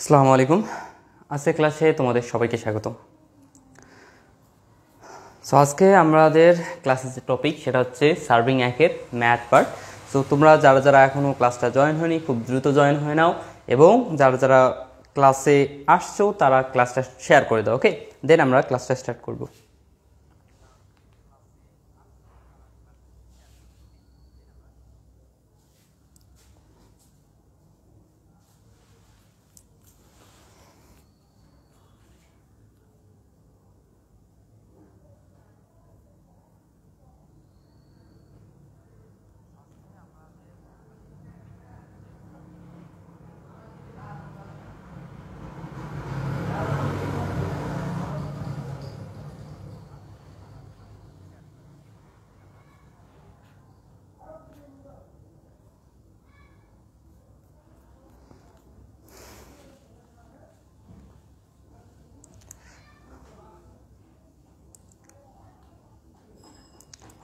আসসালামু আলাইকুম। আজকে ক্লাসে তোমাদের সবাইকে স্বাগত। সো আজকে আমাদের ক্লাসের যে টপিক সেটা হচ্ছে সার্ভিং একের ম্যাথ পার্ট। সো তোমরা যারা যারা এখনও ক্লাসটা জয়েন হয়নি খুব দ্রুত জয়েন হয়ে নাও, এবং যারা যারা ক্লাসে আসছো তারা ক্লাসটা শেয়ার করে দাও। ওকে, দেন আমরা ক্লাসটা স্টার্ট করব।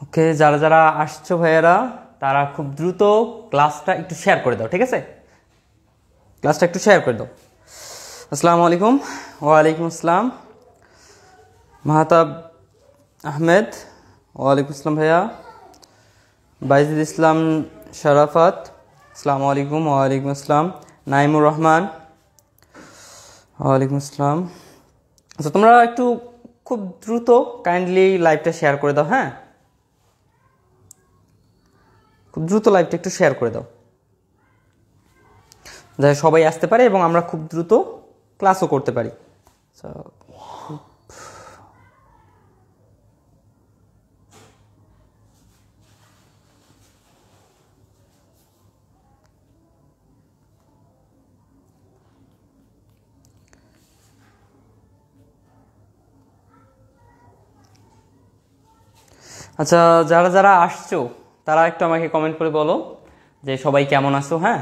ওকে, যারা যারা আসছো ভাইয়েরা তারা খুব দ্রুত ক্লাসটা একটু শেয়ার করে দাও, ঠিক আছে? ক্লাসটা একটু শেয়ার করে দাও। আসসালামু আলাইকুম। ওয়ালাইকুম আসসালাম। মাহতাব আহমেদ, ওয়ালাইকুম আসসালাম ভাইয়া। বাইজুল ইসলাম শরাফত, আসসালামু আলাইকুম। ওয়ালাইকুম আসসালাম। নাইমুর রহমান, ওয়ালাইকুম আসসালাম। আচ্ছা, তোমরা একটু খুব দ্রুত কাইন্ডলি লাইভটা শেয়ার করে দাও। হ্যাঁ, খুব দ্রুত লাইভটা একটু শেয়ার করে দাও, যাতে সবাই আসতে পারে এবং আমরা খুব দ্রুত ক্লাসও করতে পারি। আচ্ছা, যারা যারা আসছো তারা একটু আমাকে কমেন্ট করে বলো যে সবাই কেমন আছো। হ্যাঁ,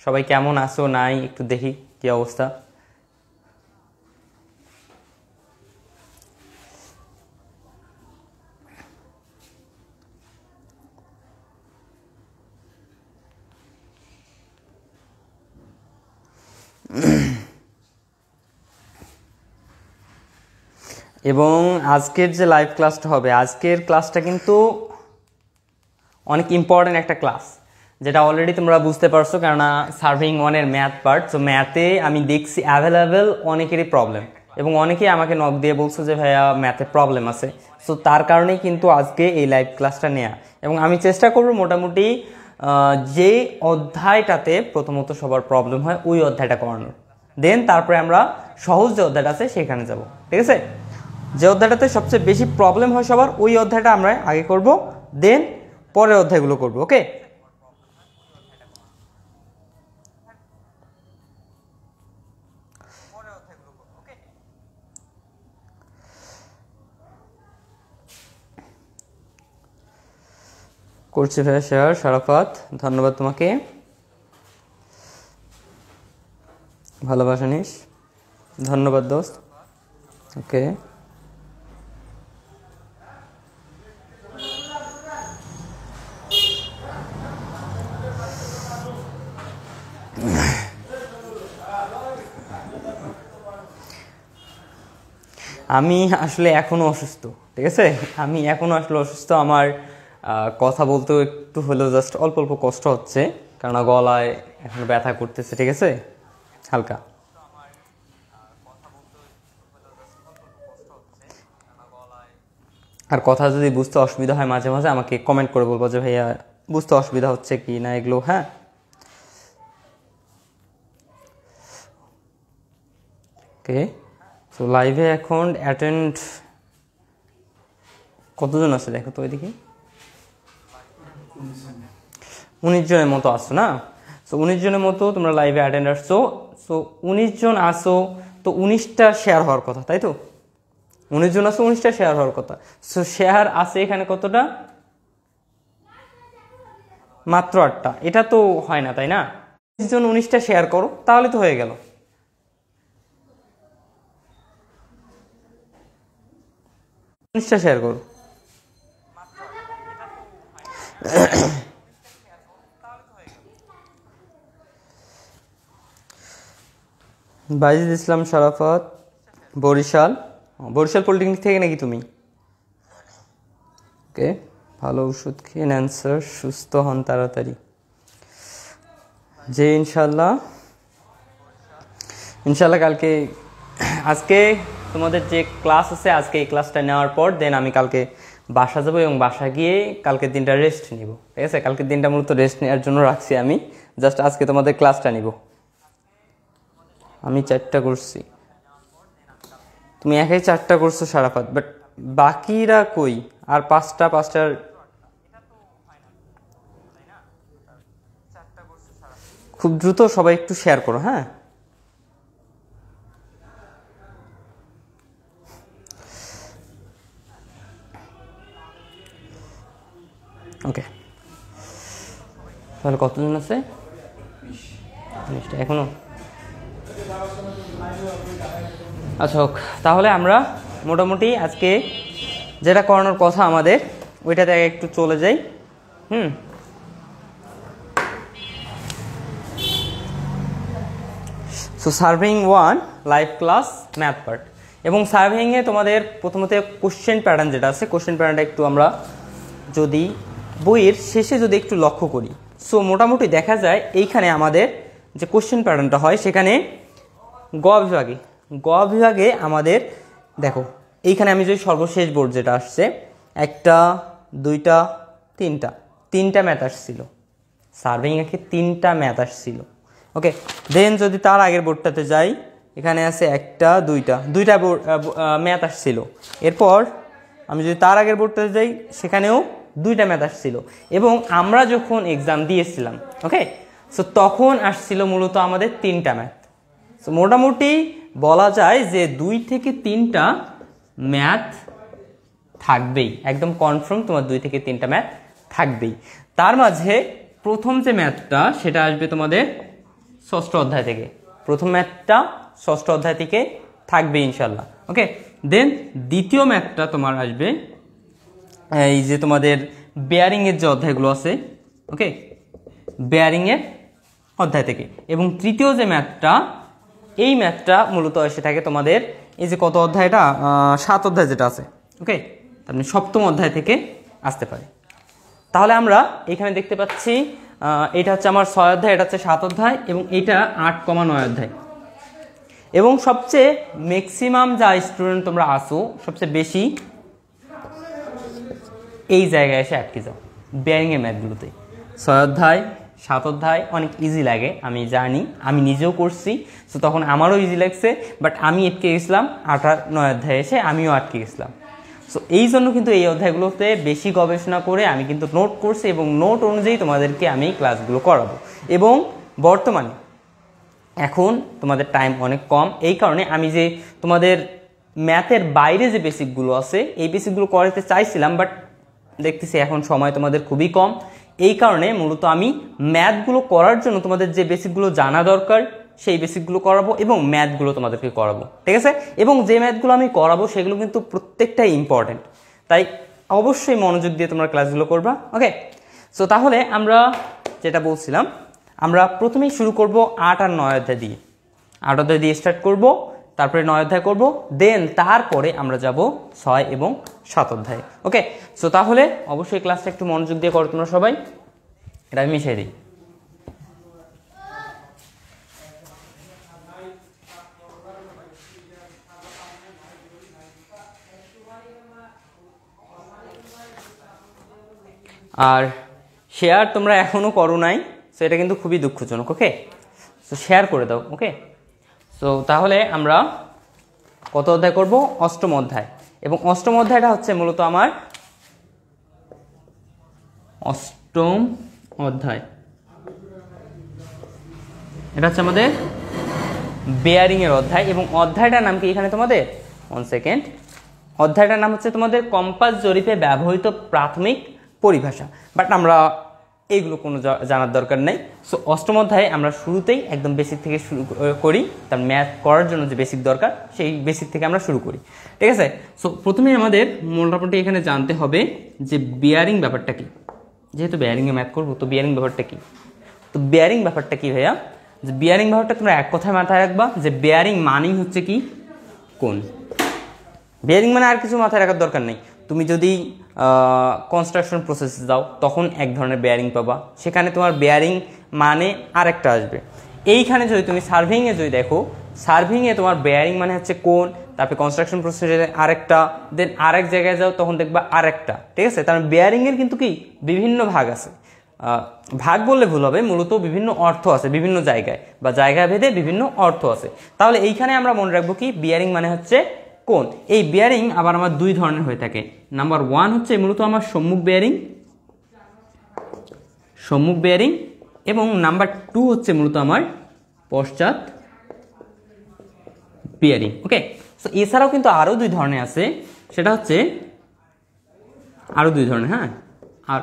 সবাই কেমন আছো নাই একটু দেখি কি অবস্থা। এবং আজকের যে লাইভ ক্লাসটা হবে, আজকের ক্লাসটা কিন্তু অনেক ইম্পর্টেন্ট একটা ক্লাস, যেটা অলরেডি তোমরা বুঝতে পারছো, কেননা সার্ভিং ওয়ানের ম্যাথ পার্ট। তো ম্যাথে আমি দেখছি অ্যাভেলেবেল অনেকেরই প্রবলেম, এবং অনেকেই আমাকে নক দিয়ে বলছো যে ভাইয়া ম্যাথে প্রবলেম আছে। সো তার কারণেই কিন্তু আজকে এই লাইভ ক্লাসটা নেওয়া, এবং আমি চেষ্টা করবো মোটামুটি যে অধ্যায়টাতে প্রথমত সবার প্রবলেম হয় ওই অধ্যায়টা করানোর, দেন তারপরে আমরা সহজ যে অধ্যায়টা আছে সেখানে যাব। ঠিক আছে, যে অধ্যায়টাতে সবচেয়ে বেশি প্রবলেম হয় সবার ওই অধ্যায়টা আমরা আগে করব, দেন পরের অধ্যায়গুলো করব। ওকে, করছি ভাইয়া শেয়ার। শরাফত, ধন্যবাদ তোমাকে, ভালোবাসা নিস, ধন্যবাদ দোস্ত। ওকে, আমি আসলে এখনো অসুস্থ। ঠিক আছে, আমি এখনো আসলে অসুস্থ। আমার কথা বলতেও একটু হলেও জাস্ট অল্প অল্প কষ্ট হচ্ছে, কারণ গলায় এখন ব্যথা করতেছে। ঠিক আছে, হালকা। আর কথা যদি বুঝতে অসুবিধা হয় মাঝে মাঝে আমাকে কমেন্ট করে বলবো যে ভাইয়া বুঝতে অসুবিধা হচ্ছে কি না এগুলো। হ্যাঁ, ওকে। তো লাইভে এখন অ্যাটেন্ড কতজন আছে দেখো তো ওইদিকে। 19 জনের মতো আসছো না? সো 19 জনের মতো তোমরা লাইভে অ্যাটেন্ড আসছো। সো 19 জন আসো, তো 19টা শেয়ার হওয়ার কথা, তাই তো? 19 জন আসো, 19টা শেয়ার হওয়ার কথা। সো শেয়ার আছে এখানে কতটা? মাত্র 8টা। এটা তো হয় না, তাই না? 19 জন 19টা শেয়ার করো, তাহলে তো হয়ে গেল। 19টা শেয়ার করো। বাইজিদ ইসলাম শারাফত, বরিশাল। বরিশাল পলিটেকনিক থেকে নাকি তুমি? ওকে, ভালো ওষুধ খেয়ে অ্যান্সার, সুস্থ হন তাড়াতাড়ি। যে ইনশাল্লাহ কালকে, আজকে তোমাদের যে ক্লাস আছে, আজকে এই ক্লাসটা নেওয়ার পর দেন আমি কালকে বাসা যাবো এবং বাসা গিয়ে কালকের দিনটা রেস্ট নিব। ঠিক আছে, কালকের দিনটা মূলত রেস্ট নেওয়ার জন্য রাখছি আমি, জাস্ট আজকে তোমাদের ক্লাসটা নিব। আমি 4টা করছি, তুমি একাই 4টা করছো শারাফাত, বাট বাকিরা কই? আর 5টার খুব দ্রুত সবাই একটু শেয়ার করো। হ্যাঁ, ওকে, তাহলে কতজন আছে? এখনো? আচ্ছা হোক, তাহলে আমরা মোটামুটি আজকে যেটা করানোর কথা আমাদের ওইটাতে একটু চলে যাই। So serving 1 live class math part, এবং সার্ভিংয়ে তোমাদের প্রথমত কোশ্চেন প্যাটার্ন যেটা আছে, কোশ্চেন প্যাটার্নটা একটু আমরা যদি বইয়ের শেষে যদি একটু লক্ষ্য করি, সো মোটামুটি দেখা যায় এইখানে আমাদের যে কোশ্চেন প্যাটার্নটা হয় সেখানে গ বিভাগে আমাদের দেখো, এইখানে আমি যদি সর্বশেষ বোর্ড যেটা আসছে 1টা 2টা 3টা ম্যাথ আসছিল, সার্ভিংয়ে 3টা ম্যাথ আসছিল। ওকে, দেন যদি তার আগের বোর্ডটাতে যাই, এখানে আছে 1টা 2টা ম্যাথ আসছিল। এরপর আমি যদি তার আগের বোর্ডটাতে যাই, সেখানেও 2টা ম্যাথ আসছিল। এবং আমরা যখন এক্সাম দিয়েছিলাম, ওকে, সো তখন আসছিল মূলত আমাদের 3টা ম্যাথ। সো মোটামুটি বলা যায় যে 2 থেকে 3টা ম্যাথ থাকবেই, একদম কনফার্ম তোমার 2 থেকে 3টা ম্যাথ থাকবেই। তার মাঝে প্রথম যে ম্যাথটা সেটা আসবে তোমাদের 6ষ্ঠ অধ্যায় থেকে, প্রথম ম্যাথটা 6ষ্ঠ অধ্যায় থেকে থাকবে ইনশাল্লাহ। ওকে, দেন দ্বিতীয় ম্যাথটা তোমার আসবে এই যে তোমাদের বেয়ারিংয়ের যে অধ্যায়গুলো আছে, ওকে, বেয়ারিংয়ের অধ্যায় থেকে। এবং তৃতীয় যে ম্যাথটা, এই ম্যাথটা মূলত এসে থাকে তোমাদের এই যে কত অধ্যায়টা, 7 অধ্যায় যেটা আছে, ওকে, তার মানে 7ম অধ্যায় থেকে আসতে পারে। তাহলে আমরা এখানে দেখতে পাচ্ছি এটা হচ্ছে আমার 6 অধ্যায়, এটা হচ্ছে 7 অধ্যায়, এবং এটা 8,9 অধ্যায়। এবং সবচেয়ে ম্যাক্সিমাম যা স্টুডেন্ট তোমরা আসো, সবচেয়ে বেশি এই জায়গায় এসে আটকে যাও বেয়ারিংয়ের ম্যাথগুলোতে। 6 অধ্যায় 7 অধ্যায় অনেক ইজি লাগে, আমি জানি, আমি নিজেও করছি, তো তখন আমারও ইজি লাগছে, বাট আমি আটকে গেছিলাম 8-9 অধ্যায় এসে, আমিও আটকে গেছিলাম। সো এই জন্য কিন্তু এই অধ্যায়গুলোতে বেশি গবেষণা করে আমি কিন্তু নোট করছি, এবং নোট অনুযায়ী তোমাদেরকে আমি ক্লাসগুলো করাবো। এবং বর্তমানে এখন তোমাদের টাইম অনেক কম, এই কারণে আমি যে তোমাদের ম্যাথের বাইরে যে বেসিকগুলো আছে এই বেসিকগুলো করাতে চাইছিলাম, বাট দেখতেছি এখন সময় তোমাদের খুবই কম, এই কারণে মূলত আমি ম্যাথগুলো করার জন্য তোমাদের যে বেসিকগুলো জানা দরকার সেই বেসিকগুলো করাবো এবং ম্যাথগুলো তোমাদেরকে করাবো। ঠিক আছে, এবং যে ম্যাথগুলো আমি করাবো সেগুলো কিন্তু প্রত্যেকটাই ইম্পর্টেন্ট, তাই অবশ্যই মনোযোগ দিয়ে তোমরা ক্লাসগুলো করবা। ওকে, সো তাহলে আমরা যেটা বলছিলাম, আমরা প্রথমেই শুরু করব 8 আর 9 অধ্যায় দিয়ে। 8 অধ্যায় দিয়ে স্টার্ট করব, তারপরে 9 অধ্যায় করব, দেন তারপরে আমরা যাব 6 এবং 7 অধ্যায়ে। ওকে, সো তাহলে অবশ্যই ক্লাসটা একটু মনোযোগ দিয়ে করো তোমরা সবাই, এটা আমি মিশিয়ে দিই। আর শেয়ার তোমরা এখনো করো নাই, সো এটা কিন্তু খুবই দুঃখজনক। ওকে, সো শেয়ার করে দাও। ওকে, সো তাহলে আমরা কত অধ্যায় করব? 8ম অধ্যায়, এবং 8ম অধ্যায়টা হচ্ছে মূলত আমার 8ম অধ্যায়, এটা হচ্ছে আমাদের বেয়ারিং এর অধ্যায়। এবং অধ্যায়টার নাম কি এখানে তোমাদের? 1 সেকেন্ড, অধ্যায়টার নাম হচ্ছে তোমাদের কম্পাস জরিপে ব্যবহৃত প্রাথমিক পরিভাষা, বাট আমরা এইগুলো কোনো জানার দরকার নেই। সো 8ম অধ্যায়ে আমরা শুরুতেই একদম বেসিক থেকে শুরু করি, তার ম্যাথ করার জন্য যে বেসিক দরকার সেই বেসিক থেকে আমরা শুরু করি। ঠিক আছে, সো প্রথমে আমাদের মোটামুটি এখানে জানতে হবে যে বেয়ারিং ব্যাপারটা কি। যেহেতু বেয়ারিংয়ে ম্যাথ করবো, তো বেয়ারিং ব্যাপারটা কি? তো বেয়ারিং ব্যাপারটা কি ভাইয়া? যে বিয়ারিং ভাবটা তোমরা এক কথায় মাথায় রাখবা যে বিয়ারিং মানেই হচ্ছে কি কোণ। বিয়ারিং মানে আর কিছু মাথায় রাখার দরকার নেই। তুমি যদি কনস্ট্রাকশন প্রসেসে যাও তখন এক ধরনের বেয়ারিং পাবা, সেখানে তোমার বেয়ারিং মানে আরেকটা আসবে। এইখানে যদি তুমি সার্ভিংয়ে যদি দেখো, সার্ভিংয়ে তোমার বেয়ারিং মানে হচ্ছে কোণ, তারপরে কনস্ট্রাকশন প্রসেসে আরেকটা, দেন আরেক জায়গায় যাও তখন দেখবা আরেকটা। ঠিক আছে, তার বেয়ারিংয়ের কিন্তু কি বিভিন্ন ভাগ আছে। ভাগ বললে ভুল হবে, মূলত বিভিন্ন অর্থ আছে বিভিন্ন জায়গায়, বা জায়গা ভেদে বিভিন্ন অর্থ আছে। তাহলে এইখানে আমরা মনে রাখবো কি বিয়ারিং মানে হচ্ছে কোণ। এই বিয়ারিং আবার আমার দুই ধরনের হয়ে থাকে। নাম্বার 1 হচ্ছে মূলত আমার সম্মুখ বেয়ারিং, এবং নাম্বার 2 হচ্ছে মূলত আমার পশ্চাৎ বিয়ারিং। ওকে, তো এছাড়াও কিন্তু আরো দুই ধরনের আছে, সেটা হচ্ছে আরো দুই ধরনের। হ্যাঁ, আর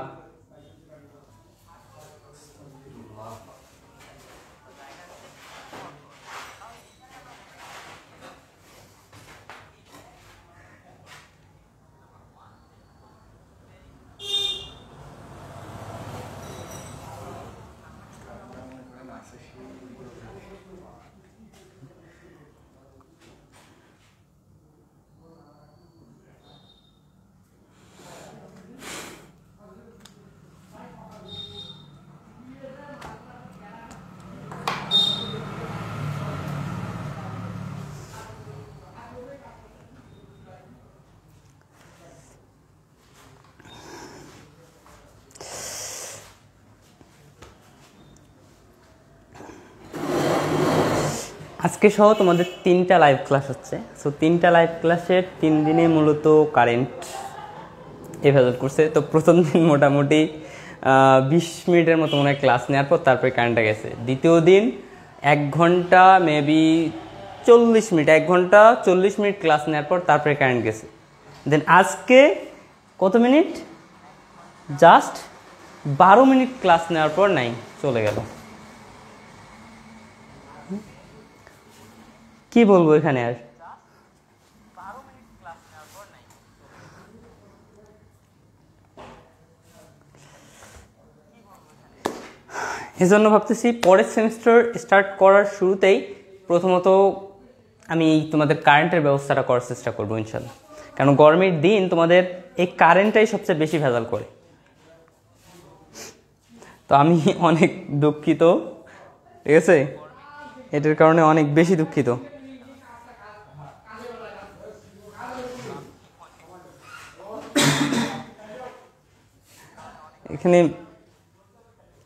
আজকে সহ তোমাদের 3টা লাইভ ক্লাস হচ্ছে। সো 3টা লাইভ ক্লাসের 3 দিনে মূলত কারেন্ট হেফাজত করছে। তো প্রথম দিন মোটামুটি 20 মিনিটের মতো মনে হয় ক্লাস নেওয়ার পর তারপরে কারেন্টটা গেছে। দ্বিতীয় দিন 1 ঘন্টা মেবি 40 মিনিট, 1 ঘন্টা 40 মিনিট ক্লাস নেওয়ার পর তারপরে কারেন্ট গেছে। দেন আজকে কত মিনিট, জাস্ট 12 মিনিট ক্লাস নেওয়ার পর নাই, চলে গেল। কি বলবো এখানে আর। এই জন্য ভাবতেছি পরের সেমিস্টার স্টার্ট করার শুরুতেই প্রথমত আমি তোমাদের কারেন্টের ব্যবস্থাটা করার চেষ্টা করবো ইনশাল্লাহ। কারণ গরমের দিন তোমাদের এই কারেন্টটাই সবচেয়ে বেশি ভেজাল করে। তো আমি অনেক দুঃখিত, ঠিক আছে, এটার কারণে অনেক বেশি দুঃখিত। এখানে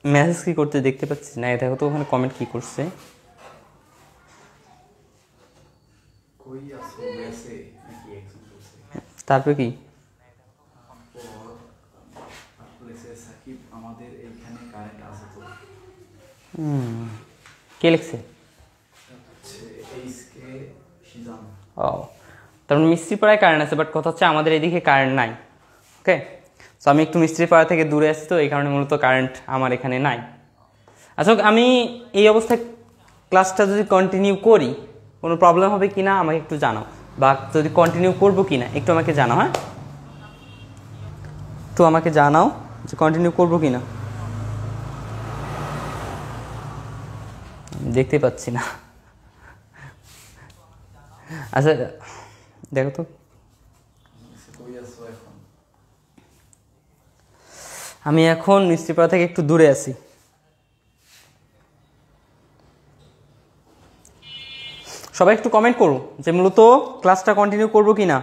মেসেজ কি করতে দেখতে পাচ্ছি না, দেখো তো ওখানে কমেন্ট কি করছে। তারপরে কি কে লিখছে? ও, তার মানে মিস্ত্রিপাড়ায় কারেন্ট আছে, বাট কথা হচ্ছে আমাদের এদিকে কারেন্ট নাই। ওকে, সো আমি একটু মিস্ত্রিপাড়া থেকে দূরে আসছি, তো এই কারণে মূলত কারেন্ট আমার এখানে নাই। আচ্ছা, আমি এই অবস্থায় ক্লাসটা যদি কন্টিনিউ করি কোনো প্রবলেম হবে কি না আমাকে একটু জানাও, বা যদি কন্টিনিউ করবো কি না একটু আমাকে জানাও। হ্যাঁ, একটু আমাকে জানাও যে কন্টিনিউ করবো কি না। দেখতে পাচ্ছি না। আচ্ছা দেখো তো, আমি এখন মিস্ত্রিপাড়া থেকে একটু দূরে আছি। সবাই একটু কমেন্ট করো যে মূলত ক্লাসটা কন্টিনিউ করবো কি না।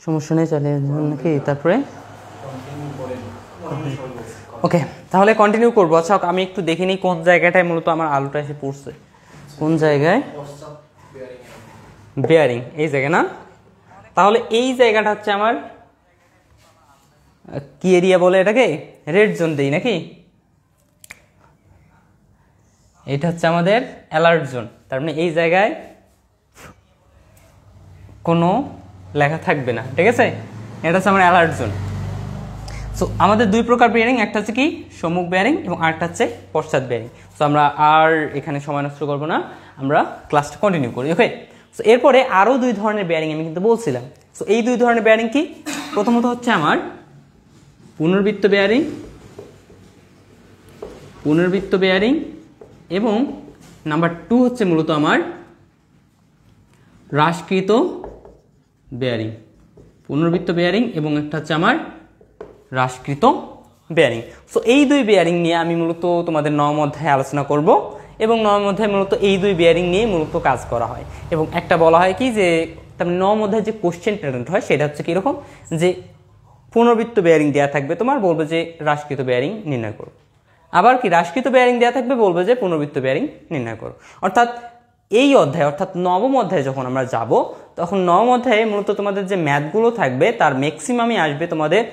সমস্যা নেই, চালিয়ে নাকি তারপরে ওকে, তাহলে কন্টিনিউ করবো। আচ্ছা, আমি একটু দেখে নিই কোন জায়গাটায় মূলত আমার আলুটা এসে পড়ছে। কোন জায়গায়? বেয়ারিং, এই জায়গায় না? তাহলে এই জায়গাটা হচ্ছে আমার কি এরিয়া বলে এটাকে? রেড জোন দেই নাকি? এটা হচ্ছে আমাদের অ্যালার্ট জোন। তার মানে এই জায়গায় কোনো লেখা থাকবে না, ঠিক আছে? এটা হচ্ছে আমার অ্যালার্ট জোন। সো আমাদের দুই প্রকার বেয়ারিং, একটা হচ্ছে কি সম্মুখ বেয়ারিং এবং আরেকটা হচ্ছে পশ্চাৎ বেয়ারিং। সো আমরা আর এখানে সময় নষ্ট করবো না, আমরা ক্লাসটা কন্টিনিউ করি। ওকে, সো এরপরে আরও দুই ধরনের বেয়ারিং আমি কিন্তু বলছিলাম। সো এই দুই ধরনের বেয়ারিং কি, প্রথমত হচ্ছে আমার পুনর্বৃত্ত বেয়ারিং, এবং নাম্বার 2 হচ্ছে মূলত আমার হ্রাসকৃত বেয়ারিং। পুনর্বৃত্ত বেয়ারিং এবং একটা হচ্ছে আমার হ্রাসকৃত বেয়ারিং। সো এই দুই বেয়ারিং নিয়ে আমি মূলত তোমাদের নবম অধ্যায়ে আলোচনা করব, এবং নবম অধ্যায়ে মূলত এই দুই বেয়ারিং নিয়ে মূলত কাজ করা হয়। এবং একটা বলা হয় কি যে তার নবম অধ্যায়ে যে কোশ্চেন প্যাটার্ন হয় সেটা হচ্ছে কীরকম, যে পুনর্বৃত্ত বেয়ারিং দেওয়া থাকবে, তোমার বলবে যে হ্রাসকৃত বেয়ারিং নির্ণয় করো। আবার কি হ্রাসকৃত বেয়ারিং দেওয়া থাকবে, বলবে যে পুনর্বৃত্ত বেয়ারিং নির্ণয় করো। অর্থাৎ এই অধ্যায় অর্থাৎ নবম অধ্যায়ে যখন আমরা যাব, তখন নবম অধ্যায়ে মূলত তোমাদের যে ম্যাথগুলো থাকবে তার ম্যাক্সিমামই আসবে তোমাদের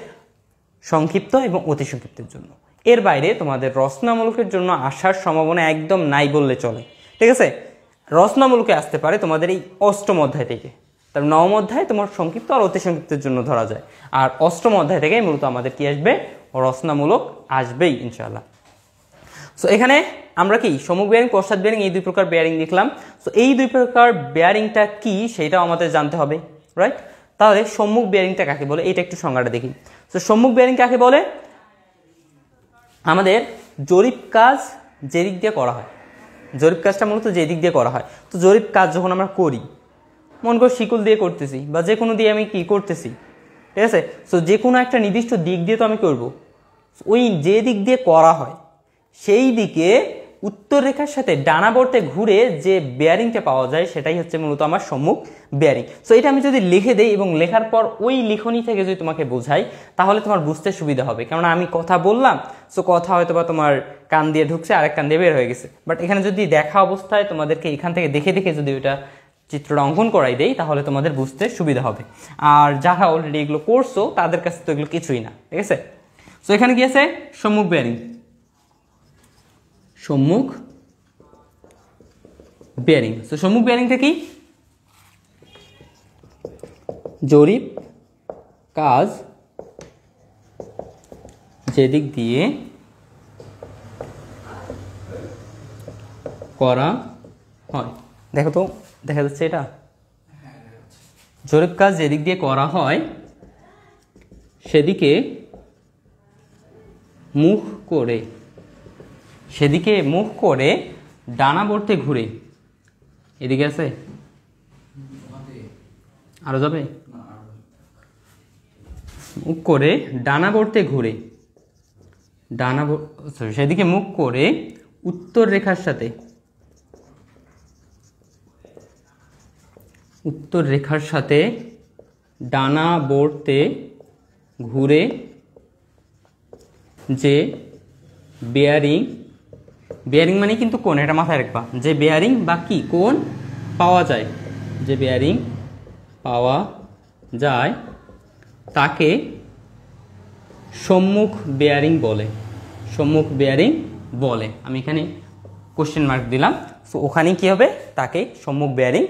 সংক্ষিপ্ত এবং অতি সংক্ষিপ্তের জন্য। এর বাইরে তোমাদের রচনামূলকের জন্য আসার সম্ভাবনা একদম নাই বললে চলে। ঠিক আছে, রচনামূলকে আসতে পারে তোমাদের এই অষ্টম অধ্যায় থেকে। তার নবম অধ্যায় তোমার সংক্ষিপ্ত আর অতি সংক্ষিপ্তের জন্য ধরা যায়, আর অষ্টম অধ্যায় থেকে মূলত আমাদের কি আসবে, রচনামূলক আসবেই ইনশাআল্লাহ। সো এখানে আমরা কি সম্মুখ বেয়ারিং, পশ্চাৎ বেয়ারিং এই দুই প্রকার বেয়ারিং দেখলাম। সো এই দুই প্রকার বেয়ারিংটা কি সেটাও আমাদের জানতে হবে, রাইট? তাহলে সম্মুখ বেয়ারিংটা কাকে বলে এটা একটু সংজ্ঞাটা দেখি। তো সম্মুখ বেয়ারিং কাকে বলে, আমাদের জরিপ কাজ যে দিক দিয়ে করা হয়, জরিপ কাজটা মূলত যে দিক দিয়ে করা হয়। তো জরিপ কাজ যখন আমরা করি, মন করে শিকল দিয়ে করতেছি বা যে কোনো দিয়ে আমি কি করতেছি, ঠিক আছে? সো যে কোনো একটা নির্দিষ্ট দিক দিয়ে তো আমি করব, ওই যে দিক দিয়ে করা হয় সেই দিকে উত্তর রেখার সাথে ডানাবর্তে ঘুরে যে বেয়ারিংটা পাওয়া যায় সেটাই হচ্ছে মূলত আমার সম্মুখ বেয়ারিং। সো এটা আমি যদি লিখে দেই এবং লেখার পর ওই লিখনি থেকে যদি তোমাকে বোঝাই, তাহলে তোমার বুঝতে সুবিধা হবে। কারণ আমি কথা বললাম, সো কথা হয়তো বা তোমার কান দিয়ে ঢুকছে, আরেক কান দিয়ে বের হয়ে গেছে। বাট এখানে যদি দেখা অবস্থায় তোমাদেরকে এখান থেকে দেখে দেখে যদি ওইটা চিত্রটা অঙ্কন করাই দেই, তাহলে তোমাদের বুঝতে সুবিধা হবে। আর যারা অলরেডি এগুলো করছো তাদের কাছে তো এগুলো কিছুই না, ঠিক আছে? সো এখানে কি আছে, সম্মুখ বেয়ারিং, সম্মুখ বেয়ারিং। তো সম্মুখ বেয়ারিংটা কি, জরিপ কাজ যেদিক দিয়ে করা হয়, দেখো তো দেখা যাচ্ছে এটা, জরিপ কাজ যেদিক দিয়ে করা হয় সেদিকে মুখ করে, সেদিকে মুখ করে ডানাবর্তে ঘুরে, এদিকে আছে আরো যাবে, মুখ করে ডানাবর্তে ঘুরে, সেদিকে মুখ করে উত্তর রেখার সাথে, উত্তর রেখার সাথে ডানাবর্তে ঘুরে যে বেয়ারিং, বেয়ারিং মানে কিন্তু কোণ, এটা মাথায় রাখবা, যে বেয়ারিং বা কি কোণ পাওয়া যায়, যে বেয়ারিং পাওয়া যায় তাকে সম্মুখ বেয়ারিং বলে, সম্মুখ বেয়ারিং বলে। আমি এখানে কোশ্চেন মার্ক দিলাম, সো ওখানে কি হবে, তাকে সম্মুখ বেয়ারিং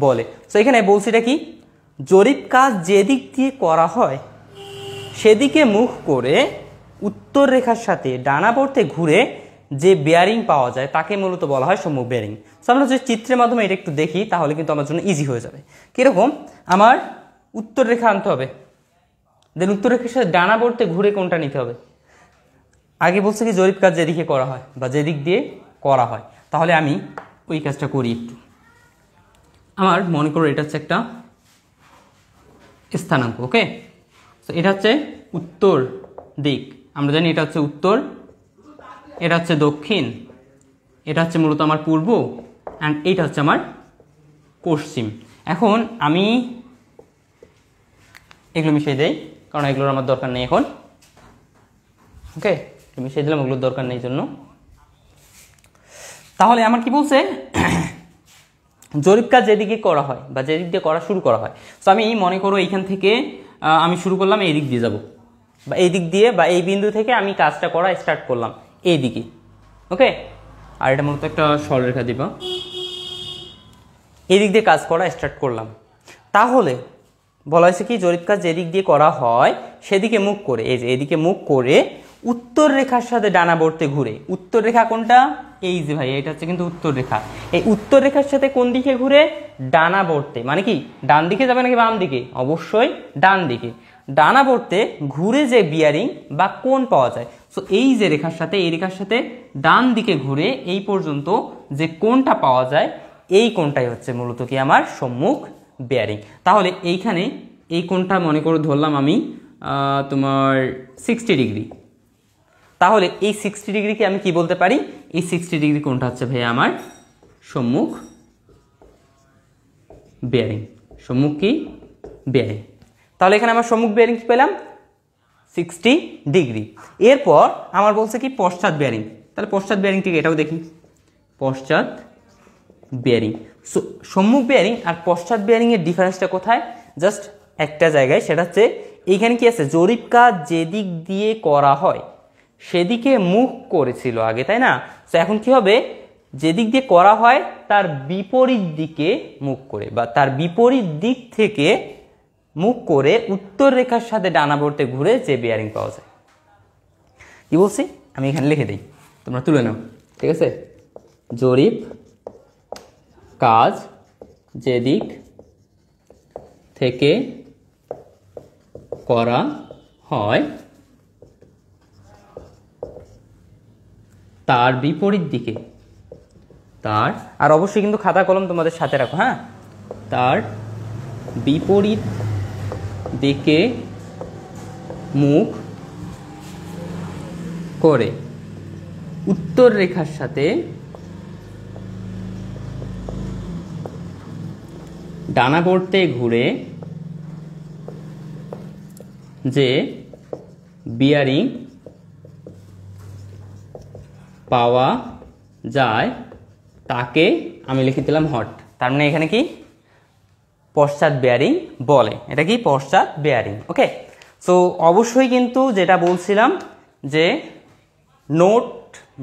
বলে। সো এখানে বলছি এটা কি, জরিপ কাজ যেদিক দিয়ে করা হয় সেদিকে মুখ করে উত্তর রেখার সাথে ডানাবর্তে ঘুরে যে বেয়ারিং পাওয়া যায় তাকে মূলত বলা হয় সম্মুখ বেয়ারিং। সো আমরা যদি চিত্রের মাধ্যমে এটা একটু দেখি তাহলে কিন্তু আমার জন্য ইজি হয়ে যাবে। কীরকম, আমার উত্তর রেখা আনতে হবে, দেন উত্তর রেখার সাথে ডানাবর্তে ঘুরে কোনটা নিতে হবে। আগে বলছে কি জরিপ কাজ যেদিকে করা হয় বা যেদিক দিয়ে করা হয়, তাহলে আমি ওই কাজটা করি একটু। আমার মনে করো এটা হচ্ছে একটা স্থানাঙ্ক, ওকে? তো এটা হচ্ছে উত্তর দিক, আমরা জানি এটা হচ্ছে উত্তর, এটা হচ্ছে দক্ষিণ, এটা হচ্ছে মূলত আমার পূর্ব, অ্যান্ড এইটা হচ্ছে আমার পশ্চিম। এখন আমি এগুলো মিশিয়ে দেই, কারণ এগুলোর আমার দরকার নেই এখন, ওকে? মিশিয়ে দিলাম, ওগুলোর দরকার নেই জন্য। তাহলে আমার কি বলছে, জরিপ কাজ যেদিকে করা হয় বা যেদিক দিয়ে করা শুরু করা হয়। তো আমি মনে করো এইখান থেকে আমি শুরু করলাম, এই দিক দিয়ে যাব, বা এই দিক দিয়ে বা এই বিন্দু থেকে আমি কাজটা করা স্টার্ট করলাম এই দিকে, ওকে? আর এটা মূলত একটা সরলরেখা দিবা, এই দিক দিয়ে কাজ করা স্টার্ট করলাম। তাহলে বলা হয়েছে কি জরিপ কাজ যেদিক দিয়ে করা হয় সেদিকে মুখ করে, এই যে এদিকে মুখ করে উত্তর রেখার সাথে ডানাবর্তে ঘুরে। উত্তর রেখা কোনটা? এই যে ভাই এটা হচ্ছে কিন্তু উত্তর রেখা। এই উত্তর রেখার সাথে কোন দিকে ঘুরে? ডানাবর্তে। মানে কি ডান দিকে যাবে নাকি বাম দিকে? অবশ্যই ডান দিকে। ডানাবর্তে ঘুরে যে বিয়ারিং বা কোণ পাওয়া যায়, সো এই যে রেখার সাথে এই রেখার সাথে ডান দিকে ঘুরে এই পর্যন্ত যে কোণটা পাওয়া যায়, এই কোণটাই হচ্ছে মূলত কি আমার সম্মুখ বিয়ারিং। তাহলে এইখানে এই কোণটা মনে করে ধরলাম আমি তোমার 60 ডিগ্রি। তাহলে এই 60 ডিগ্রিকে আমি কি বলতে পারি? এই 60 ডিগ্রি কোণটা হচ্ছে ভাই আমার সম্মুখ বিয়ারিং। সম্মুখ কি? বিয়ারিং। তাহলে এখানে আমার সম্মুখ বিয়ারিং কি পেলাম? 60 ডিগ্রি। এরপর আমার বলছে কি পশ্চাৎ বিয়ারিং। তাহলে পশ্চাৎ বিয়ারিং ঠিক এটাও দেখি, পশ্চাৎ বিয়ারিং। সম্মুখ বিয়ারিং আর পশ্চাৎ বিয়ারিং এর ডিফারেন্সটা কোথায়? জাস্ট একটা জায়গায়, সেটা হচ্ছে এইখানে কি আছে, জরিপ কাজ যেদিক দিয়ে করা হয় সেদিকে মুখ করেছিল আগে, তাই না? তো এখন কি হবে? যেদিক দিয়ে করা হয় তার বিপরীত দিকে মুখ করে বা তার বিপরীত দিক থেকে মুখ করে উত্তর রেখার সাথে ডানাবর্তে ঘুরে যে বিয়ারিং পাওয়া যায়। কি বলছি আমি এখানে লিখে দিই, তোমরা তুলে নাও, ঠিক আছে? জরিপ কাজ যেদিক থেকে করা হয় তার বিপরীত দিকে, তার, আর অবশ্যই কিন্তু খাতা কলম তোমাদের সাথে রাখো, হ্যাঁ, তার বিপরীত দিকে মুখ করে উত্তর রেখার সাথে ডানাবর্তে ঘুরে যে বিয়ারিং পাওয়া যায় তাকে আমি লিখে দিলাম হট। তার মানে এখানে কি পশ্চাৎ বেয়ারিং বলে। এটা কি পশ্চাৎ বেয়ারিং। ওকে, সো অবশ্যই কিন্তু যেটা বলছিলাম যে নোট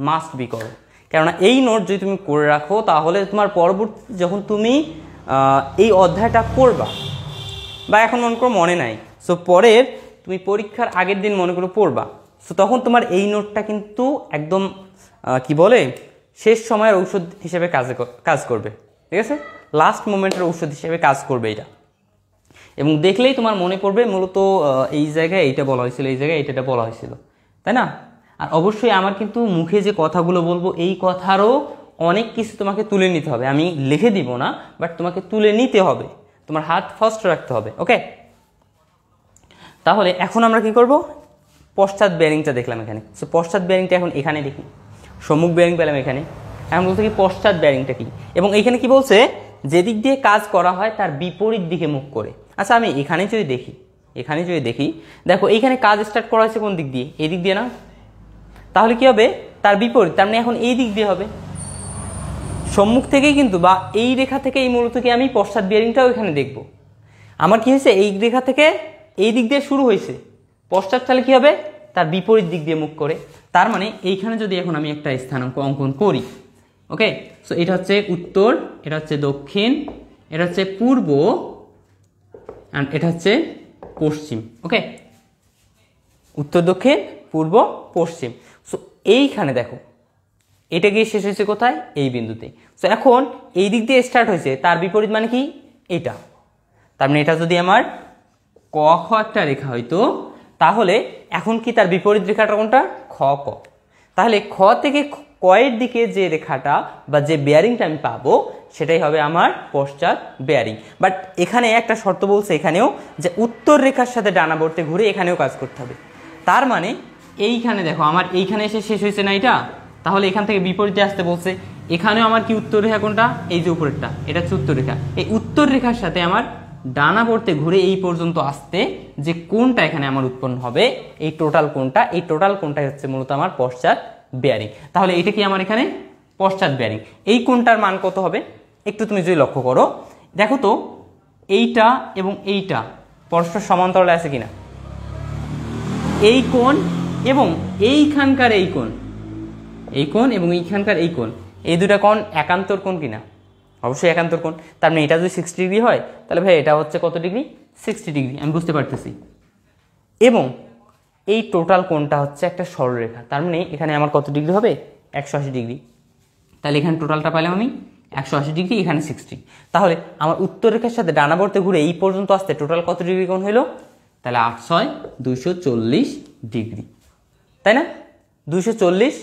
মাস্ট বি করো, কেননা এই নোট যদি তুমি করে রাখো তাহলে তোমার পরবর্তী যখন তুমি এই অধ্যায়টা পড়বা বা এখন মনে করো মনে নাই, সো পরের তুমি পরীক্ষার আগের দিন মনে করো পড়বা, সো তখন তোমার এই নোটটা কিন্তু একদম কি বলে শেষ সময়ের ঔষধ হিসেবে কাজ করবে, ঠিক আছে? লাস্ট মোমেন্টের ঔষধ হিসেবে কাজ করবে এটা, এবং দেখলেই তোমার মনে পড়বে মূলত এই জায়গায় এইটা বলা হয়েছিল, এই জায়গায় এইটা বলা হয়েছিল, তাই না? আর অবশ্যই আমার কিন্তু মুখে যে কথাগুলো বলবো এই কথারও অনেক কিছু তোমাকে তুলে নিতে হবে। আমি লিখে দিব না, বাট তোমাকে তুলে নিতে হবে, তোমার হাত ফার্স্ট রাখতে হবে। ওকে, তাহলে এখন আমরা কি করব? পশ্চাৎ বেয়ারিংটা দেখলাম এখানে, সো পশ্চাৎ বেয়ারিংটা এখন এখানে দেখি। সম্মুখ বেয়ারিং পেলাম এখানে, এখন বলতে কি পশ্চাৎ বেয়ারিংটা কি, এবং এইখানে কি বলছে যেদিক দিয়ে কাজ করা হয় তার বিপরীত দিকে মুখ করে। আচ্ছা আমি এখানে যদি দেখি, দেখো এইখানে কাজ স্টার্ট করা হয়েছে কোন দিক দিয়ে? এই দিক দিয়ে না? তাহলে কি হবে? তার বিপরীত, তার মানে এখন এই দিক দিয়ে হবে, সম্মুখ থেকেই কিন্তু, বা এই রেখা থেকে এই মূলত কি আমি পশ্চাৎ বেয়ারিংটাও এখানে দেখব। আমার কি হয়েছে? এই রেখা থেকে এই দিক দিয়ে শুরু হয়েছে, পশ্চাৎ তাহলে কি হবে? তার বিপরীত দিক দিয়ে মুখ করে। তার মানে এইখানে যদি এখন আমি একটা স্থানাঙ্ক অঙ্কন করি, ওকে, সো এটা হচ্ছে উত্তর, এটা হচ্ছে দক্ষিণ, এটা হচ্ছে পূর্ব, অ্যান্ড এটা হচ্ছে পশ্চিম। ওকে, উত্তর, দক্ষিণ, পূর্ব, পশ্চিম। সো এইখানে দেখো এটা গিয়ে শেষ হয়েছে কোথায়? এই বিন্দুতে। সো এখন এই দিক দিয়ে স্টার্ট হয়েছে, তার বিপরীত মানে কি? এটা। তার মানে এটা যদি আমার ক খ একটা রেখা হইতো, তাহলে এখন কি তার বিপরীত রেখাটা কোনটা? খ ক। তাহলে খ থেকে ক এর দিকে যে রেখাটা বা যে বেয়ারিংটা আমি পাবো সেটাই হবে আমার পশ্চাৎ বেয়ারিং। বাট এখানে একটা শর্ত বলছে এখানেও, যে উত্তর রেখার সাথে ডানাবর্তে ঘুরে এখানেও কাজ করতে হবে। তার মানে এইখানে দেখো আমার এইখানে এসে শেষ হয়েছে না এটা, তাহলে এখান থেকে বিপরীতে আসতে বলছে। এখানেও আমার কি উত্তর রেখা কোনটা? এই যে উপরেরটা, এটা হচ্ছে উত্তর রেখা। এই উত্তর রেখার সাথে আমার ডানাবর্তে ঘুরে এই পর্যন্ত আসতে যে কোণটা এখানে আমার উৎপন্ন হবে, এই টোটাল কোণটাই হচ্ছে মূলত আমার পশ্চাৎ বেয়ারিং। তাহলে এটা কি আমার এখানে পশ্চাৎ বেয়ারিং। এই কোণটার মান কত হবে একটু তুমি যদি লক্ষ্য করো, দেখো তো এইটা এবং এইটা পরস্পর সমান্তরালে আছে কিনা? এই কোণ এবং এইখানকার এই কোণ, এই কোণ এবং এইখানকার এই কোণ, এই দুটা কোণ একান্তর কোণ কিনা? অবশ্যই একান্তর কোণ। তার মানে এটা যদি 60 ডিগ্রি হয় তাহলে ভাই এটা হচ্ছে কত ডিগ্রি? 60 ডিগ্রি, আমি বুঝতে পারতেছি। এবং এই টোটাল কোণটা হচ্ছে একটা সরলরেখা, তার মানে এখানে আমার কত ডিগ্রি হবে? 180 ডিগ্রি। তাহলে এখানে টোটালটা পাইলাম আমি 180 ডিগ্রি, এখানে 60। তাহলে আমার উত্তর রেখার সাথে ডানাবর্তে ঘুরে এই পর্যন্ত আসতে টোটাল কত ডিগ্রি কোণ হলো? তাহলে 8 6 240 ডিগ্রি, তাই না? 240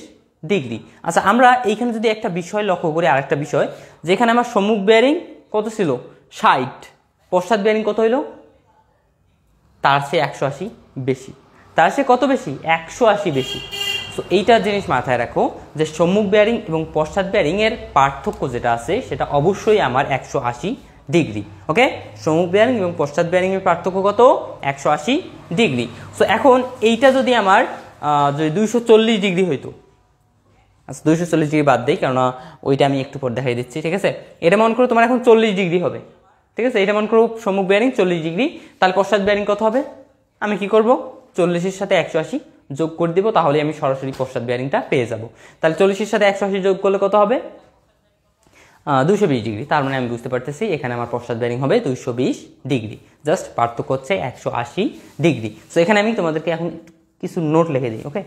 ডিগ্রি। আচ্ছা, আমরা এইখানে যদি একটা বিষয় লক্ষ্য করি, আরেকটা বিষয়, যেখানে আমার সম্মুখ বেয়ারিং কত ছিল? 60, পশ্চাৎ বেয়ারিং কত হইল? তার চেয়ে 180 বেশি। তার চেয়ে কত বেশি? 180 বেশি। সো এইটা জিনিস মাথায় রাখো যে সম্মুখ বেয়ারিং এবং পশ্চাৎ বেয়ারিং এর পার্থক্য যেটা আছে সেটা অবশ্যই আমার 180 ডিগ্রি। ওকে, সম্মুখ বেয়ারিং এবং পশ্চাৎ বেয়ারিং এর পার্থক্য কত? 180 ডিগ্রি। সো এখন এইটা যদি আমার যদি 240 ডিগ্রি হইতো, আচ্ছা 240 ডিগ্রি বাদ দেই, কেননা ওইটা আমি একটু পর দেখাই দিচ্ছি, ঠিক আছে? এটা মনে করো তোমার এখন 40 ডিগ্রি হবে, ঠিক আছে? এটা মনে করো সম্মুখ বেয়ারিং 40 ডিগ্রি, তাহলে পশ্চাৎ বেয়ারিং কত হবে? আমি কি করব? 40-এর সাথে 180 যোগ করে দিব, তাহলে আমি সরাসরি পশ্চাৎ বেয়ারিংটা পেয়ে যাব। তাহলে 40-এর সাথে 180 যোগ করলে কত হবে? 220 ডিগ্রি। তার মানে আমি বুঝতে পারতেছি এখানে আমার পশ্চাৎ বেয়ারিং হবে 220 ডিগ্রি। জাস্ট পার্থক্য হচ্ছে 180 ডিগ্রি। সো এখানে আমি তোমাদেরকে এখন কিছু নোট লিখে দিই। ওকে,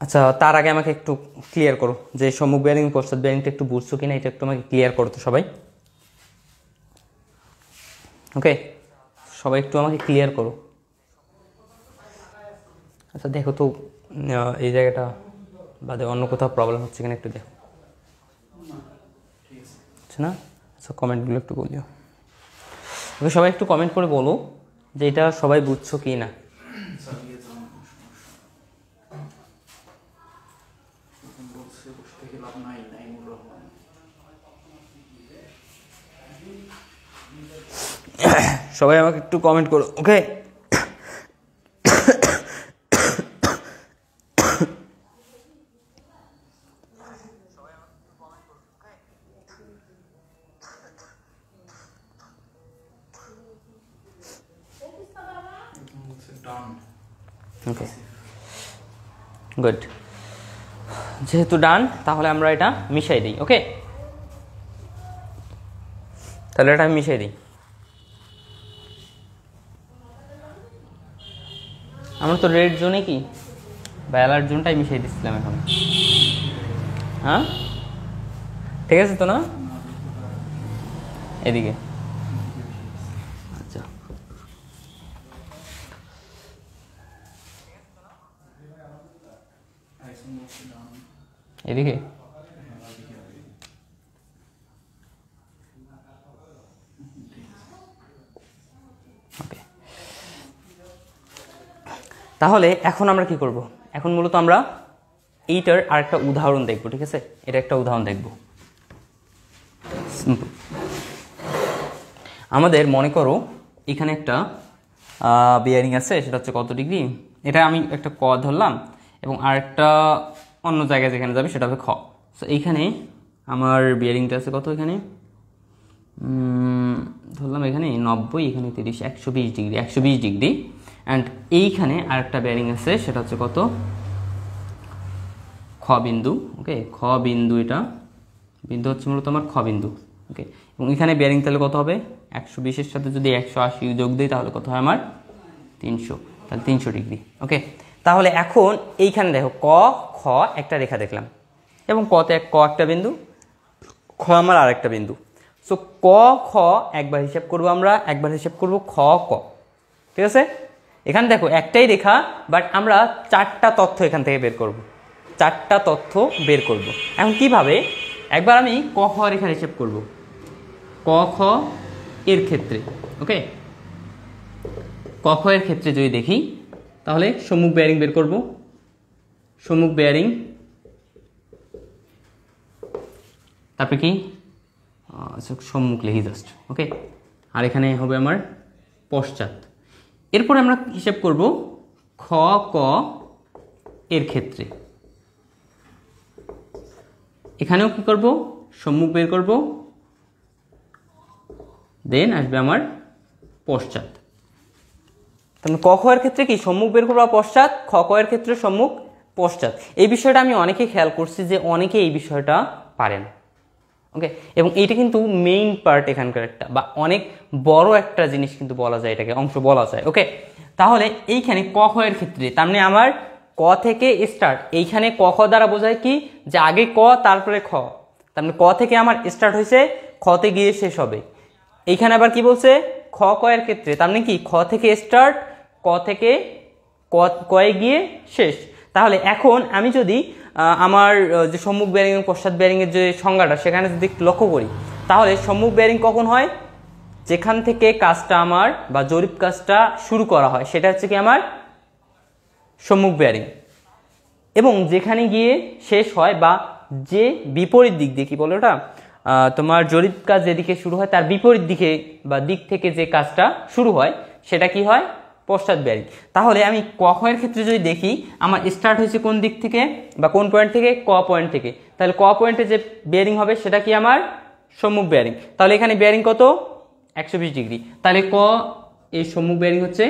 আচ্ছা তার আগে আমাকে একটু ক্লিয়ার করো যে সম্মুখ বেয়ারিং পশ্চাৎ বেয়ারিংটা একটু বুঝছো কিনা, এটা একটু আমাকে ক্লিয়ার করো তো সবাই। ওকে, সবাই একটু আমাকে ক্লিয়ার করো। আচ্ছা দেখো তো এই জায়গাটা বাদে অন্য কোথাও প্রবলেম হচ্ছে কিনা একটু দেখো, আচ্ছা না? আচ্ছা কমেন্টগুলো একটু বলিও। ওকে, সবাই একটু কমেন্ট করে বলো যে এটা সবাই বুঝছো কি না। সবাই আমাকে একটু কমেন্ট করো। ওকে, ওকে গুড। যেহেতু ডান, তাহলে আমরা এটা মিশাই দিই। ওকে, তাহলে এটা আমি মিশাই দিই। আমরা তো রেড জোনে কি বা অ্যালার্ট জোনটাই মিশিয়ে দিচ্ছিলাম এখন। হ্যাঁ ঠিক আছে তো না? এদিকে আচ্ছা, এদিকে ওকে। তাহলে এখন আমরা কি করব? এখন মূলত আমরা এইটার আরেকটা উদাহরণ দেখব, ঠিক আছে? এটা একটা উদাহরণ দেখব। সিম্পল। আমাদের মনে করো এখানে একটা বিয়ারিং আছে, সেটা হচ্ছে কত ডিগ্রি? এটা আমি একটা ক ধরলাম এবং আরেকটা অন্য জায়গায় যেখানে যাবে সেটা হবে খ। সো এইখানে আমার বিয়ারিংটা আছে কত? এখানে ধরলাম এখানে 90, এখানে 30, 120 ডিগ্রি, 120 ডিগ্রি। অ্যান্ড এইখানে আরেকটা বিয়ারিং আছে, সেটা হচ্ছে কত? খ বিন্দু। ওকে, খ বিন্দু, এটা বিন্দু হচ্ছে মূলত আমার খ বিন্দু। ওকে, এবং এখানে বিয়ারিং তাহলে কত হবে? 120-এর সাথে যদি 180 যোগ দিই তাহলে কত হয় আমার? 300, তাহলে 300 ডিগ্রি। ওকে, তাহলে এখন এইখানে দেখো ক খ একটা রেখা দেখলাম এবং কতে ক একটা বিন্দু, খ আমার আরেকটা বিন্দু। সো ক খ একবার হিসাব করবো আমরা, একবার হিসাব করবো খ ক, ঠিক আছে? এখানে দেখো একটাই রেখা, বাট আমরা চারটা তথ্য এখান থেকে বের করব, চারটা তথ্য বের করব। এখন কিভাবে? একবার আমি ক খ রেখার হিসাব করব ক খ এর ক্ষেত্রে। ওকে, ক খ এর ক্ষেত্রে যদি দেখি তাহলে সম্মুখ বেয়ারিং বের করব। সম্মুখ বেয়ারিং, তারপরে কি সম্মুখ লিখি জাস্ট। ওকে, আর এখানে হবে আমার পশ্চাৎ। এরপরে আমরা হিসাব করব খ ক এর ক্ষেত্রে। এখানেও কি করব? সম্মুখ বের করব, দেন আসবে আমার পশ্চাৎ। তাহলে ক খ এর ক্ষেত্রে কি সম্মুখ বের করবো পশ্চাৎ, খ ক এর ক্ষেত্রে সম্মুখ পশ্চাৎ। এই বিষয়টা আমি অনেকেই খেয়াল করছি যে অনেকে এই বিষয়টা পারেন। ওকে, এবং এইটা কিন্তু মেইন পার্ট এখানকার একটা, বা অনেক বড় একটা জিনিস কিন্তু বলা যায়, এটাকে অংশ বলা যায়। ওকে, তাহলে এইখানে ক খ এর ক্ষেত্রে তার মানে আমার ক থেকে স্টার্ট, এইখানে ক খ দ্বারা বোঝায় কি যে আগে ক তারপরে খ, তার মানে ক থেকে আমার স্টার্ট হয়েছে, খতে গিয়ে শেষ হবে। এইখানে আবার কি বলছে খ ক এর ক্ষেত্রে, তার মানে কি খ থেকে স্টার্ট, ক থেকে কয়ে গিয়ে শেষ। তাহলে এখন আমি যদি আমার যে সম্মুখ বেয়ারিং এবং পশ্চাৎ বেয়ারিং এর যে সংজ্ঞাটা সেখানে যদি একটু লক্ষ্য করি, তাহলে সম্মুখ বেয়ারিং কখন হয়, যেখান থেকে কাজটা আমার বা জরিপ কাজটা শুরু করা হয় সেটা হচ্ছে কি আমার সম্মুখ বেয়ারিং, এবং যেখানে গিয়ে শেষ হয় বা যে বিপরীত দিক দিয়ে, কি বলে ওটা, তোমার জরিপ কাজ যেদিকে শুরু হয় তার বিপরীত দিকে বা দিক থেকে যে কাজটা শুরু হয় সেটা কি হয়, পশ্চাৎ বেয়ারিং। তাহলে আমি ক খ এর ক্ষেত্রে যদি দেখি আমার স্টার্ট হয়েছে কোন দিক থেকে বা কোন পয়েন্ট থেকে, ক পয়েন্ট থেকে, তাহলে ক পয়েন্টে যে বেয়ারিং হবে সেটা কি আমার সম্মুখ বেয়ারিং। তাহলে এখানে বেয়ারিং কত, 120 ডিগ্রি। তাহলে ক এই সম্মুখ বেয়ারিং হচ্ছে,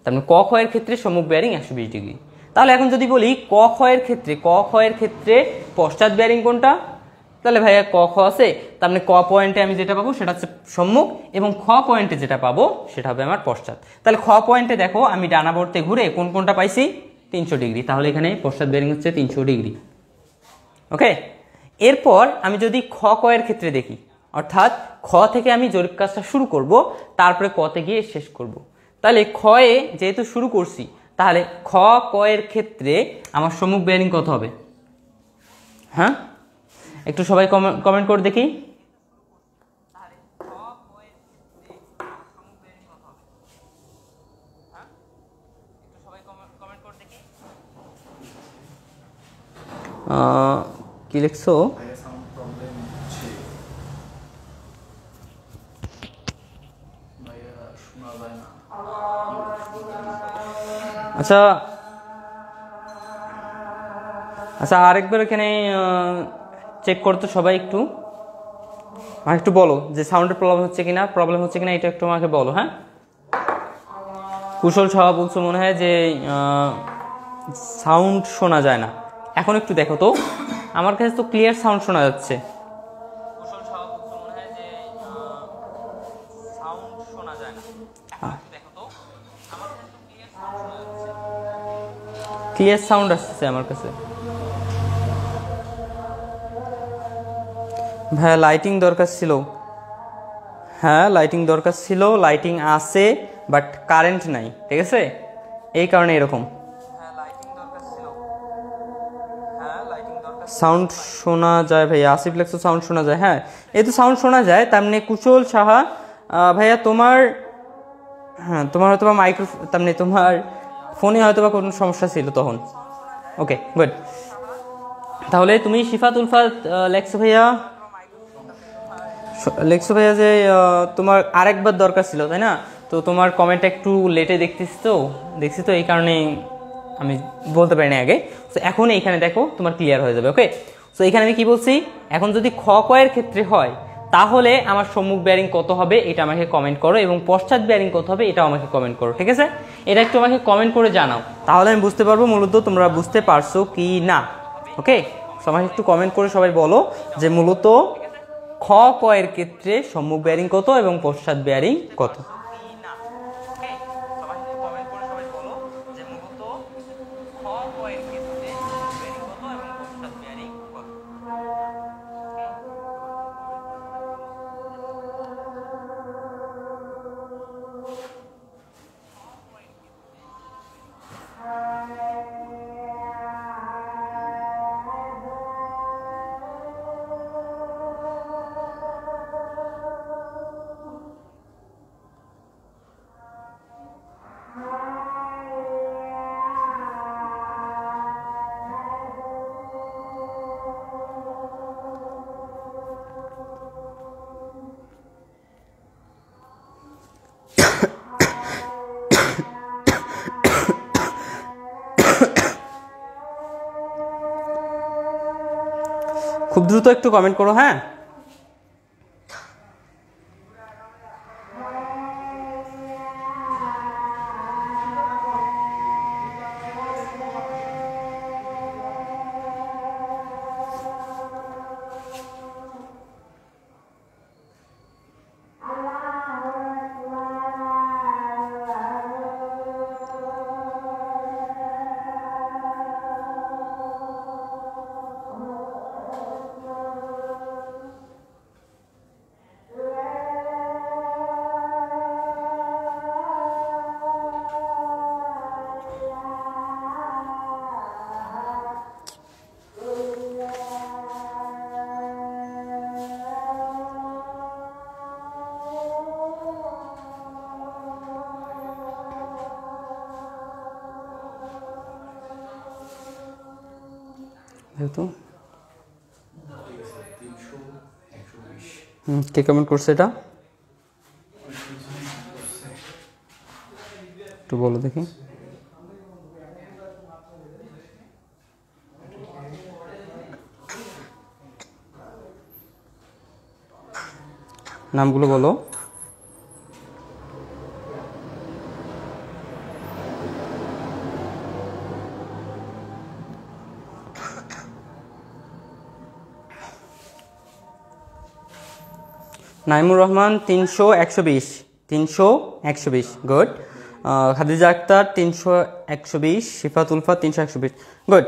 তার মানে ক খ এর ক্ষেত্রে সম্মুখ বেয়ারিং 120 ডিগ্রি। তাহলে এখন যদি বলি ক খ এর ক্ষেত্রে পশ্চাৎ বেয়ারিং কোনটা, তাহলে ভাইয়া ক খ আছে, তার মানে ক পয়েন্টে আমি যেটা পাবো সেটা হচ্ছে সম্মুখ, এবং খ পয়েন্টে যেটা পাবো সেটা হবে আমার পশ্চাৎ। তাহলে খ পয়েন্টে দেখো আমি ডানাবর্তে ঘুরে কোন কোনটা পাইছি, 300 ডিগ্রি, তাহলে এখানে পশ্চাৎ বেয়ারিং হচ্ছে 300 ডিগ্রি। ওকে, এরপর আমি যদি খ ক এর ক্ষেত্রে দেখি, অর্থাৎ খ থেকে আমি জরিপ কাজটা শুরু করব, তারপরে কতে গিয়ে শেষ করব। তাহলে খ এ যেহেতু শুরু করছি, তাহলে খ ক এর ক্ষেত্রে আমার সম্মুখ বেয়ারিং কত হবে, হ্যাঁ একটু সবাই কমেন্ট করে দেখি। কি লিখছো, আচ্ছা আচ্ছা আরেকবার এখানে চেক করতো সবাই, একটু আমাকে একটু বলো যে সাউন্ডের প্রবলেম হচ্ছে কিনা, এটা একটু আমাকে বলো। হ্যাঁ, কুশল সাহা বলছো মনে হয় যে সাউন্ড শোনা যায় না। এখন একটু দেখো তো, আমার কাছে তো ক্লিয়ার সাউন্ড শোনা যাচ্ছে। কুশল সাহা বলছো মনে হয় যে সাউন্ড শোনা যায় না। এখন একটু দেখো তো, আমার কাছে তো ক্লিয়ার সাউন্ড শোনা যাচ্ছে, ক্লিয়ার সাউন্ড আসছে আমার কাছে। ভাইয়া লাইটিং দরকার ছিল, হ্যাঁ লাইটিং দরকার ছিল, লাইটিং আছে বাট কারেন্ট নাই, ঠিক আছে, এই কারণে এরকম। সাউন্ড শোনা যায় ভাইয়া, আসিফ লেখছো সাউন্ড শোনা যায়, হ্যাঁ এই তো সাউন্ড শোনা যায়। তার মানে কুশল সাহা ভাইয়া তোমার, হ্যাঁ তোমার হয়তো বা মাইক্রো, তার মানে তোমার ফোনে হয়তো বা কোনো সমস্যা ছিল তখন। ওকে গুড, তাহলে তুমি শিফাত উলফাত লেখছো ভাইয়া যে তোমার আরেকবার দরকার ছিল, তাই না? তো তোমার কমেন্টটা একটু লেটে দেখছি তো এই কারণে আমি বলতে পারিনি আগে। তো এখন এইখানে দেখো তোমার ক্লিয়ার হয়ে যাবে। ওকে, তো এখানে আমি কি বলছি, এখন যদি খ ক এর ক্ষেত্রে হয় তাহলে আমার সম্মুখ বেয়ারিং কত হবে এটা আমাকে কমেন্ট করো, এবং পশ্চাৎ বেয়ারিং কত হবে এটাও আমাকে কমেন্ট করো, ঠিক আছে? এটা একটু আমাকে কমেন্ট করে জানাও, তাহলে আমি বুঝতে পারবো মূলত তোমরা বুঝতে পারছো কি না। ওকে, আমাকে একটু কমেন্ট করে সবাই বলো যে মূলত খ ক এর ক্ষেত্রে সম্মুখ বেয়ারিং কত এবং পশ্চাৎ বেয়ারিং কত। খুব দ্রুত একটু কমেন্ট করো, হ্যাঁ। যেহেতু কে কমেন্ট করছে এটা একটু বলো দেখি। নামগুলো বলো। নাইমুর রহমান 300 120 300 120 গুড। খাদিজা আক্তার 300 120, শিফাত উলফা 300 120 গুড।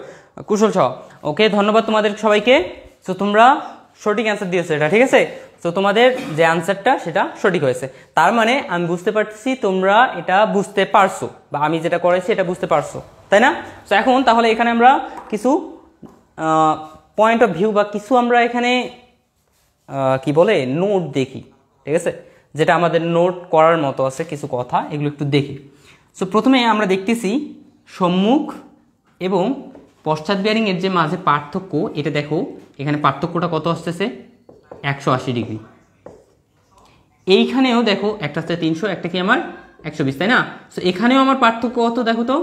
কুশল সহ ওকে, ধন্যবাদ তোমাদের সবাইকে। তো তোমরা সঠিক অ্যান্সার দিয়েছো এটা, ঠিক আছে। তো তোমাদের যে অ্যান্সারটা সেটা সঠিক হয়েছে, তার মানে আমি বুঝতে পারছি তোমরা এটা বুঝতে পারছো, বা আমি যেটা করেছি এটা বুঝতে পারছো, তাই না? তো এখন তাহলে এখানে আমরা কিছু পয়েন্ট অফ ভিউ বা কিছু আমরা এখানে কি বলে নোট দেখি, ঠিক আছে, যেটা আমাদের নোট করার মতো আছে কিছু কথা, এগুলো একটু দেখি। সো প্রথমে আমরা দেখতেছি সম্মুখ এবং পশ্চাৎ বিয়ারিং এর যে মাঝে পার্থক্য, এটা দেখো এখানে পার্থক্যটা কত আসতেছে 180 ডিগ্রি। এইখানেও দেখো একটা হচ্ছে 300, একটা কি আমার 120, তাই না? সো এখানেও আমার পার্থক্য কত দেখো তো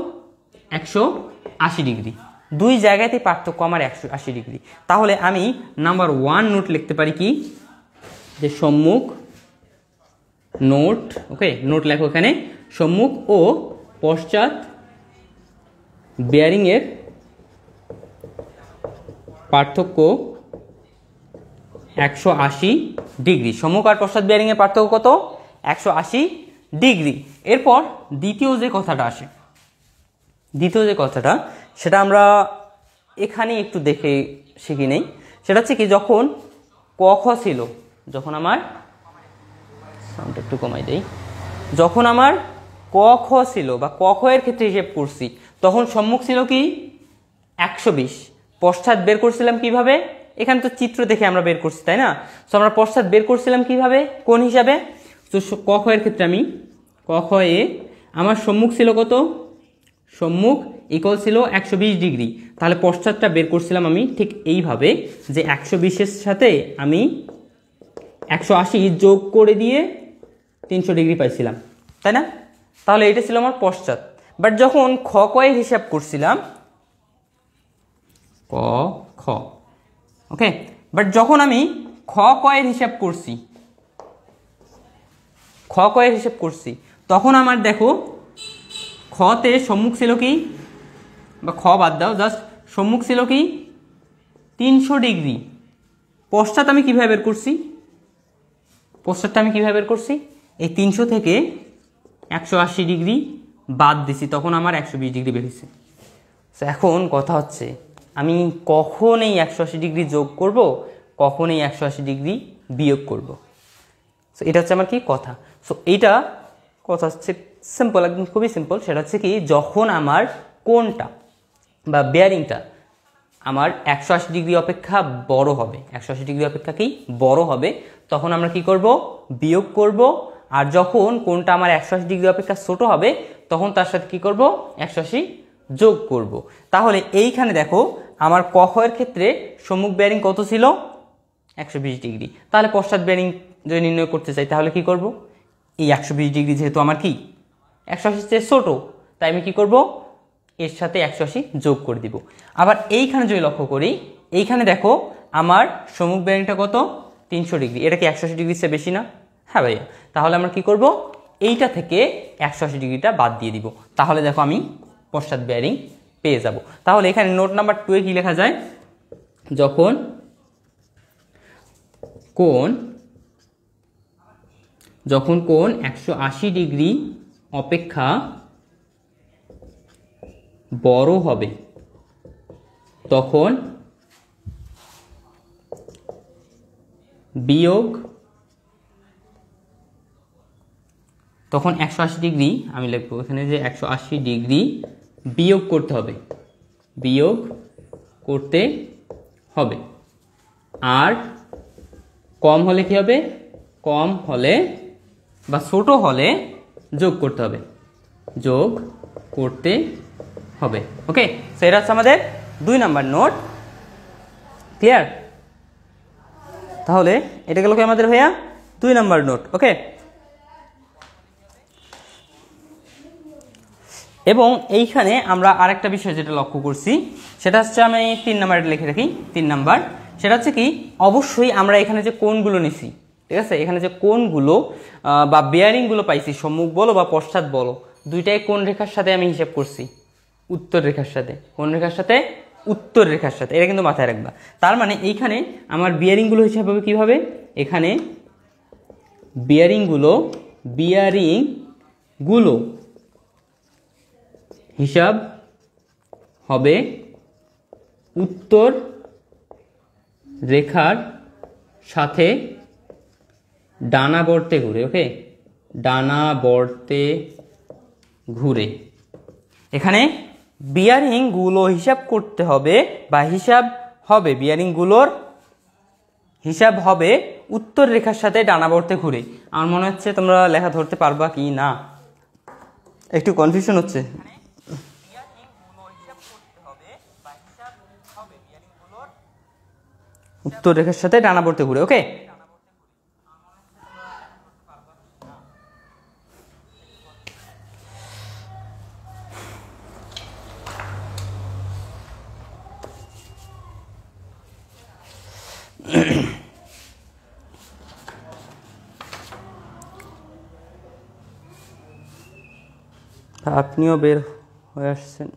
180 ডিগ্রি। দুই জায়গাতে পার্থক্য আমার 180 ডিগ্রি। তাহলে আমি নাম্বার 1 নোট লিখতে পারি কি, যে সম্মুখ নোট, ওকে, নোট লেখো এখানে সম্মুখ ও পশ্চাৎ বিয়ারিং এর পার্থক্য 180 ডিগ্রি। সম্মুখ আর পশ্চাৎ বিয়ারিং এর পার্থক্য কত 180 ডিগ্রি। এরপর দ্বিতীয় যে কথাটা আসে, দ্বিতীয় যে কথাটা সেটা আমরা এখানে একটু দেখে শিখি নেই। সেটা হচ্ছে কি, যখন ক খ ছিল, যখন আমার সাউন্ডটা একটু কমাই দেই, যখন আমার ক খ ছিল বা ক খ এর ক্ষেত্রে হিসেব করছি, তখন সম্মুখ ছিল কি 120, পশ্চাৎ বের করছিলাম কিভাবে, এখানে তো চিত্র দেখে আমরা বের করছি, তাই না? তো আমরা পশ্চাৎ বের করছিলাম কিভাবে, কোন হিসাবে? তো ক খ এর ক্ষেত্রে আমি ক খ এ আমার সম্মুখ ছিল কত, সম্মুখ ইকুয়াল ছিল 120 ডিগ্রি, তাহলে পশ্চাৎটা বের করছিলাম আমি ঠিক এইভাবে, যে 120 সাথে আমি 180 যোগ করে দিয়ে 300 ডিগ্রি পাইছিলাম, তাই না? তাহলে এটা ছিল আমার পশ্চাৎ। বাট যখন খ ক এর হিসাব করছিলাম, ক খ, ওকে, বাট যখন আমি খ ক এর হিসাব করছি, খ ক এর হিসাব করছি, তখন আমার দেখো খতে সম্মুখ ছিল কি, বা খ বাদ দাও, জাস্ট সম্মুখ ছিল কি 300 ডিগ্রি। পশ্চাৎ আমি কিভাবে বের করছি, পশ্চাৎটা আমি কিভাবে বের করছি, এই 300 থেকে 180 ডিগ্রি বাদ দিছি, তখন আমার 120 ডিগ্রি বেরিয়েছে। সো এখন কথা হচ্ছে আমি কখন এই 180 ডিগ্রি যোগ করব, কখন এই 180 ডিগ্রি বিয়োগ করব। সো এটা হচ্ছে আমার কি কথা। সো এইটা কথা হচ্ছে সিম্পল, একদম খুবই সিম্পল। সেটা হচ্ছে কি, যখন আমার কোণটা বা বেয়ারিংটা আমার 180 ডিগ্রি অপেক্ষা বড় হবে, 180 ডিগ্রি অপেক্ষা কি বড় হবে, তখন আমরা কি করব, বিয়োগ করব। আর যখন কোণটা আমার 180 ডিগ্রি অপেক্ষা ছোট হবে, তখন তার সাথে কি করব, 180 যোগ করব। তাহলে এইখানে দেখো আমার ক খ এর ক্ষেত্রে সম্মুখ বেয়ারিং কত ছিল 120 ডিগ্রি। তাহলে পশ্চাৎ বেয়ারিং যদি নির্ণয় করতে চাই, তাহলে কি করব, এই 120 ডিগ্রি যেহেতু আমার কি 180 চেয়ে ছোট, তাই আমি কি করব, এর সাথে 180 যোগ করে দিব। আবার এইখানে যদি লক্ষ্য করি, এইখানে দেখো আমার সম্মুখ বেয়ারিংটা কত 300 ডিগ্রি, এটা কি 180 ডিগ্রির চেয়ে বেশি না? হ্যাঁ ভাইয়া। তাহলে আমরা কি করব, এইটা থেকে 180 ডিগ্রিটা বাদ দিয়ে দিব, তাহলে দেখো আমি পশ্চাৎ বেয়ারিং পেয়ে যাব। তাহলে এখানে নোট নাম্বার 2 এ কি লেখা যায়, যখন কোণ 180 ডিগ্রি অপেক্ষা বড় হবে, তখন বিয়োগ, তখন 180 ডিগ্রি আমি লিখবো এখানে যে 180 ডিগ্রি বিয়োগ করতে হবে, বিয়োগ করতে হবে। আর কম হলে কি হবে, কম হলে বা ছোট হলে যোগ করতে হবে, যোগ করতে হবে। ওকে, সো এটা হচ্ছে আমাদের 2 নাম্বার নোট। ক্লিয়ার? তাহলে এটা গেল কি আমাদের ভাইয়া 2 নাম্বার নোট। ওকে, এবং এইখানে আমরা আরেকটা বিষয় যেটা লক্ষ্য করছি সেটা হচ্ছে, আমি 3 নাম্বারে লিখে রাখি 3 নাম্বার, সেটা হচ্ছে কি অবশ্যই আমরা এখানে যে কোণগুলো নিছি, ঠিক আছে, এখানে যে কোণগুলো বা বেয়ারিংগুলো পাইছি, সম্মুখ বলো বা পশ্চাৎ বলো, দুইটাই কোন রেখার সাথে আমি হিসাব করছি? উত্তর রেখার সাথে। কোন রেখার সাথে? উত্তর রেখার সাথে। এটা কিন্তু মাথায় রাখবা। তার মানে এইখানে আমার বিয়ারিংগুলো হিসাব হবে কিভাবে? এখানে বিয়ারিংগুলো হিসাব হবে উত্তর রেখার সাথে ডানাবর্তে ঘুরে। ওকে, ডানাবর্তে ঘুরে। এখানে বিয়ারিংগুলো হিসাব করতে হবে বা বিয়ারিংগুলোর হিসাব হবে উত্তর রেখার সাথে ডানাবর্তে ঘুরে। আমার মনে হচ্ছে তোমরা লেখা ধরতে পারবা কি না, একটু কনফিউশন হচ্ছে। উত্তর রেখার সাথে ডানাবর্তে ঘুরে। ওকে, আপনিও বের হয়ে আসছেন।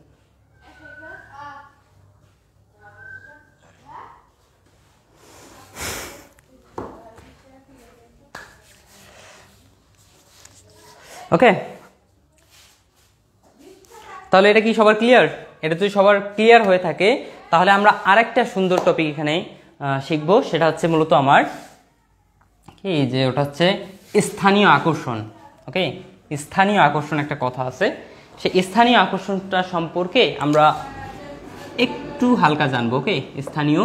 ওকে, তাহলে এটা কি সবার ক্লিয়ার? এটা যদি সবার ক্লিয়ার হয়ে থাকে তাহলে আমরা আরেকটা সুন্দর টপিক এখানে শিখবো, সেটা হচ্ছে মূলত আমার কি যে ওটা হচ্ছে স্থানীয় আকর্ষণ। ওকে, স্থানীয় আকর্ষণ একটা কথা আছে, সেই স্থানীয় আকর্ষণটা সম্পর্কে আমরা একটু হালকা জানবো। ওকে, স্থানীয়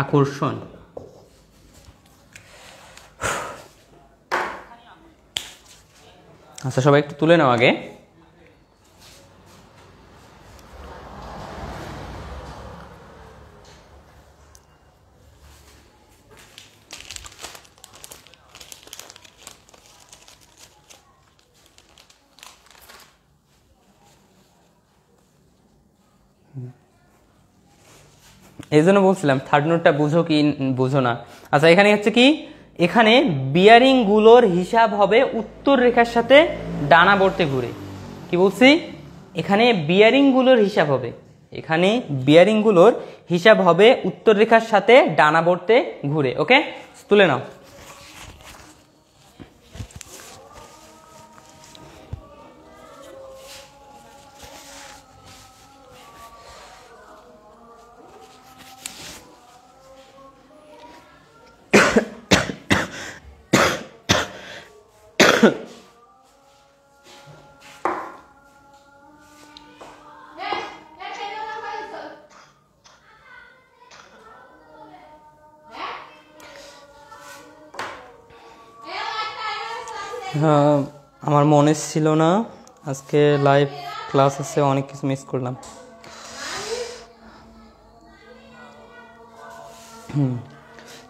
আকর্ষণ। আচ্ছা, সবাই একটু তুলে নাও আগে। এই জন্য বলছিলাম থার্ড নোটটা বুঝো কি বুঝো না। আচ্ছা, এখানে হচ্ছে কি, এখানে বিয়ারিংগুলোর হিসাব হবে উত্তর রেখার সাথে ডানাবর্তে ঘুরে। কি বলছি? এখানে বিয়ারিংগুলোর হিসাব হবে উত্তর রেখার সাথে ডানাবর্তে ঘুরে। ওকে, তুলে নাও। আমার মনে ছিল না, আজকে লাইভ ক্লাস আছে, অনেক কিছু মিস করলাম।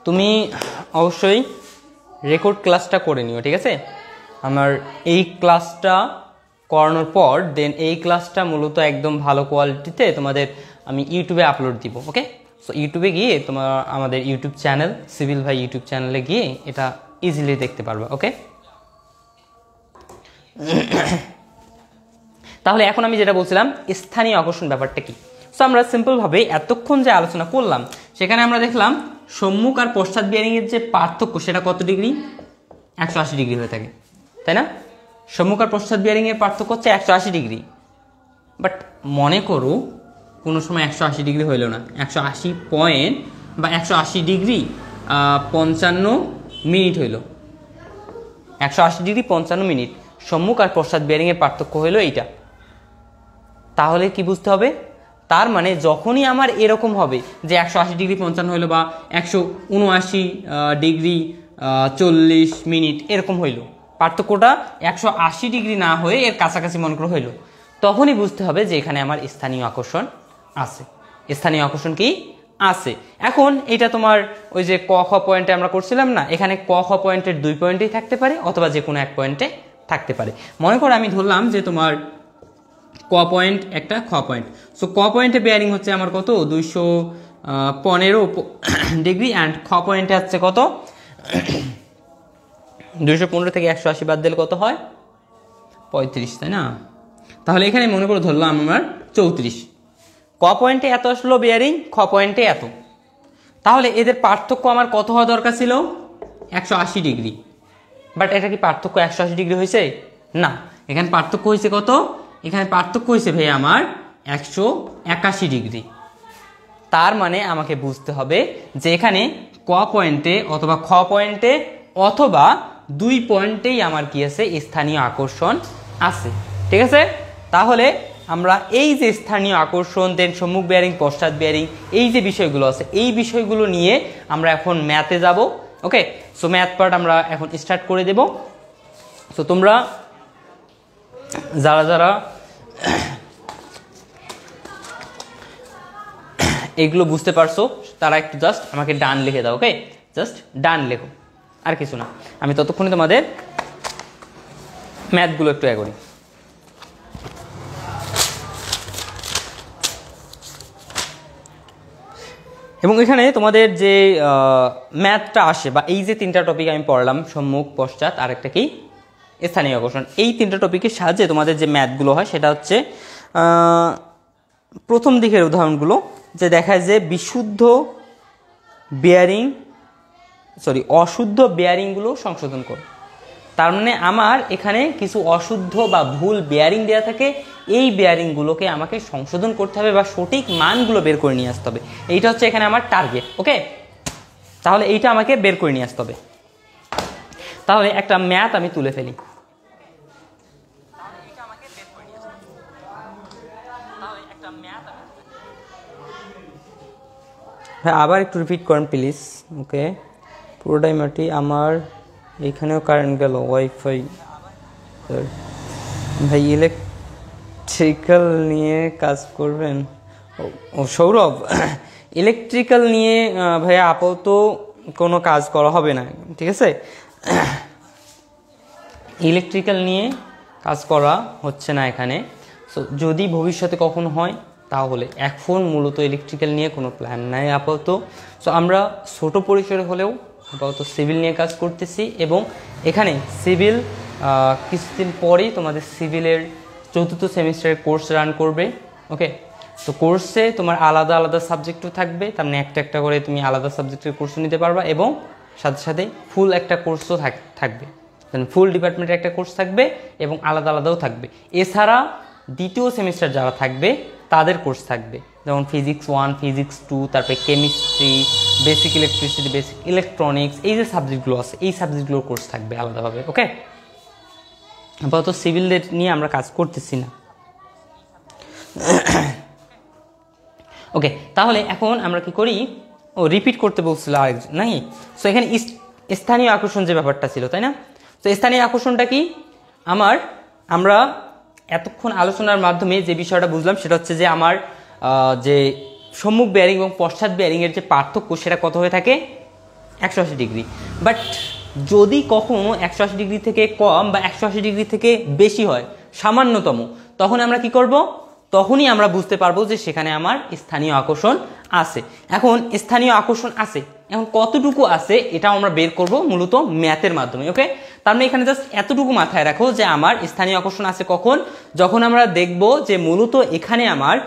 তুমি অবশ্যই রেকর্ড ক্লাসটা করে নিও, ঠিক আছে? আমার এই ক্লাসটা করানোর পর দেন এই ক্লাসটা মূলত একদম ভালো কোয়ালিটিতে তোমাদের আমি ইউটিউবে আপলোড দিব। ওকে, সো ইউটিউবে গিয়ে তোমার আমাদের ইউটিউব চ্যানেল সিভিল ভাই ইউটিউব চ্যানেলে গিয়ে এটা ইজিলি দেখতে পারবে। ওকে, তাহলে এখন আমি যেটা বলছিলাম স্থানীয় আকর্ষণ ব্যাপারটা কি। সো আমরা সিম্পলভাবে এতক্ষণ যে আলোচনা করলাম সেখানে আমরা দেখলাম সম্মুখ আর পশ্চাৎ বিয়ারিংয়ের যে পার্থক্য সেটা কত ডিগ্রি? 180 ডিগ্রি হয়ে থাকে, তাই না? সম্মুখ আর পশ্চাৎ বিয়ারিংয়ের পার্থক্য হচ্ছে 180 ডিগ্রি। বাট মনে করো কোনো সময় 180 ডিগ্রি হইল না, 180 পয়েন্ট বা 180 ডিগ্রি 55 মিনিট হইল। 180 ডিগ্রি 55 মিনিট সম্মুখ আর পশ্চাৎ বিয়ারিংয়ের পার্থক্য হইল এইটা। তাহলে কি বুঝতে হবে? তার মানে যখনই আমার এরকম হবে যে 180 ডিগ্রি 55 হইলো বা 179 ডিগ্রি 40 মিনিট এরকম হইল, পার্থক্যটা 180 ডিগ্রি না হয়ে এর কাছাকাছি মনে করে হইল, তখনই বুঝতে হবে যে এখানে আমার স্থানীয় আকর্ষণ আছে। স্থানীয় আকর্ষণ কি? আছে। এখন এটা তোমার ওই যে ক খ পয়েন্টে আমরা করছিলাম না, এখানে ক খ পয়েন্টের 2 পয়েন্টেই থাকতে পারে অথবা যে কোনো এক পয়েন্টে থাকতে পারে। মনে করো আমি ধরলাম যে তোমার ক পয়েন্ট একটা খ পয়েন্ট, সো ক পয়েন্টে বেয়ারিং হচ্ছে আমার কত 215 ডিগ্রি অ্যান্ড খ পয়েন্টে হচ্ছে কত 215 থেকে 180 বাদ দিলে কত হয় 35, তাই না? তাহলে এখানে মনে করে ধরলাম আমার 34, ক পয়েন্টে এত আসলো বেয়ারিং, খ পয়েন্টে এত, তাহলে এদের পার্থক্য আমার কত হওয়া দরকার ছিল 180 ডিগ্রি। বাট এটা কি পার্থক্য 180 ডিগ্রি হয়েছে? না, এখানে পার্থক্য হয়েছে কত, এখানে পার্থক্য হয়েছে ভাই আমার 181 ডিগ্রি। তার মানে আমাকে বুঝতে হবে যে এখানে ক পয়েন্টে অথবা খ পয়েন্টে অথবা 2 পয়েন্টেই আমার কি আছে স্থানীয় আকর্ষণ আছে, ঠিক আছে? তাহলে আমরা এই যে স্থানীয় আকর্ষণ, দেন সম্মুখ বেয়ারিং, পশ্চাৎ বেয়ারিং, এই যে বিষয়গুলো আছে এই বিষয়গুলো নিয়ে আমরা এখন ম্যাথে যাব। ওকে, সো ম্যাথ পার্ট আমরা এখন স্টার্ট করে দেব। সো তোমরা যারা যারা এগুলো বুঝতে পারছো তারা একটু জাস্ট আমাকে ডান লিখে দাও। ওকে, জাস্ট ডান লেখো, আর কিছু না। আমি ততক্ষণে তোমাদের ম্যাথগুলো একটু করি। এবং এখানে তোমাদের যে ম্যাথটা আসে বা এই যে 3টা টপিক আমি পড়লাম, সম্মুখ, পশ্চাৎ আর একটা কি স্থানীয় আকর্ষণ, এই 3টা টপিকের সাহায্যে তোমাদের যে ম্যাথগুলো হয় সেটা হচ্ছে প্রথম দিকের উদাহরণগুলো যে দেখায় যে বিশুদ্ধ বেয়ারিং অশুদ্ধ বেয়ারিংগুলো সংশোধন করো। তার মানে আমার এখানে কিছু অশুদ্ধ বা ভুল বেয়ারিং দেওয়া থাকে, এই বেয়ারিংগুলোকে আমাকে সংশোধন করতে হবে বা সঠিক মানগুলো বের করে নিয়ে আসতে হবে। এইটা হচ্ছে এখানে আমার টার্গেট। ওকে, তাহলে এইটা আমাকে বের করে নিয়ে আসতে হবে। তাহলে একটা ম্যাথ আমি তুলে ফেলি। হ্যাঁ, আবার একটু রিপিট করেন প্লিজ। ওকে, পুরোটাই মাটি। আমার এইখানেও কারেন্ট গেল, ওয়াইফাই। ভাই ইলেকট্রিক্যাল নিয়ে কাজ করবেন? ও সৌরভ, ইলেকট্রিক্যাল নিয়ে ভাইয়া আপাতত কোনো কাজ করা হবে না, ঠিক আছে? ইলেকট্রিক্যাল নিয়ে কাজ করা হচ্ছে না এখানে। সো যদি ভবিষ্যতে কখনো হয় তাহলে, এখন মূলত ইলেকট্রিক্যাল নিয়ে কোনো প্ল্যান নাই আপাতত। সো আমরা ছোট পরিসরে হলেও আপাতত সিভিল নিয়ে কাজ করতেছি এবং এখানে সিভিল কিছুদিন পরেই তোমাদের সিভিলের 4র্থ সেমিস্টারের কোর্স রান করবে। ওকে, তো কোর্সে তোমার আলাদা আলাদা সাবজেক্টও থাকবে, তার মানে একটা একটা করে তুমি আলাদা সাবজেক্টের কোর্সও নিতে পারবা এবং সাথে সাথে ফুল একটা কোর্সও থাকবে, ফুল ডিপার্টমেন্টের একটা কোর্স থাকবে এবং আলাদা আলাদাও থাকবে। এছাড়া 2য় সেমিস্টার যারা থাকবে তাদের কোর্স থাকবে, যেমন ফিজিক্স 1, ফিজিক্স 2, তারপরে chemistry, basic electricity, basic electronics, এই যে সাবজেক্টগুলো আছে এই সাবজেক্টগুলোর কোর্স থাকবে আলাদাভাবে। ওকে, আপাতত সিভিলদের নিয়ে আমরা কাজ করতেছি না। ওকে, তাহলে এখন আমরা কি করি, রিপিট করতে বলছিল আরেকজন নাকি? সো এখানে স্থানীয় আকর্ষণ যে ব্যাপারটা ছিল, তাই না? তো স্থানীয় আকর্ষণটা কি আমরা এতক্ষণ আলোচনার মাধ্যমে যে বিষয়টা বুঝলাম সেটা হচ্ছে যে আমার যে সম্মুখ বেয়ারিং এবং পশ্চাৎ বেয়ারিংয়ের যে পার্থক্য সেটা কত হয়ে থাকে 180 ডিগ্রি। বাট যদি কখনো 180 ডিগ্রি থেকে কম বা 180 ডিগ্রি থেকে বেশি হয় সামান্যতম, তখন আমরা কি করব, তখনই আমরা বুঝতে পারবো যে সেখানে আমার স্থানীয় আকর্ষণ আছে। এখন স্থানীয় আকর্ষণ আছে, এখন কতটুকু আছে এটাও আমরা বের করব মূলত ম্যাথের মাধ্যমে। ওকে, তার মানে এখানে জাস্ট এতটুকু মাথায় রাখো যে আমার স্থানীয় আকর্ষণ আছে কখন, যখন আমরা দেখব যে মূলত এখানে আমার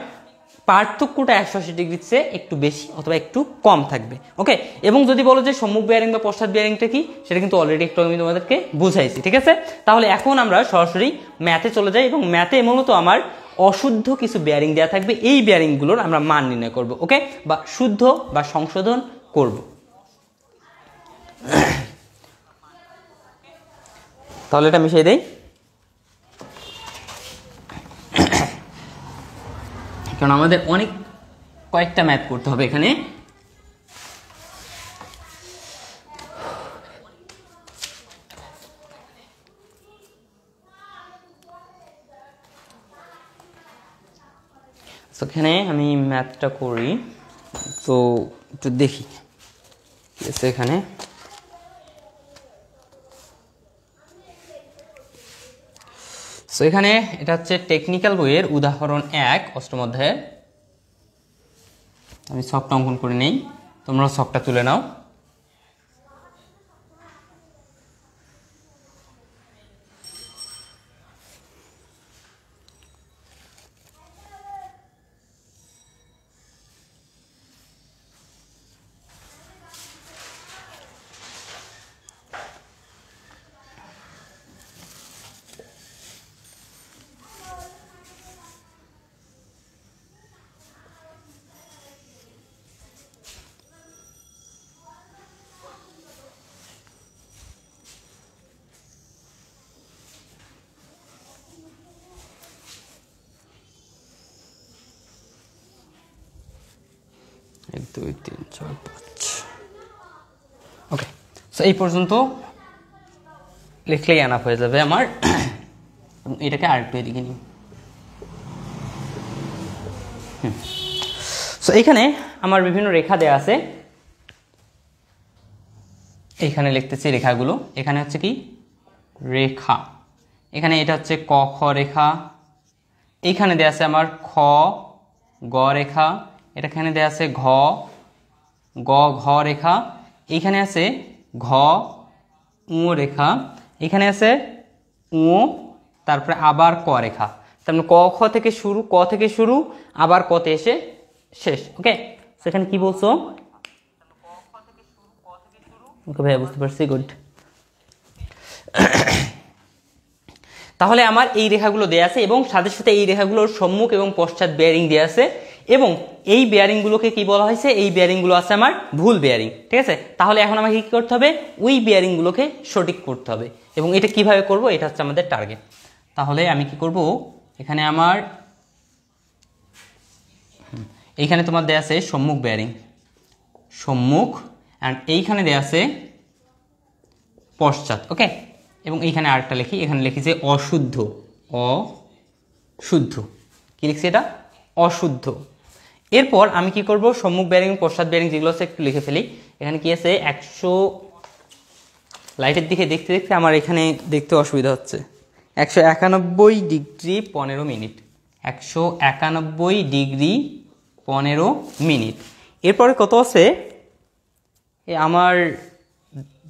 পার্থক্যটা 180 ডিগ্রির চেয়ে একটু বেশি অথবা একটু কম থাকবে। ওকে, এবং যদি বলো যে সম্মুখ বেয়ারিং বা পশ্চাৎ বেয়ারিংটা কি, সেটা কিন্তু অলরেডি একটু আমি তোমাদেরকে বুঝাইছি, ঠিক আছে? তাহলে এখন আমরা সরাসরি ম্যাথে চলে যাই এবং ম্যাথে মূলত আমার অশুদ্ধ কিছু বেয়ারিং দেওয়া থাকবে, এই বেয়ারিংগুলোর আমরা মান নির্ণয় করব। ওকে, বা শুদ্ধ বা সংশোধন করব। তাহলে এটা মিশিয়ে দেই, কারণ আমাদের কয়েকটা ম্যাথ করতে হবে এখানে। এখানে আমি ম্যাথটা করি। তো একটু দেখি কি আছে এখানে। সো এখানে এটা হচ্ছে টেকনিক্যাল বইয়ের উদাহরণ 1 অষ্টম অধ্যায়ের। আমি ছকটা অঙ্কন করে নেই, তোমরা ছকটা তুলে নাও। এক দুই তিন চার পাঁচ। ওকে, সো এই পর্যন্ত লিখলেই এনাফ হয়ে যাবে আমার। এটাকে আরেকটু এদিকে নিই। সো এইখানে আমার বিভিন্ন রেখা দেয়া আছে, এইখানে লিখতেছি রেখাগুলো। এখানে হচ্ছে কি রেখা, এখানে এটা হচ্ছে ক খ রেখা, এইখানে দেয়া আছে আমার খ গ রেখা, এখানে দেয়া আছে ঘ গ ঘ রেখা, এইখানে আছে ঘ উ রেখা, এখানে আছে উ, তারপরে আবার ক রেখা। তার মানে ক খ থেকে শুরু, ক থেকে শুরু, আবার কতে এসে শেষ। ওকে, সেখানে কি বলছো? ওকে ভাইয়া, বুঝতে পারছি, গুড। তাহলে আমার এই রেখাগুলো দেয়া আছে এবং সাথে সাথে এই রেখাগুলোর সম্মুখ এবং পশ্চাৎ বেয়ারিং দেয়া আছে, এবং এই বেয়ারিংগুলোকে কি বলা হয়েছে? এই বেয়ারিংগুলো আছে আমার ভুল বেয়ারিং। ঠিক আছে, তাহলে এখন আমাকে কি করতে হবে? ওই বেয়ারিংগুলোকে সঠিক করতে হবে, এবং এটা কিভাবে করব? এটা হচ্ছে আমাদের টার্গেট। তাহলে আমি কি করব? এখানে আমার এইখানে তোমার দেয়া আছে সম্মুখ বেয়ারিং, সম্মুখ, অ্যান্ড এইখানে দেয়া আছে পশ্চাৎ। ওকে, এবং এইখানে আরেকটা লিখি, এখানে লিখি যে অশুদ্ধ, অশুদ্ধ। কি লিখছি এটা? অশুদ্ধ। এরপর আমি কি করব? সম্মুখ বেয়ারিং পশ্চাৎ বেয়ারিং যেগুলো আছে একটু লিখে ফেলি। এখানে কি আছে? 100, লাইটের দিকে দেখতে দেখতে আমার এখানে দেখতে অসুবিধা হচ্ছে। 191 ডিগ্রি 15 মিনিট, 191 ডিগ্রি 15 মিনিট। এরপরে কত আছে? আমার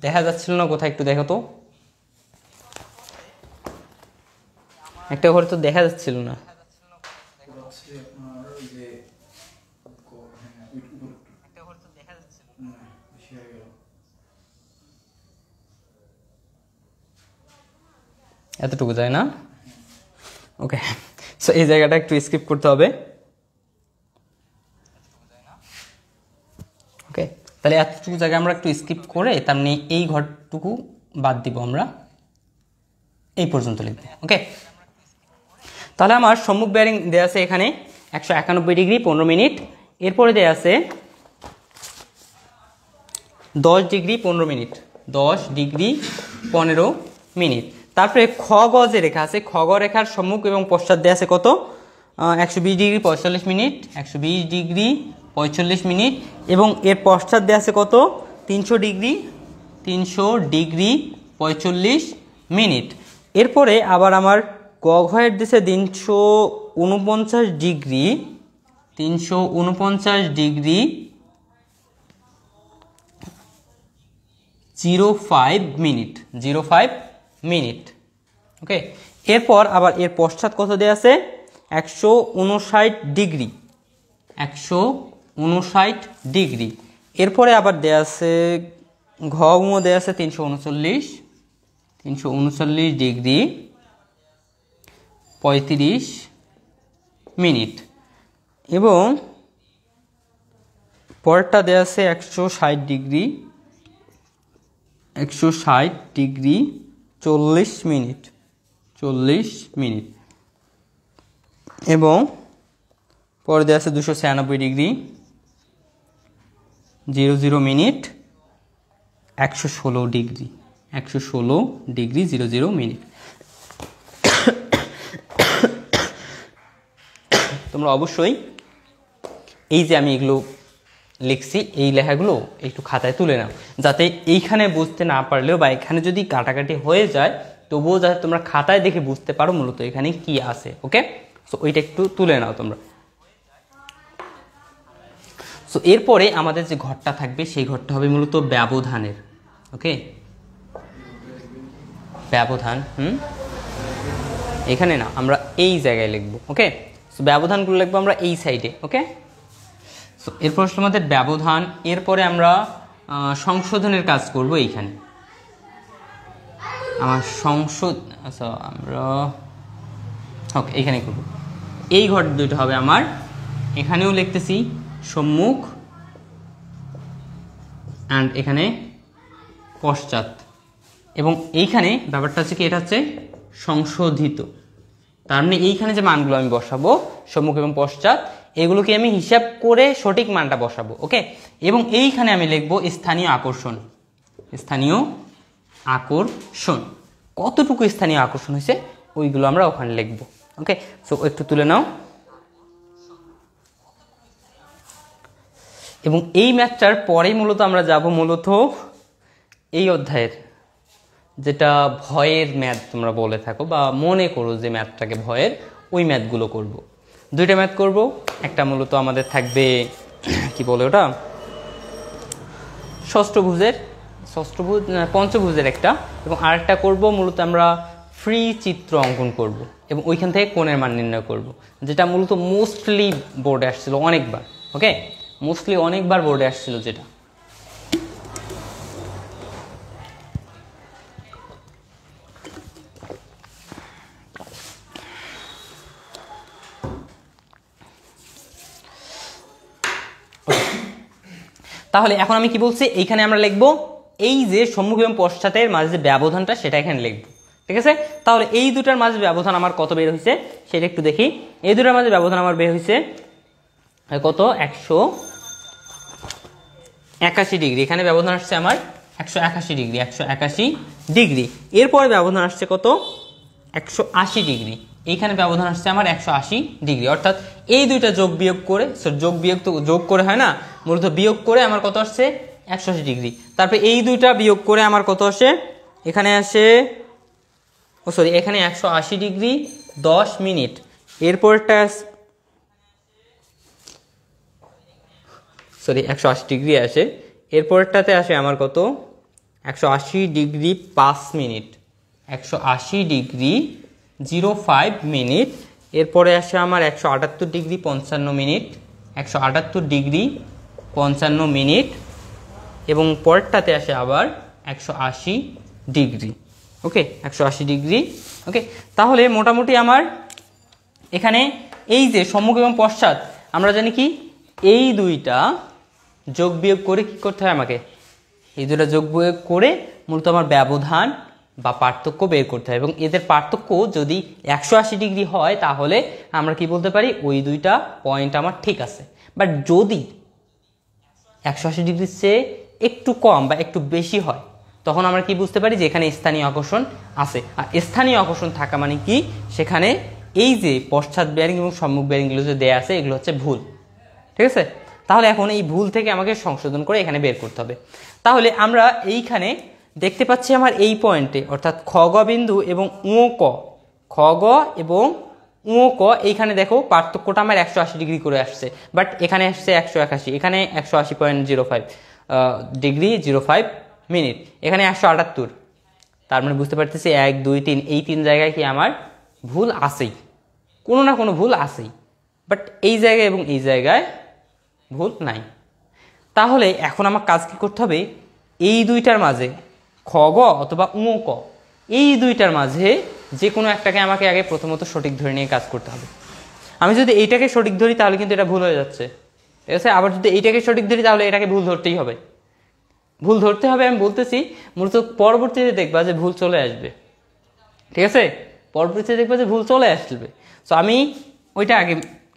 দেখা যাচ্ছিল না, কোথায় একটু দেখো তো। একটা ঘরে তো দেখা যাচ্ছিল না। এতটুকু যায় না? ওকে, সো এই জায়গাটা একটু স্কিপ করতে হবে। ওকে, তাহলে এতটুকু জায়গা আমরা একটু স্কিপ করে তার মানে এই ঘরটুকু বাদ দিব, আমরা এই পর্যন্ত লিখব। ওকে, তাহলে আমার সম্মুখ বেয়ারিং দেওয়া আছে এখানে 191 ডিগ্রি 15 মিনিট। এরপরে দেওয়া আছে 10 ডিগ্রি 15 মিনিট, 10 ডিগ্রি 15 মিনিট। তারপরে খ গ যে রেখা আছে, খ গ রেখার সম্মুখ এবং পশ্চাৎ দেওয়া আছে কত? 120 ডিগ্রি 45 মিনিট, 120 ডিগ্রি 45 মিনিট, এবং এর পশ্চাৎ দেওয়া আছে কত? 300 ডিগ্রি, 300 ডিগ্রি 45 মিনিট। এরপরে আবার আমার গ ঘয়ের দিছে 349 ডিগ্রি, 349 ডিগ্রি 05 মিনিট, 05 মিনিট। ওকে, এরপর আবার এর পশ্চাৎ কত দেওয়া আছে? 159 ডিগ্রি, 159 ডিগ্রি। এরপরে আবার দেওয়া আছে ঘ দেওয়া আছে 339, 339 ডিগ্রি 35 মিনিট, এবং পরেরটা দেওয়া আছে 160 ডিগ্রি, 160 ডিগ্রি 40 মিনিট, 40 মিনিট, এবং পরে দেওয়া আছে 296 degree 00 minute, 116 degree, 116 degree 00 minute. তোমরা অবশ্যই এই যে আমি এগুলো লিখছি এই লেখাগুলো একটু খাতায় তুলে নাও, যাতে এইখানে বুঝতে না পারলেও বা এখানে যদি কাটাকাটি হয়ে যায় তবুও যাতে তোমরা খাতায় দেখে বুঝতে পারো মূলত এখানে কি আছে। ওকে, সো ওইটা একটু তুলে নাও তোমরা। সো এরপরে আমাদের যে ঘরটা থাকবে সেই ঘরটা হবে মূলত ব্যবধানের। ওকে, ব্যবধান এখানে না, আমরা এই জায়গায় লিখবো। ওকে, সো ব্যবধানগুলো লিখবো আমরা এই সাইডে। ওকে, সো এরপর আসলে আমাদের ব্যবধান, এরপরে আমরা সংশোধনের কাজ করব এইখানে। আমার আচ্ছা আমরা ওকে এইখানে করব। এই ঘর দুটো হবে আমার, এখানেও লিখতেছি সম্মুখ অ্যান্ড এখানে পশ্চাৎ, এবং এইখানে ব্যাপারটা হচ্ছে কি, এটা হচ্ছে সংশোধিত। তার মানে এইখানে যে মানগুলো আমি বসাবো সম্মুখ এবং পশ্চাৎ, এগুলোকে আমি হিসাব করে সঠিক মানটা বসাবো। ওকে, এবং এইখানে আমি লিখবো স্থানীয় আকর্ষণ। স্থানীয় আকর্ষণ কতটুকু স্থানীয় আকর্ষণ হয়েছে ওইগুলো আমরা ওখানে লিখবো। ওকে, সো একটু তুলে নাও। এবং এই ম্যাথটার পরেই মূলত আমরা যাব মূলত এই অধ্যায়ের, যেটা ভয়ের ম্যাথ তোমরা বলে থাকো বা মনে করো যে ম্যাথটাকে ভয়ের, ওই ম্যাথগুলো করব। দুইটা ম্যাথ করব, একটা মূলত আমাদের থাকবে কি বলে ওটা, পঞ্চভুজের একটা, এবং আরেকটা করব মূলত আমরা ফ্রি চিত্র অঙ্কন করব এবং ওইখান থেকে কোণের মান নির্ণয় করব, যেটা মূলত মোস্টলি বোর্ডে আসছিল অনেকবার। ওকে, মোস্টলি অনেকবার বোর্ডে আসছিল যেটা। তাহলে এখন আমি কি বলছি, এইখানে আমরা লিখবো এই যে সম্মুখ এবং পশ্চাতের মাঝে যে ব্যবধানটা সেটা এখানে লিখবো। ঠিক আছে, তাহলে এই দুটার মাঝে ব্যবধান আমার কত বের হয়েছে সেটা একটু দেখি। এই দুটার মাঝে ব্যবধান আমার বের হয়েছে কত, 181 ডিগ্রি। এখানে ব্যবধান আসছে আমার 181 ডিগ্রি, 181 ডিগ্রি। এরপরে ব্যবধান আসছে কত, 180 ডিগ্রি। এইখানে ব্যবধান আসছে আমার 180 ডিগ্রি। অর্থাৎ এই দুইটা যোগ বিয়োগ করে, যোগ বিয়োগ তো যোগ করে হয় না, মূলত বিয়োগ করে আমার কত আসছে, 180 ডিগ্রি। তারপরে এই দুইটা বিয়োগ করে আমার কত আসে, এখানে আসে এখানে 180 ডিগ্রি 10 মিনিট। এরপরটা 180 ডিগ্রি আসে। এরপরটাতে আসে আমার কত, 180 ডিগ্রি 5 মিনিট, 180 ডিগ্রি 05 মিনিট। এরপরে আসে আমার 178 ডিগ্রি 55 মিনিট, 178 ডিগ্রি 55 মিনিট, এবং পরেরটাতে আসে আবার 180 ডিগ্রি। ওকে, 180 ডিগ্রি। ওকে, তাহলে মোটামুটি আমার এখানে এই যে সম্মুখ এবং পশ্চাৎ, আমরা জানি কি এই দুইটা যোগ বিয়োগ করে কি করতে হয় আমাকে, এই দুইটা যোগ বিয়োগ করে মূলত আমার ব্যবধান বা পার্থক্য বের করতে হয়। এবং এদের পার্থক্য যদি 180 ডিগ্রি হয় তাহলে আমরা কি বলতে পারি, ওই দুইটা পয়েন্ট আমার ঠিক আছে। বাট যদি 180 ডিগ্রির চেয়ে একটু কম বা একটু বেশি হয় তখন আমরা কি বুঝতে পারি যে এখানে স্থানীয় আকর্ষণ আছে। আর স্থানীয় আকর্ষণ থাকা মানে কি, সেখানে এই যে পশ্চাৎ বেয়ারিং এবং সম্মুখ বেয়ারিংগুলো যে দেয়া আছে এগুলো হচ্ছে ভুল। ঠিক আছে, তাহলে এখন এই ভুল থেকে আমাকে সংশোধন করে এখানে বের করতে হবে। তাহলে আমরা এইখানে দেখতে পাচ্ছি আমার এই পয়েন্টে, অর্থাৎ খ গ বিন্দু এবং উ ক, খ গ এবং উ ক, এইখানে দেখো পার্থক্যটা আমার 180 ডিগ্রি করে আসছে, বাট এখানে আসছে 181, এখানে 180.05 ডিগ্রি 05 মিনিট, এখানে 178। তার মানে বুঝতে পারতেছি 1 2 3 এই 3 জায়গায় কি আমার ভুল আছেই, কোনো না কোনো ভুল আছেই, বাট এই জায়গায় এবং এই জায়গায় ভুল নাই। তাহলে এখন আমার কাজ কি করতে হবে, এই দুইটার মাঝে খ গ অথবা উ ক, এই দুইটার মাঝে যে কোনো একটাকে আমাকে আগে প্রথমত সঠিক ধরে নিয়ে কাজ করতে হবে। আমি যদি এইটাকে সঠিক ধরি তাহলে কিন্তু এটা ভুল হয়ে যাচ্ছে। ঠিক আছে, আবার যদি এইটাকে সঠিক ধরি তাহলে এটাকে ভুল ধরতেই হবে। ভুল ধরতে হবে আমি বলতেছি, মূলত পরবর্তীতে দেখবা যে ভুল চলে আসবে। ঠিক আছে, পরবর্তীতে দেখবা যে ভুল চলে আসবে। সো আমি ওইটা আগে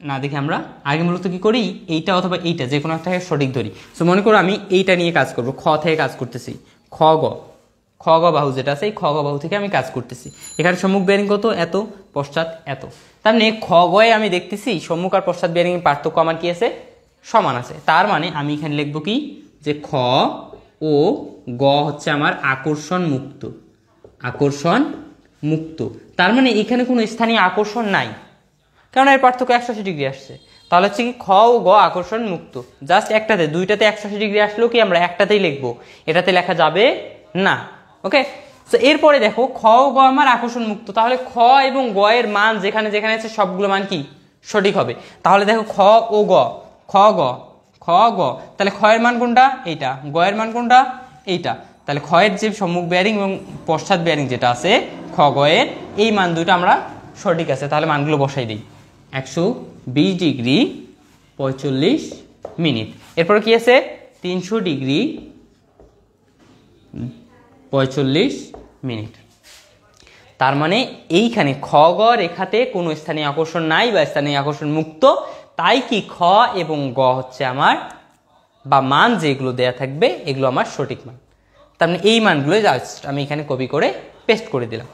না দেখি, আমরা আগে মূলত কি করি, এইটা অথবা এইটা যে কোনো একটাকে সঠিক ধরি। সো মনে করো আমি এইটা নিয়ে কাজ করব, খ থেকে কাজ করতেছি, খ গ বাহু যেটা আছে এই খ গ বাহু থেকে আমি কাজ করতেছি। এখানে সম্মুখ বেয়ারিং কত, এত, পশ্চাৎ এত। তার মানে খ গয়ে আমি দেখতেছি সম্মুখ আর পশ্চাৎ বেয়ারিং পার্থক্য আমার কি আছে, সমান আছে। তার মানে আমি এখানে লিখবো কি যে খ ও গ হচ্ছে আমার আকর্ষণ মুক্ত, আকর্ষণ মুক্ত। তার মানে এখানে কোনো স্থানীয় আকর্ষণ নাই, কারণ এর পার্থক্য 180 ডিগ্রি আসছে। তাহলে হচ্ছে কি খ ও গ আকর্ষণ মুক্ত। জাস্ট একটাতে, দুইটাতে 180 ডিগ্রি আসলেও কি আমরা একটাতেই লিখবো, এটাতে লেখা যাবে না। ওকে, তো এরপরে দেখো খ ও গ আমার আকর্ষণ মুক্ত, তাহলে খ এবং গ এর মান যেখানে যেখানে আছে সবগুলো মান কি সঠিক হবে। তাহলে দেখো খ ও গ, খ গ, খ গ, তাহলে খ এর মান কোনটা এইটা, গ এর মান কোনটা এইটা। তাহলে খ এর যে সম্মুখ বেয়ারিং এবং পশ্চাৎ বেয়ারিং যেটা আছে খ গ এর, এই মান দুটো আমরা সঠিক আছে। তাহলে মানগুলো বসাই দিই, 120 ডিগ্রি 45 মিনিট। এরপর কি আছে 300 ডিগ্রি 45 মিনিট। তার মানে এইখানে খ গ রেখাতে কোনো স্থানীয় আকর্ষণ নাই বা স্থানীয় আকর্ষণ মুক্ত, তাই কি খ এবং গ হচ্ছে আমার, বা মান যেগুলো দেয়া থাকবে এগুলো আমার সঠিক মান। তার মানে এই মানগুলো জাস্ট আমি এখানে কপি করে পেস্ট করে দিলাম।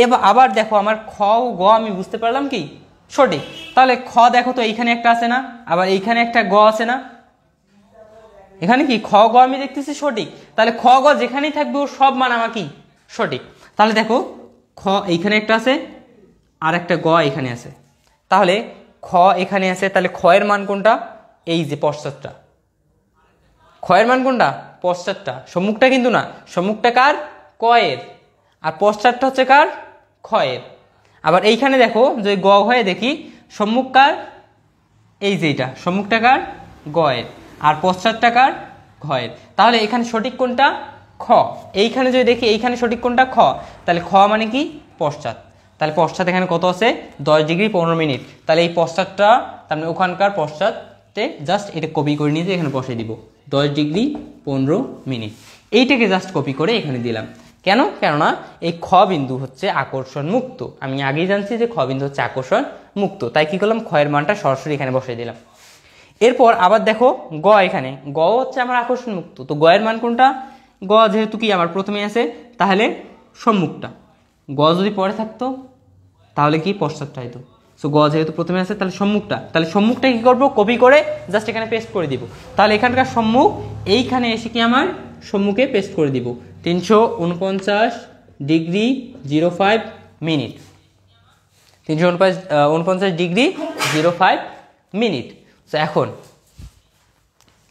এবার আবার দেখো আমার খ ও গ আমি বুঝতে পারলাম কি সঠিক। তাহলে খ দেখো তো এইখানে একটা আছে না, আবার এইখানে একটা গ আছে না, এখানে কি খ গ আমি দেখতেছি সঠিক। তাহলে খ গ যেখানেই থাকবে ওর সব মান আমার কি সঠিক। তাহলে দেখো খ এইখানে একটা আছে আর একটা গ এখানে আছে, তাহলে খ এখানে আছে, তাহলে খ এর মান কোনটা, এই যে পশ্চাৎটা, খ এর মান কোনটা পশ্চাৎটা, সম্মুখটা কিন্তু না, সম্মুখটা কার ক এর, আর পশ্চাৎটা হচ্ছে কার খ এর। আবার এইখানে দেখো যদি গ হয়ে দেখি সম্মুখ কার, এই যে এটা সম্মুখটা কার গ এর, আর পশ্চাৎটা কার ঘ এর। তাহলে এখানে সঠিক কোনটা খ, এইখানে যদি দেখি এইখানে সঠিক কোনটা খ, তাহলে খ মানে কি পশ্চাৎ। তাহলে পশ্চাৎ এখানে কত আছে 10 ডিগ্রি 15 মিনিট। তাহলে এই পশ্চাৎটা তার মানে ওখানকার পশ্চাৎতে জাস্ট এটা কপি করে নিয়ে এখানে বসিয়ে দিব 10 ডিগ্রি 15 মিনিট। এইটাকে জাস্ট কপি করে এখানে দিলাম। কেন, কেননা এই খ বিন্দু হচ্ছে আকর্ষণ মুক্ত। আমি আগেই জানছি যে খ বিন্দু হচ্ছে আকর্ষণ মুক্ত, তাই কি করলাম খ এর মানটা সরাসরি এখানে বসিয়ে দিলাম। এরপর আবার দেখো গ, এখানে গ হচ্ছে আমার আকর্ষণ মুক্ত, তো গ এর মান কোনটা, গ যেহেতু কি আমার প্রথমে আছে তাহলে সম্মুখটা, গ যদি পরে থাকতো তাহলে কি পশ্চাৎটা হইতো। সো গ যেহেতু প্রথমে আছে তাহলে সম্মুখটা, তাহলে সম্মুখটা কি করবো কপি করে জাস্ট এখানে পেস্ট করে দিব। তাহলে এখানকার সম্মুখ এইখানে এসে কি আমার সম্মুখে পেস্ট করে দিব 349 ডিগ্রি 05 মিনিট, 349 ডিগ্রি 05 মিনিট। তো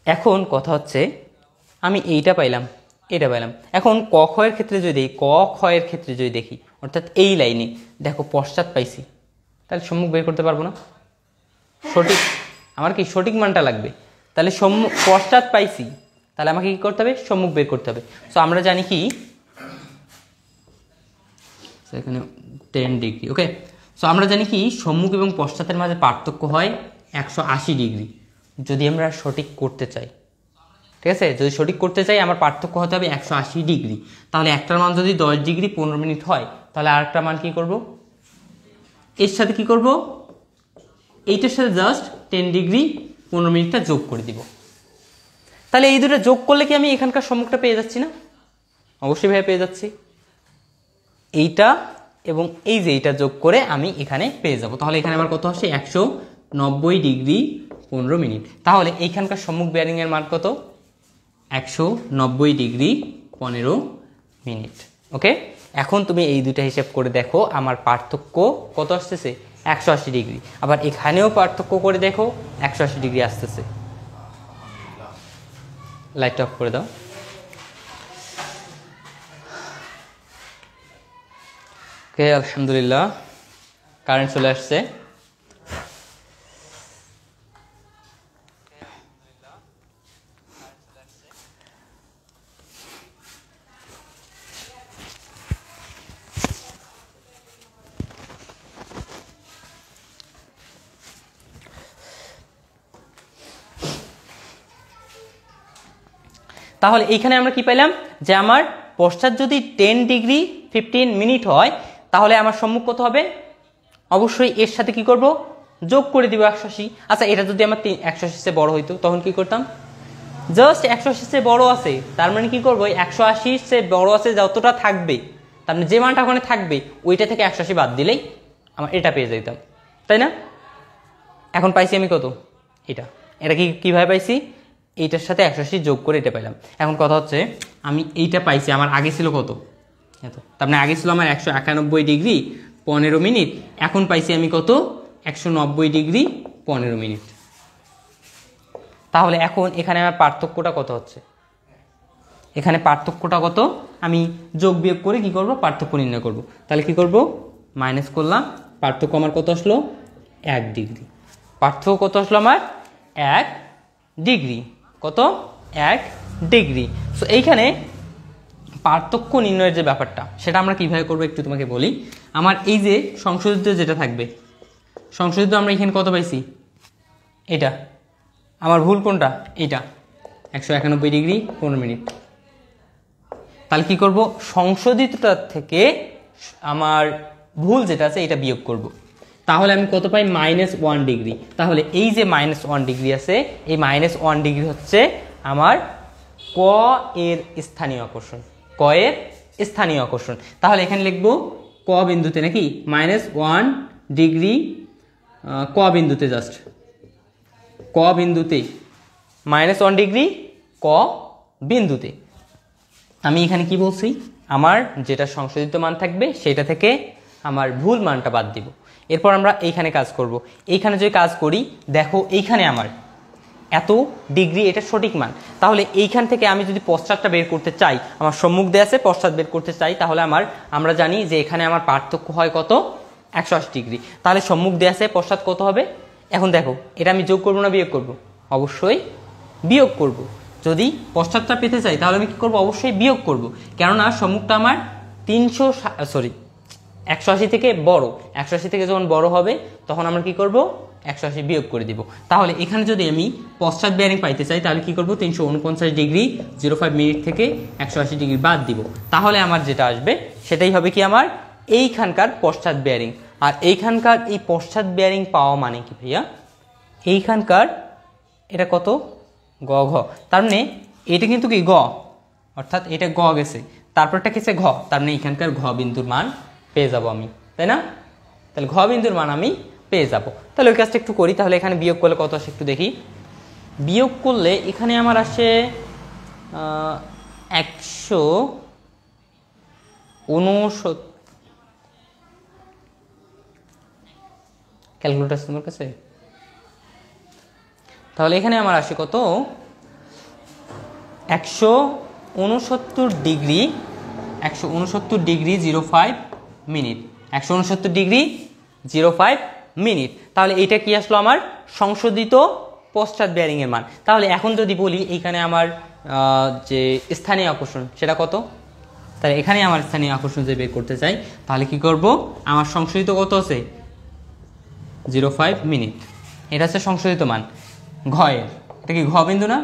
এখন কথা হচ্ছে আমি এইটা পাইলাম, এটা পাইলাম। এখন ক খ এর ক্ষেত্রে যদি দেখি, ক খ এর ক্ষেত্রে যদি দেখি, অর্থাৎ এই লাইনে দেখো পশ্চাৎ পাইছি, তাহলে সম্মুখ বের করতে পারবো না, সঠিক আমার কি সঠিক মানটা লাগবে। তাহলে সম্মুখ পশ্চাৎ পাইছি, তাহলে আমাকে কি করতে হবে সম্মুখ বের করতে হবে। সো আমরা জানি কি এখানে 10 ডিগ্রি, ওকে। সো আমরা জানি কি সম্মুখ এবং পশ্চাতের মাঝে পার্থক্য হয় 180 ডিগ্রি যদি আমরা সঠিক করতে চাই, ঠিক আছে। যদি সঠিক করতে চাই আমার পার্থক্য হতে হবে 180 ডিগ্রি। তাহলে একটার মান যদি 10 ডিগ্রি 15 মিনিট হয়, তাহলে আরেকটা মান কি করব, এর সাথে কি করব, এইটার সাথে জাস্ট 10 ডিগ্রি 15 মিনিটটা যোগ করে দিব। তাহলে এই দুটো যোগ করলে কি আমি এখানকার সম্মুখটা পেয়ে যাচ্ছি না, অবশ্যই ভাবে পেয়ে যাচ্ছি। এইটা এবং এই যে এইটা যোগ করে আমি এখানে পেয়ে যাব। তাহলে এখানে আমার কত আসে 190 ডিগ্রি 15 মিনিট। তাহলে এইখানকার সম্মুখ বেয়ারিং এর মান কত 190 ডিগ্রি 15 মিনিট, ওকে। এখন তুমি এই দুইটা হিসাব করে দেখো আমার পার্থক্য কত আসতেছে 180 ডিগ্রি। আবার এখানেও পার্থক্য করে দেখো 180 ডিগ্রি আসতেছে। লাইটটা অফ করে দাও। ওকে, আলহামদুলিল্লাহ কারেন্ট চলে আসছে। তাহলে এইখানে আমরা কি পাইলাম যে আমার পশ্চাৎ যদি 10 ডিগ্রি 15 মিনিট হয়, তাহলে আমার সম্মুখ কত হবে, অবশ্যই এর সাথে কি করব যোগ করে দিব 180। আচ্ছা, এটা যদি আমার 180 চেয়ে বড় হইতো তখন কি করতাম, জাস্ট 180 চেয়ে বড় আছে তার মানে কি করবো 180 চেয়ে বড় আছে যতটা থাকবে, তার মানে যে মানটা ওখানে থাকবে ওইটা থেকে 180 বাদ দিলেই আমার এটা পেয়ে যেতাম, তাই না। এখন পাইছি আমি কত, এটা এটা কীভাবে পাইছি, এইটার সাথে 180 যোগ করে এটা পাইলাম। এখন কথা হচ্ছে আমি এইটা পাইছি, আমার আগে ছিল কত এত, তার মানে আগে ছিল আমার 191 ডিগ্রি 15 মিনিট, এখন পাইছি আমি কত 190 ডিগ্রি 15 মিনিট। তাহলে এখন এখানে আমার পার্থক্যটা কত হচ্ছে, এখানে পার্থক্যটা কত, আমি যোগ বিয়োগ করে কি করব, পার্থক্য নির্ণয় করব। তাহলে কি করব, মাইনাস করলাম, পার্থক্য আমার কত আসলো 1 ডিগ্রি, পার্থক্য কত আসলো আমার 1 ডিগ্রি, কত 1 ডিগ্রি। সো এইখানে পার্থক্য নির্ণয়ের যে ব্যাপারটা সেটা আমরা কিভাবে করবো একটু তোমাকে বলি। আমার এই যে সংশোধিত যেটা থাকবে, সংশোধিত আমরা এখানে কত পাইছি, এটা আমার ভুল কোনটা, এইটা 191 ডিগ্রি 15 মিনিট। তাহলে কি করব, সংশোধিতটার থেকে আমার ভুল যেটা আছে এটা বিয়োগ করব। তাহলে আমি কত পাই, -1 ডিগ্রি। তাহলে এই যে -1 ডিগ্রি আছে, এই -1 ডিগ্রি হচ্ছে আমার ক এর স্থানীয় আকর্ষণ, ক এর স্থানীয় আকর্ষণ। তাহলে এখানে লিখবো ক বিন্দুতে নাকি -1 ডিগ্রি, ক বিন্দুতে জাস্ট ক বিন্দুতে -1 ডিগ্রি ক বিন্দুতে। আমি এখানে কি বলছি, আমার যেটা সংশোধিত মান থাকবে সেটা থেকে আমার ভুল মানটা বাদ দিব। এরপর আমরা এইখানে কাজ করব। এইখানে যদি কাজ করি, দেখো এইখানে আমার এত ডিগ্রি, এটা সঠিক মান। তাহলে এইখান থেকে আমি যদি পশ্চাৎটা বের করতে চাই, আমার সম্মুখ দেয়া আছে, পশ্চাৎ বের করতে চাই, তাহলে আমরা জানি যে এখানে আমার পার্থক্য হয় কত 180 ডিগ্রি। তাহলে সম্মুখ দেয়া আছে, পশ্চাৎ কত হবে। এখন দেখো এটা আমি যোগ করবো না বিয়োগ করব, অবশ্যই বিয়োগ করব। যদি পশ্চাৎটা পেতে চাই তাহলে আমি কি করব, অবশ্যই বিয়োগ করব, কেননা সম্মুখটা আমার 180 থেকে বড়, 180 থেকে যখন বড় হবে তখন আমরা কি করব, 180 বিয়োগ করে দিব। তাহলে এখানে যদি আমি পশ্চাৎ বেয়ারিং পাইতে চাই তাহলে কি করব, 349 ডিগ্রি 05 মিনিট থেকে 180 ডিগ্রি বাদ দিব। তাহলে আমার যেটা আসবে সেটাই হবে কি, আমার এইখানকার পশ্চাৎ বেয়ারিং। আর এইখানকার এই পশ্চাৎ বেয়ারিং পাওয়া মানে কি ভাইয়া, এইখানকার এটা কত গ ঘ, তার মানে এটা কিন্তু কি গ, অর্থাৎ এটা গ গেছে, তারপরটা গেছে ঘ, তার মানে এখানকার ঘ বিন্দুর মান পেয়ে যাব আমি, তাই না। তাহলে ঘ বিন্দুর মান আমি পেয়ে যাব। তাহলে ওই কাজটা একটু করি। তাহলে এখানে বিয়োগ করলে কত আসে একটু দেখি। বিয়োগ করলে এখানে আমার আসে 159, ক্যালকুলেটর তোমার কাছে, তাহলে এখানে আমার আসে কত 169 ডিগ্রি 05 মিনিট, 169 ডিগ্রি 05 মিনিট। তাহলে এইটা কি আসলো, আমার সংশোধিত পশ্চাৎ বেয়ারিং এর মান। তাহলে এখন যদি বলি এইখানে আমার যে স্থানীয় আকর্ষণ সেটা কত, তাহলে এখানে আমার স্থানীয় আকর্ষণ যদি বের করতে চাই তাহলে কি করব, আমার সংশোধিত কত আছে 05 মিনিট, এটা হচ্ছে সংশোধিত মান ঘ এর। এটা কি ঘ বিন্দু না,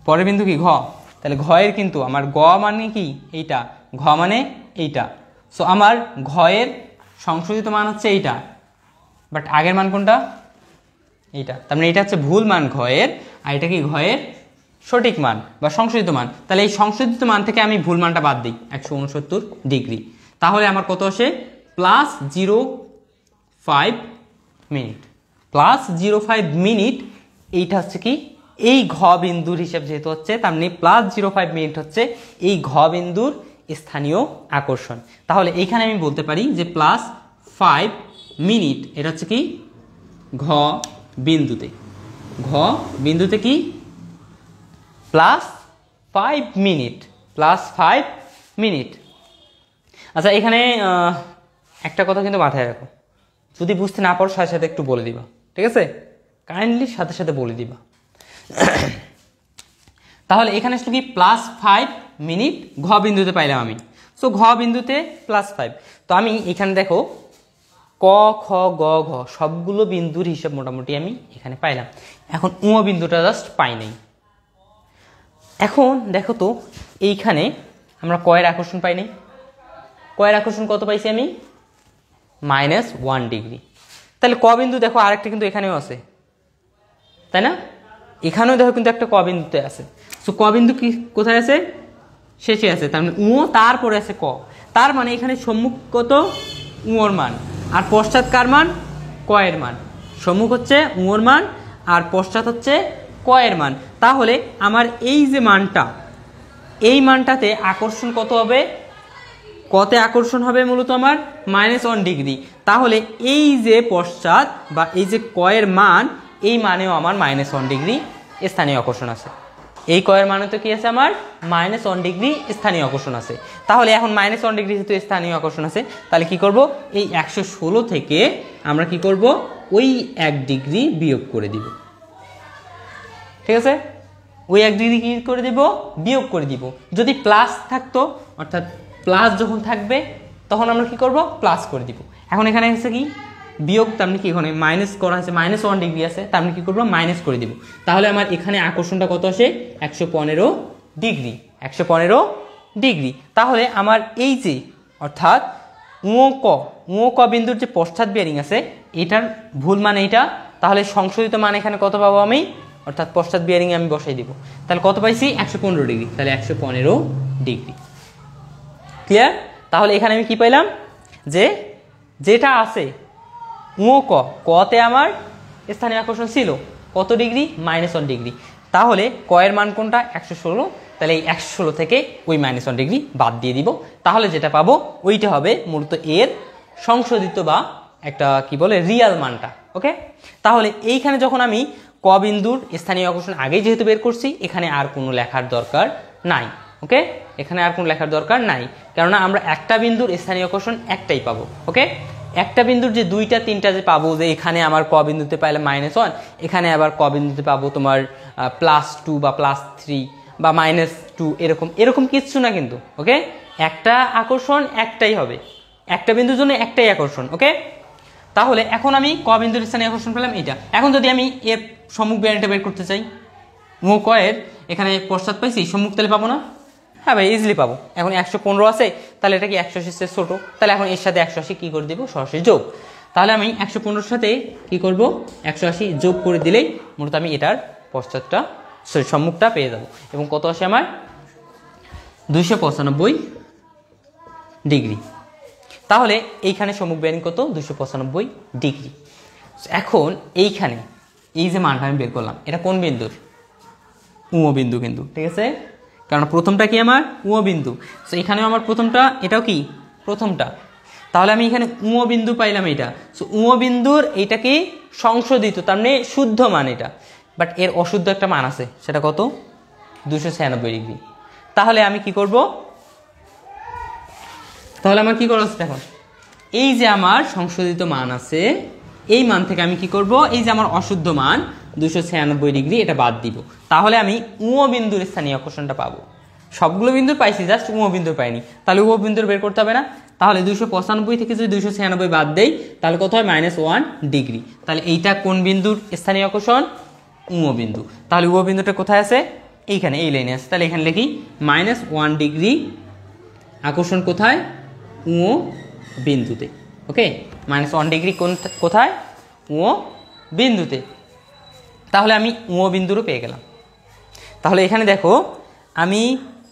পরের বিন্দু কি ঘ, তাহলে ঘ এর কিন্তু আমার গ মানে কি এইটা, ঘ মানে এইটা। সো আমার ঘ এর সংশোধিত মান হচ্ছে এইটা, বাট আগের মান কোনটা, এইটা। তার মানে এটা হচ্ছে ভুল মান ঘ এর, আর এটা কি ঘ এর সঠিক মান বা সংশোধিত মান। তাহলে এই সংশোধিত মান থেকে আমি ভুল মানটা বাদ দিই 169 ডিগ্রি, তাহলে আমার কত আসে +05 মিনিট, +05 মিনিট। এইটা হচ্ছে কি এই ঘ বিন্দুর হিসাব যেহেতু হচ্ছে, তার মানে +05 মিনিট হচ্ছে এই ঘ বিন্দুর স্থানীয় আকর্ষণ। তাহলে এইখানে আমি বলতে পারি যে +5 মিনিট, এটা হচ্ছে কি ঘ বিন্দুতে, ঘ বিন্দুতে কি +5 মিনিট, +5 মিনিট। আচ্ছা এখানে একটা কথা কিন্তু মাথায় রাখো, যদি বুঝতে না পারো সাথে সাথে একটু বলে দিবা, ঠিক আছে, কাইন্ডলি সাথে সাথে বলে দিবা। তাহলে এখানে আসলে কি +5 মিনিট ঘ বিন্দুতে পাইলাম আমি। সো ঘ বিন্দুতে +5, তো আমি এখানে দেখো ক খ গ ঘ সবগুলো বিন্দুর হিসাব মোটামুটি আমি এখানে পাইলাম। এখন উ বিন্দুটা জাস্ট পাই নাই। এখন দেখো তো এইখানে আমরা কয়ের আকর্ষণ পাই নাই, কয়ের আকর্ষণ কত পাইছি আমি -1 ডিগ্রি। তাহলে ক বিন্দু দেখো আরেকটা কিন্তু এখানেও আছে, তাই না, এখানেও দেখো কিন্তু একটা ক বিন্দুতে আছে। সো ক বিন্দু কি কোথায় আছে, শেষে আছে, তার মানে উ তারপরে আছে ক, তার মানে এখানে সম্মুখ কত উর মান, আর পশ্চাৎ কার মান ক এর মান। সম্মুখ হচ্ছে উর মান আর পশ্চাৎ হচ্ছে ক এর মান। তাহলে আমার এই যে মানটা, এই মানটাতে আকর্ষণ কত হবে? কতে আকর্ষণ হবে মূলত আমার -1 ডিগ্রি। তাহলে এই যে পশ্চাৎ বা এই যে ক এর মান, এই মানেও আমার -1 ডিগ্রি স্থানীয় আকর্ষণ আছে। এই ক এর মানে তো কি আছে আমার -1 ডিগ্রি স্থানীয় আকর্ষণ আছে। তাহলে এখন -1 ডিগ্রি যেহেতু স্থানীয় আকর্ষণ আছে, তাহলে কি করব, এই 116 থেকে আমরা কি করব, ওই 1 ডিগ্রি বিয়োগ করে দিব। ঠিক আছে, ওই 1 ডিগ্রি কি করে দিব, বিয়োগ করে দিব। যদি প্লাস থাকতো, অর্থাৎ প্লাস যখন থাকবে তখন আমরা কি করব, প্লাস করে দিব। এখন এখানে আছে কি বিয়োগ, তার মানে কি এখানে মাইনাস করা আছে, -1 ডিগ্রি আছে, তার মানে কি করব, মাইনাস করে দিব। তাহলে আমার এখানে আকর্ষণটা কত আসে, 115 ডিগ্রি। 115 ডিগ্রি। তাহলে আমার এই যে অর্থাৎ ও ক বিন্দুর যে পশ্চাৎ বিয়ারিং আছে, এটার ভুল মান এইটা। তাহলে সংশোধিত মান এখানে কত পাবো আমি, অর্থাৎ পশ্চাৎ বিয়ারিং আমি বসাই দিব। তাহলে কত পাইছি, 115 ডিগ্রি। তাহলে 115 ডিগ্রি। ক্লিয়ার? তাহলে এখানে আমি কি পাইলাম, যে যেটা আছে কতে আমার স্থানীয় আকর্ষণ ছিল কত ডিগ্রি, -1 ডিগ্রি। তাহলে ক এর মান কোনটা, 116। তাহলে এই 116 থেকে ওই -1 ডিগ্রি বাদ দিয়ে দিব। তাহলে যেটা পাবো ওইটা হবে মূলত এর সংশোধিত বা একটা কি বলে রিয়াল মানটা। ওকে, তাহলে এইখানে যখন আমি ক বিন্দুর স্থানীয় আকর্ষণ আগেই যেহেতু বের করছি, এখানে আর কোনো লেখার দরকার নাই। ওকে, এখানে আর কোনো লেখার দরকার নাই, কেননা আমরা একটা বিন্দুর স্থানীয় আকর্ষণ একটাই পাবো। ওকে, একটা বিন্দুর যে দুইটা তিনটা যে পাবো, যে এখানে আমার ক বিন্দুতে পাইলে -1, এখানে আবার ক বিন্দুতে পাবো তোমার +2 বা +3 বা -2, এরকম কিচ্ছু না কিন্তু। ওকে, একটা আকর্ষণ একটাই হবে, একটা বিন্দুর জন্য একটাই আকর্ষণ। ওকে, তাহলে এখন আমি ক বিন্দুর স্থানীয় আকর্ষণ পেলাম এটা। এখন যদি আমি এর সম্মুখ বিয়ারিংটা বের করতে চাই, ক এর এখানে পশ্চাৎ পাইছি, সম্মুখ তাহলে পাবো না? হ্যাঁ ভাই, ইজিলি পাবো। এখন 115 আছে, তাহলে এটা কি 180 চেয়ে ছোট, তাহলে এখন এর সাথে 180 কি করে দিব, সরাসরি যোগ। তাহলে আমি 115 সাথে কি করব, 180 যোগ করে দিলেই মূলত আমি এটার পশ্চাৎটা সম্মুখটা পেয়ে যাব। এবং কত আসে আমার, 295 ডিগ্রি। তাহলে এইখানে সম্মুখ বিয়ারিং কত, 295 ডিগ্রি। এখন এইখানে এই যে মানটা আমি বের করলাম, এটা কোন বিন্দুর, বিন্দু কিন্তু। ঠিক আছে, কারণ প্রথমটা কি আমার বিন্দু, সো এখানেও আমার প্রথমটা, এটাও কি প্রথমটা। তাহলে আমি এখানে বিন্দু পাইলাম এটা। সো বিন্দুর এইটা কি সংশোধিত, তার মানে শুদ্ধ মান এটা, বাট এর অশুদ্ধ একটা মান আছে, সেটা কত, 296 ডিগ্রি। তাহলে আমি কি করব, তাহলে আমার কি করা উচিত এখন, এই যে আমার সংশোধিত মান আছে, এই মান থেকে আমি কি করব, এই যে আমার অশুদ্ধ মান 296 ডিগ্রি, এটা বাদ দিব। তাহলে আমি বিন্দুর স্থানীয় আকর্ষণটা পাবো। সবগুলো বিন্দুর পাইছি, জাস্ট বিন্দুর পাইনি। তাহলে বিন্দুর বের করতে হবে না। তাহলে 295 থেকে যদি 296 বাদ দেই, তাহলে কত হয়, -1 ডিগ্রি। তাহলে এইটা কোন বিন্দুর স্থানীয় আকর্ষণ, বিন্দু। তাহলে বিন্দুটা কোথায় আছে, এইখানে, এই লাইনে আছে। তাহলে এখানে লিখি -1 ডিগ্রি আকর্ষণ কোথায়, বিন্দুতে। ওকে, -1 ডিগ্রি কোথায়, বিন্দুতে। তাহলে আমি বিন্দুরও পেয়ে গেলাম। তাহলে এখানে দেখো আমি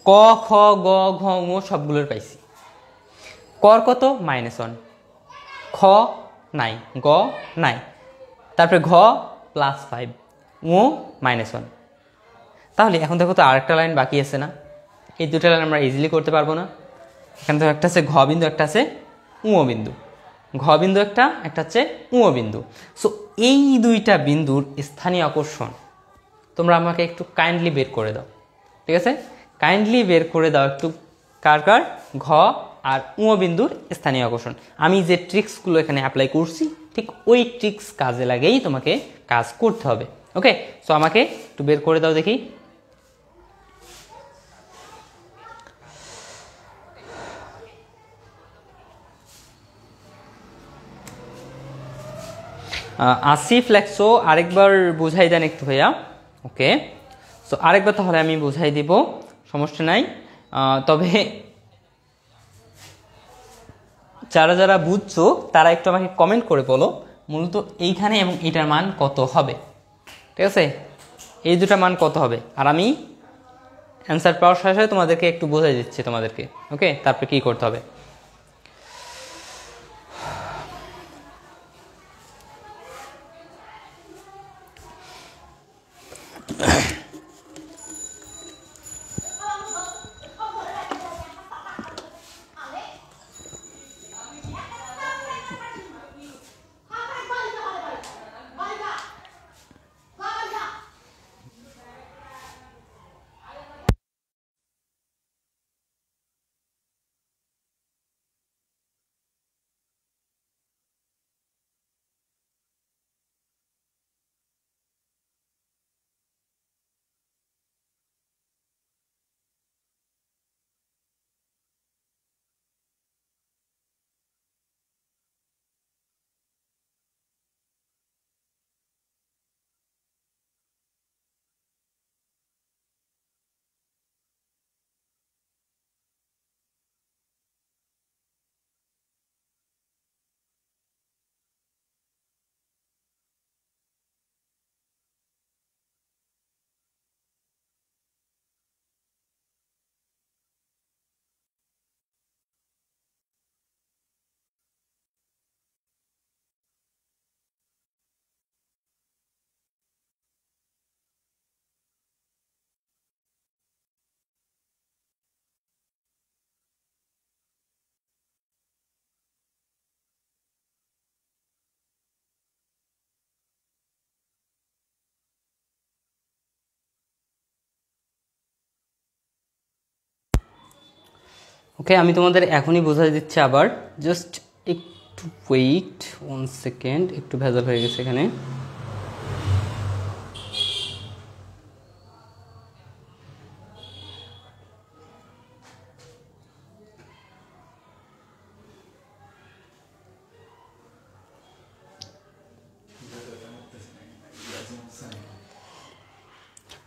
ক, খ, গ, ঘ, সবগুলোর পাইছি। কর কত, -1, খ নাই, গ নাই, তারপরে ঘ +5, -1। তাহলে এখন দেখো তো আরেকটা লাইন বাকি আছে না, এই দুটো লাইন আমরা ইজিলি করতে পারবো না। এখানে তো একটা আছে ঘ বিন্দু, একটা আছে বিন্দু। ঘ বিন্দু একটা হচ্ছে বিন্দু। সো এই দুইটা বিন্দুর স্থানীয় আকর্ষণ তোমরা আমাকে একটু কাইন্ডলি বের করে দাও। ঠিক আছে, কাইন্ডলি বের করে দাও একটু, কার কার, ঘ আর বিন্দুর স্থানীয় আকর্ষণ। আমি যে ট্রিক্সগুলো এখানে অ্যাপ্লাই করছি, ঠিক ওই ট্রিক্স কাজে লাগেই তোমাকে কাজ করতে হবে। ওকে, সো আমাকে একটু বের করে দাও দেখি। আসিফ লেখছো, আরেকবার বুঝাই দেন একটু ভাইয়া। ওকে, সো আরেকবার তাহলে আমি বুঝাই দিব, সমস্যা নাই। তবে যারা যারা বুঝছো তারা একটু আমাকে কমেন্ট করে বলো মূলত এইখানে এবং এটার মান কত হবে। ঠিক আছে, এই দুটা মান কত হবে, আর আমি অ্যান্সার পাওয়ার সাথে সাথে তোমাদেরকে একটু বোঝাই দিচ্ছি তোমাদেরকে। ওকে, তারপরে কি করতে হবে। ওকে, আমি তোমাদের এখনই বোঝাই দিচ্ছি আবার, জাস্ট একটু ওয়েট 1 সেকেন্ড, একটু ভেজাল হয়ে গেছে এখানে।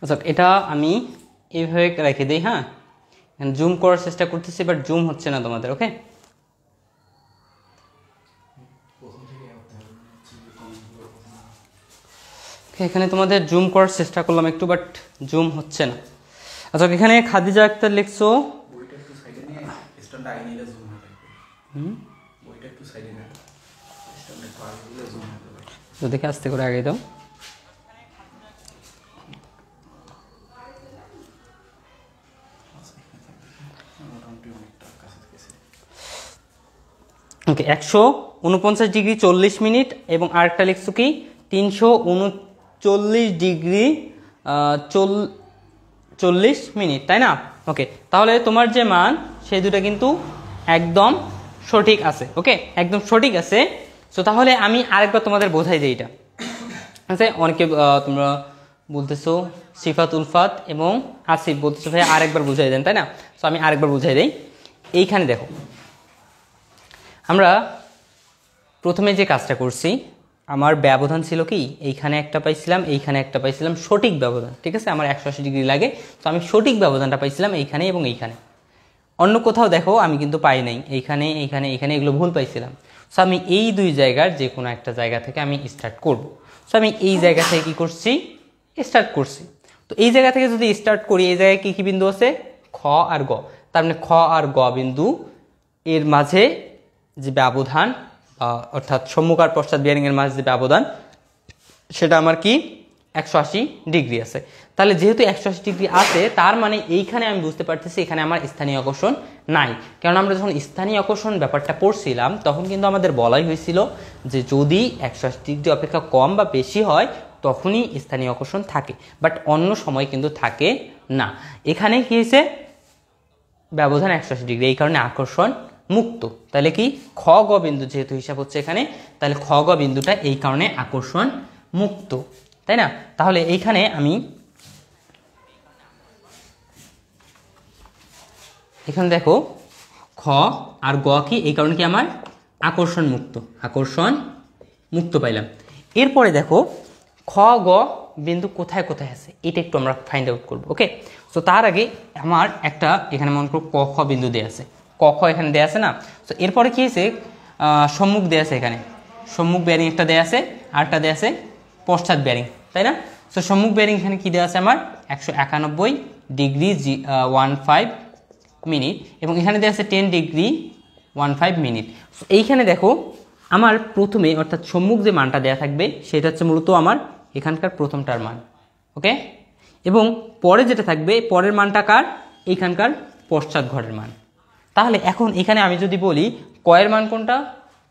আচ্ছা, এটা আমি এইভাবে রেখে দিই। হ্যাঁ, জুম করার চেষ্টা করতেছি, বাট জুম হচ্ছে না তোমাদের। ওকে, এখানে তোমাদের জুম করার চেষ্টা করলাম একটু, বাট জুম হচ্ছে না। আচ্ছা, এখানে খাদিজা আক্তার লিখছো, দেখে আস্তে করে আগে দাও। ওকে, 149 ডিগ্রি 40 মিনিট, এবং আরেকটা লিখছো কি 339 ডিগ্রি 40 মিনিট, তাই না? ওকে, তাহলে তোমার যে মান সেই দুটো কিন্তু একদম সঠিক আছে। ওকে, একদম সঠিক আছে। সো তাহলে আমি আরেকবার তোমাদের বোঝাই দিই এটা। আচ্ছা, অনেকে তোমরা বলতেছো সিফাত উলফাত এবং আসিফ বলতেছো ভাই আরেকবার বুঝাই দেন, তাই না? সো আমি আরেকবার বুঝাই দিই। এইখানে দেখো, আমরা প্রথমে যে কাজটা করছি, আমার ব্যবধান ছিল কি, এইখানে একটা পাইছিলাম, এইখানে একটা পাইছিলাম, সঠিক ব্যবধান। ঠিক আছে, আমার 180 ডিগ্রি লাগে, তো আমি সঠিক ব্যবধানটা পাইছিলাম এইখানে এবং এইখানে। অন্য কোথাও দেখো আমি কিন্তু পাই নাই, এইখানে এইখানে এইখানে এগুলো ভুল পাইছিলাম। সো আমি এই দুই জায়গার যে কোনো একটা জায়গা থেকে আমি স্টার্ট করব। সো আমি এই জায়গা থেকে কি করছি, স্টার্ট করছি। তো এই জায়গা থেকে যদি স্টার্ট করি, এই জায়গায় কি কি বিন্দু আছে, খ আর গ। তার মানে খ আর গ বিন্দু এর মাঝে যে ব্যবধান, অর্থাৎ সম্মুখ আর পশ্চাৎ বিয়ারিং এর মাঝে যে ব্যবধান, সেটা আমার কি 180 ডিগ্রি আছে। তাহলে যেহেতু 180 ডিগ্রি আছে, তার মানে এইখানে আমি বুঝতে পারতেছি এখানে আমার স্থানীয় আকর্ষণ নাই। কারণ আমরা যখন স্থানীয় আকর্ষণ ব্যাপারটা পড়ছিলাম, তখন কিন্তু আমাদের বলাই হয়েছিল যে যদি 180 ডিগ্রি অপেক্ষা কম বা বেশি হয় তখনই স্থানীয় আকর্ষণ থাকে, বাট অন্য সময় কিন্তু থাকে না। এখানে কি হয়েছে, ব্যবধান 180 ডিগ্রি, এই কারণে আকর্ষণ মুক্ত। তাহলে কি খ গ বিন্দু যেহেতু হিসাব হচ্ছে এখানে, তাহলে খ গ বিন্দুটা এই কারণে আকর্ষণ মুক্ত, তাই না? তাহলে এইখানে আমি এখানে দেখো খ আর গ কি, এই কারণে কি আমার আকর্ষণ মুক্ত, আকর্ষণ মুক্ত পাইলাম। এরপরে দেখো খ গ বিন্দু কোথায় কোথায় আছে, এটা একটু আমরা ফাইন্ড আউট করবো। ওকে, তো তার আগে আমার একটা এখানে মনে করো ক খ বিন্দু দেওয়া আছে, ক খ এখানে দেওয়া আছে না। তো এরপরে কি হয়েছে, সম্মুখ দেওয়া আছে, এখানে সম্মুখ বেয়ারিং একটা দেওয়া আছে, আরটা দেওয়া আছে পশ্চাৎ বেয়ারিং, তাই না? তো সম্মুখ বেয়ারিং এখানে কি দেওয়া আছে আমার 191 ডিগ্রি 15 মিনিট, এবং এখানে দেওয়া আছে 10 ডিগ্রি 15 মিনিট। এইখানে দেখো আমার প্রথমে, অর্থাৎ সম্মুখ যে মানটা দেওয়া থাকবে সেটা হচ্ছে মূলত আমার এখানকার প্রথমটার মান। ওকে, এবং পরে যেটা থাকবে পরের মানটা কার, এইখানকার পশ্চাৎ ঘরের মান। তাহলে এখন এখানে আমি যদি বলি কয়ের মান কোনটা,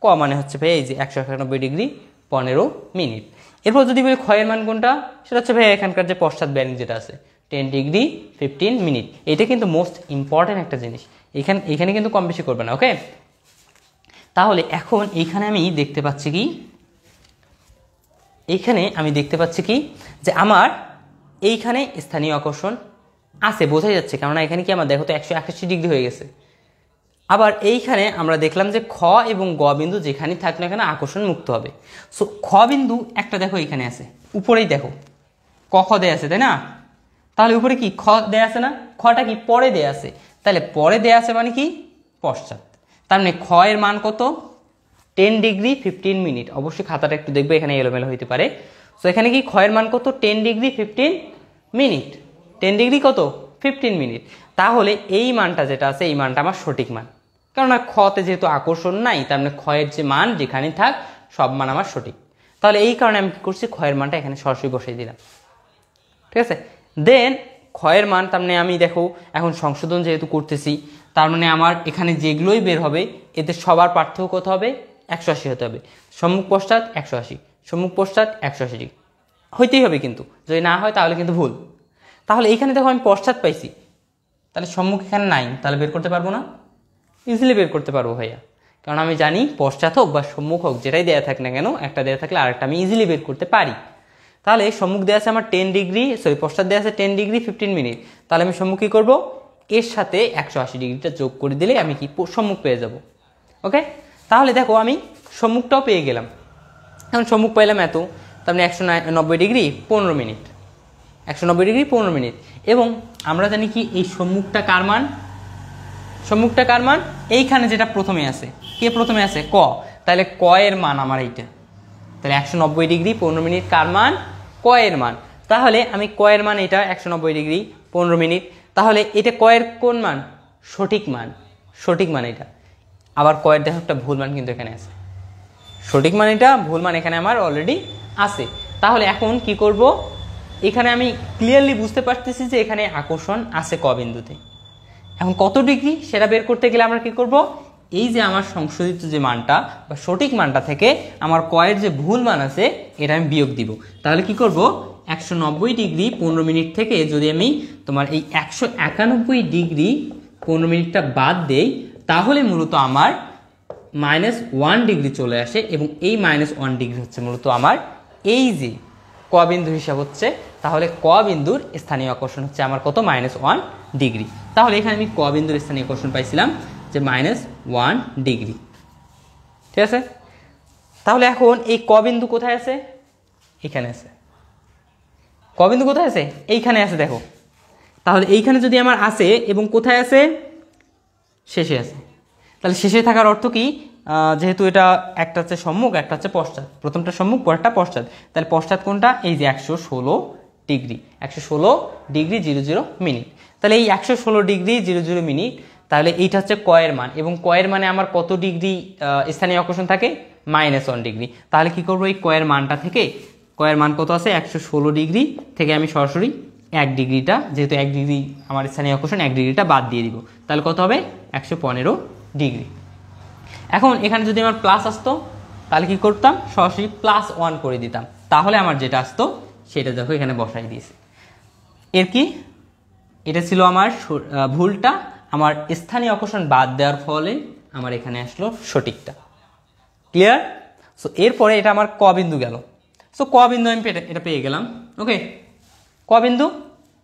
ক মানে হচ্ছে ভাই এই যে 191 ডিগ্রি 15 মিনিট। এরপর যদি বলি ক্ষয়ের মান কোনটা, সেটা হচ্ছে ভাই এখানকার যে পশ্চাৎ বেয়ারিং যেটা আছে 10 ডিগ্রি 15 মিনিট। এটা কিন্তু মোস্ট ইম্পর্টেন্ট একটা জিনিস, এখানে কিন্তু কম বেশি করবে না। ওকে, তাহলে এখন এইখানে আমি দেখতে পাচ্ছি কি, যে আমার এইখানে স্থানীয় আকর্ষণ আছে, বোঝাই যাচ্ছে, কেননা এখানে কি আমার দেখো তো 181 ডিগ্রি হয়ে গেছে। আবার এইখানে আমরা দেখলাম যে খ এবং গ বিন্দু যেখানে থাক না কেন আকর্ষণ মুক্ত হবে। সো খ বিন্দু একটা দেখো এখানে আছে, উপরেই দেখো ক খ দেয়া আছে, তাই না? তাহলে উপরে কি খ দেয়া আছে না, খটা কি পরে দেয়া আছে, তাহলে পরে দেয়া আছে মানে কি পশ্চাৎ। তার মানে খ এর মান কত, 10 ডিগ্রি 15 মিনিট। অবশ্যই খাতাটা একটু দেখবে, এখানে এলোমেলো হইতে পারে। সো এখানে কি খ এর মান কত, 10 ডিগ্রি 15 মিনিট, 10 ডিগ্রি কত 15 মিনিট। তাহলে এই মানটা যেটা আছে এই মানটা আমার সঠিক মান, কেননা খতে যেহেতু আকর্ষণ নাই, তার মানে ক্ষয়ের যে মান যেখানে থাক সব মান আমার সঠিক। তাহলে এই কারণে আমি কি করছি, ক্ষয়ের মানটা এখানে সরাসরি বসিয়ে দিলাম। ঠিক আছে, দেন ক্ষয়ের মান তার মানে আমি দেখো এখন সংশোধন যেহেতু করতেছি, তার মানে আমার এখানে যেগুলোই বের হবে এতে সবার পার্থক্য কত হবে, 180 হতে হবে। সম্মুখ পশ্চাৎ 180, সম্মুখ পশ্চাৎ 180 ডিগ্রি হইতেই হবে, কিন্তু যদি না হয় তাহলে কিন্তু ভুল। তাহলে এইখানে দেখো আমি পশ্চাৎ পাইছি, তাহলে সম্মুখ এখানে নাই, তাহলে বের করতে পারবো না? ইজিলি বের করতে পারবো ভাইয়া, কারণ আমি জানি পশ্চাৎ হোক বা সম্মুখ হোক যেটাই দেয়া থাক না কেন, একটা দেয়া থাকলে আরেকটা আমি ইজিলি বের করতে পারি। তাহলে সম্মুখ দেওয়া আছে আমার 10 ডিগ্রি, সরি পশ্চাৎ দেওয়া আছে 10 ডিগ্রি 15 মিনিট। তাহলে আমি সম্মুখ কী করবো, এর সাথে 180 ডিগ্রিটা যোগ করে দিলে আমি কি সম্মুখ পেয়ে যাব। ওকে, তাহলে দেখো আমি সম্মুখটাও পেয়ে গেলাম। এখন সম্মুখ পাইলাম এত, তার মানে 190 ডিগ্রি 15 মিনিট, 190 ডিগ্রি 15 মিনিট। এবং আমরা জানি কি এই সম্মুখটা কার মান, সম্মুখটা কার মান, এইখানে যেটা প্রথমে আছে, কে প্রথমে আছে, ক। তাহলে ক এর মান আমার এইটা, তাহলে 190 ডিগ্রি 15 মিনিট কার মান, ক এর মান। তাহলে আমি ক এর মান এটা 190 ডিগ্রি 15 মিনিট, তাহলে এটা ক এর কোন মান, সঠিক মান, সঠিক মান এটা। আবার ক এর দেখো একটা ভুল মান কিন্তু এখানে আছে, সঠিক মান এটা, ভুল মান এখানে আমার অলরেডি আছে। তাহলে এখন কি করব, এখানে আমি ক্লিয়ারলি বুঝতে পারতেছি যে এখানে আকর্ষণ আছে ক বিন্দুতে। এখন কত ডিগ্রি সেটা বের করতে গেলে আমরা কি করব, এই যে আমার সংশোধিত যে মানটা বা সঠিক মানটা থেকে আমার কয়ের যে ভুল মান আছে এটা আমি বিয়োগ দিব। তাহলে কি করব, 190 ডিগ্রি 15 মিনিট থেকে যদি আমি তোমার এই 191 ডিগ্রি 15 মিনিটটা বাদ দেই, তাহলে মূলত আমার -1 ডিগ্রি চলে আসে। এবং এই -1 ডিগ্রি হচ্ছে মূলত আমার এই যে ক বিন্দু হিসাব হচ্ছে। তাহলে ক বিন্দুর স্থানীয় আকর্ষণ হচ্ছে আমার কত, -1 ডিগ্রি। তাহলে এখানে আমি ক বিন্দুর স্থানীয় আকর্ষণ পাইছিলাম যে -1 ডিগ্রি। ঠিক আছে, তাহলে এখন এই ক বিন্দু কোথায় আছে, এখানে আছে। ক বিন্দু কোথায় আছে, এইখানে আছে দেখো। তাহলে এইখানে যদি আমার আছে এবং কোথায় আছে, শেষে আছে। তাহলে শেষে থাকার অর্থ কি, যেহেতু এটা একটা হচ্ছে সম্মুখ একটা হচ্ছে পশ্চাৎ, প্রথমটা সম্মুখ পরেরটা পশ্চাৎ, তাহলে পশ্চাৎ কোনটা, এই যে 116 ডিগ্রি 116 ডিগ্রি 00 মিনিট। তাহলে এই 116 ডিগ্রি 00 মিনিট, তাহলে এইটা হচ্ছে ক এর মান। এবং ক এর মানে আমার কত ডিগ্রি স্থানীয় আকর্ষণ থাকে, -1 ডিগ্রি। তাহলে কি করবো, এই ক এর মানটা থেকে, ক এর মান কত আছে 116 ডিগ্রি থেকে আমি সরাসরি 1 ডিগ্রিটা, যেহেতু 1 ডিগ্রি আমার স্থানীয় আকর্ষণ, 1 ডিগ্রিটা বাদ দিয়ে দিব। তাহলে কত হবে, 115 ডিগ্রি। এখন এখানে যদি আমার প্লাস আসতো তাহলে কি করতাম, সরাসরি +1 করে দিতাম, তাহলে আমার যেটা আসতো সেটা দেখো এখানে বসাই দিয়েছে। এর কি, এটা ছিল আমার ভুলটা, আমার স্থানীয় আকর্ষণ বাদ দেওয়ার ফলে আমার এখানে আসলো সঠিকটা। ক্লিয়ার? সো এরপরে এটা আমার ক বিন্দু গেল। সো ক বিন্দু আমি এটা পেয়ে গেলাম। ওকে, ক বিন্দু